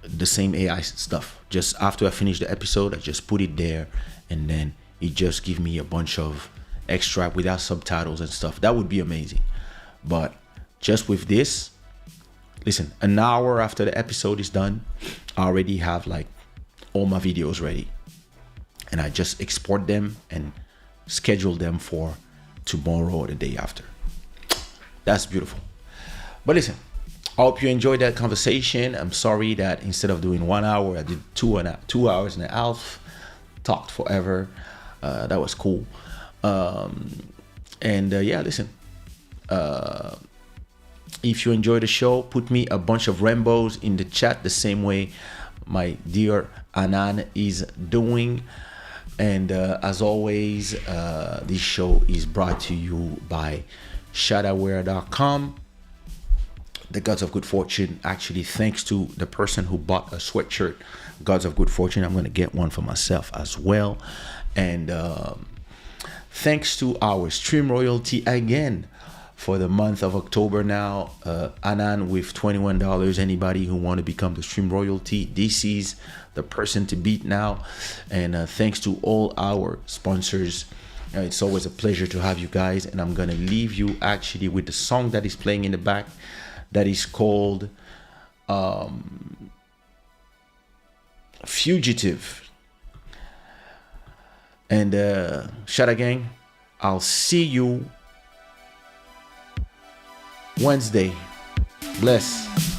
the same AI stuff. Just after I finish the episode, I just put it there, and then it just gives me a bunch of extract without subtitles and stuff. That would be amazing. But just with this, listen, an hour after the episode is done, I already have like all my videos ready, and I just export them and schedule them for tomorrow or the day after. That's beautiful. But listen, I hope you enjoyed that conversation. I'm sorry that instead of doing 1 hour, I did 2 hours and a half. Talked forever. That was cool. Listen. If you enjoy the show, put me a bunch of Rambos in the chat, the same way my dear Anan is doing. And as always, this show is brought to you by shadaware.com. The Gods of Good Fortune, actually, thanks to the person who bought a sweatshirt, Gods of Good Fortune. I'm going to get one for myself as well. And thanks to our stream royalty again for the month of October now. Anan with $21. Anybody who want to become the stream royalty, this is the person to beat now. And thanks to all our sponsors. It's always a pleasure to have you guys. And I'm gonna leave you actually with the song that is playing in the back, that is called Fugitive. And Shada gang, I'll see you Wednesday. Bless.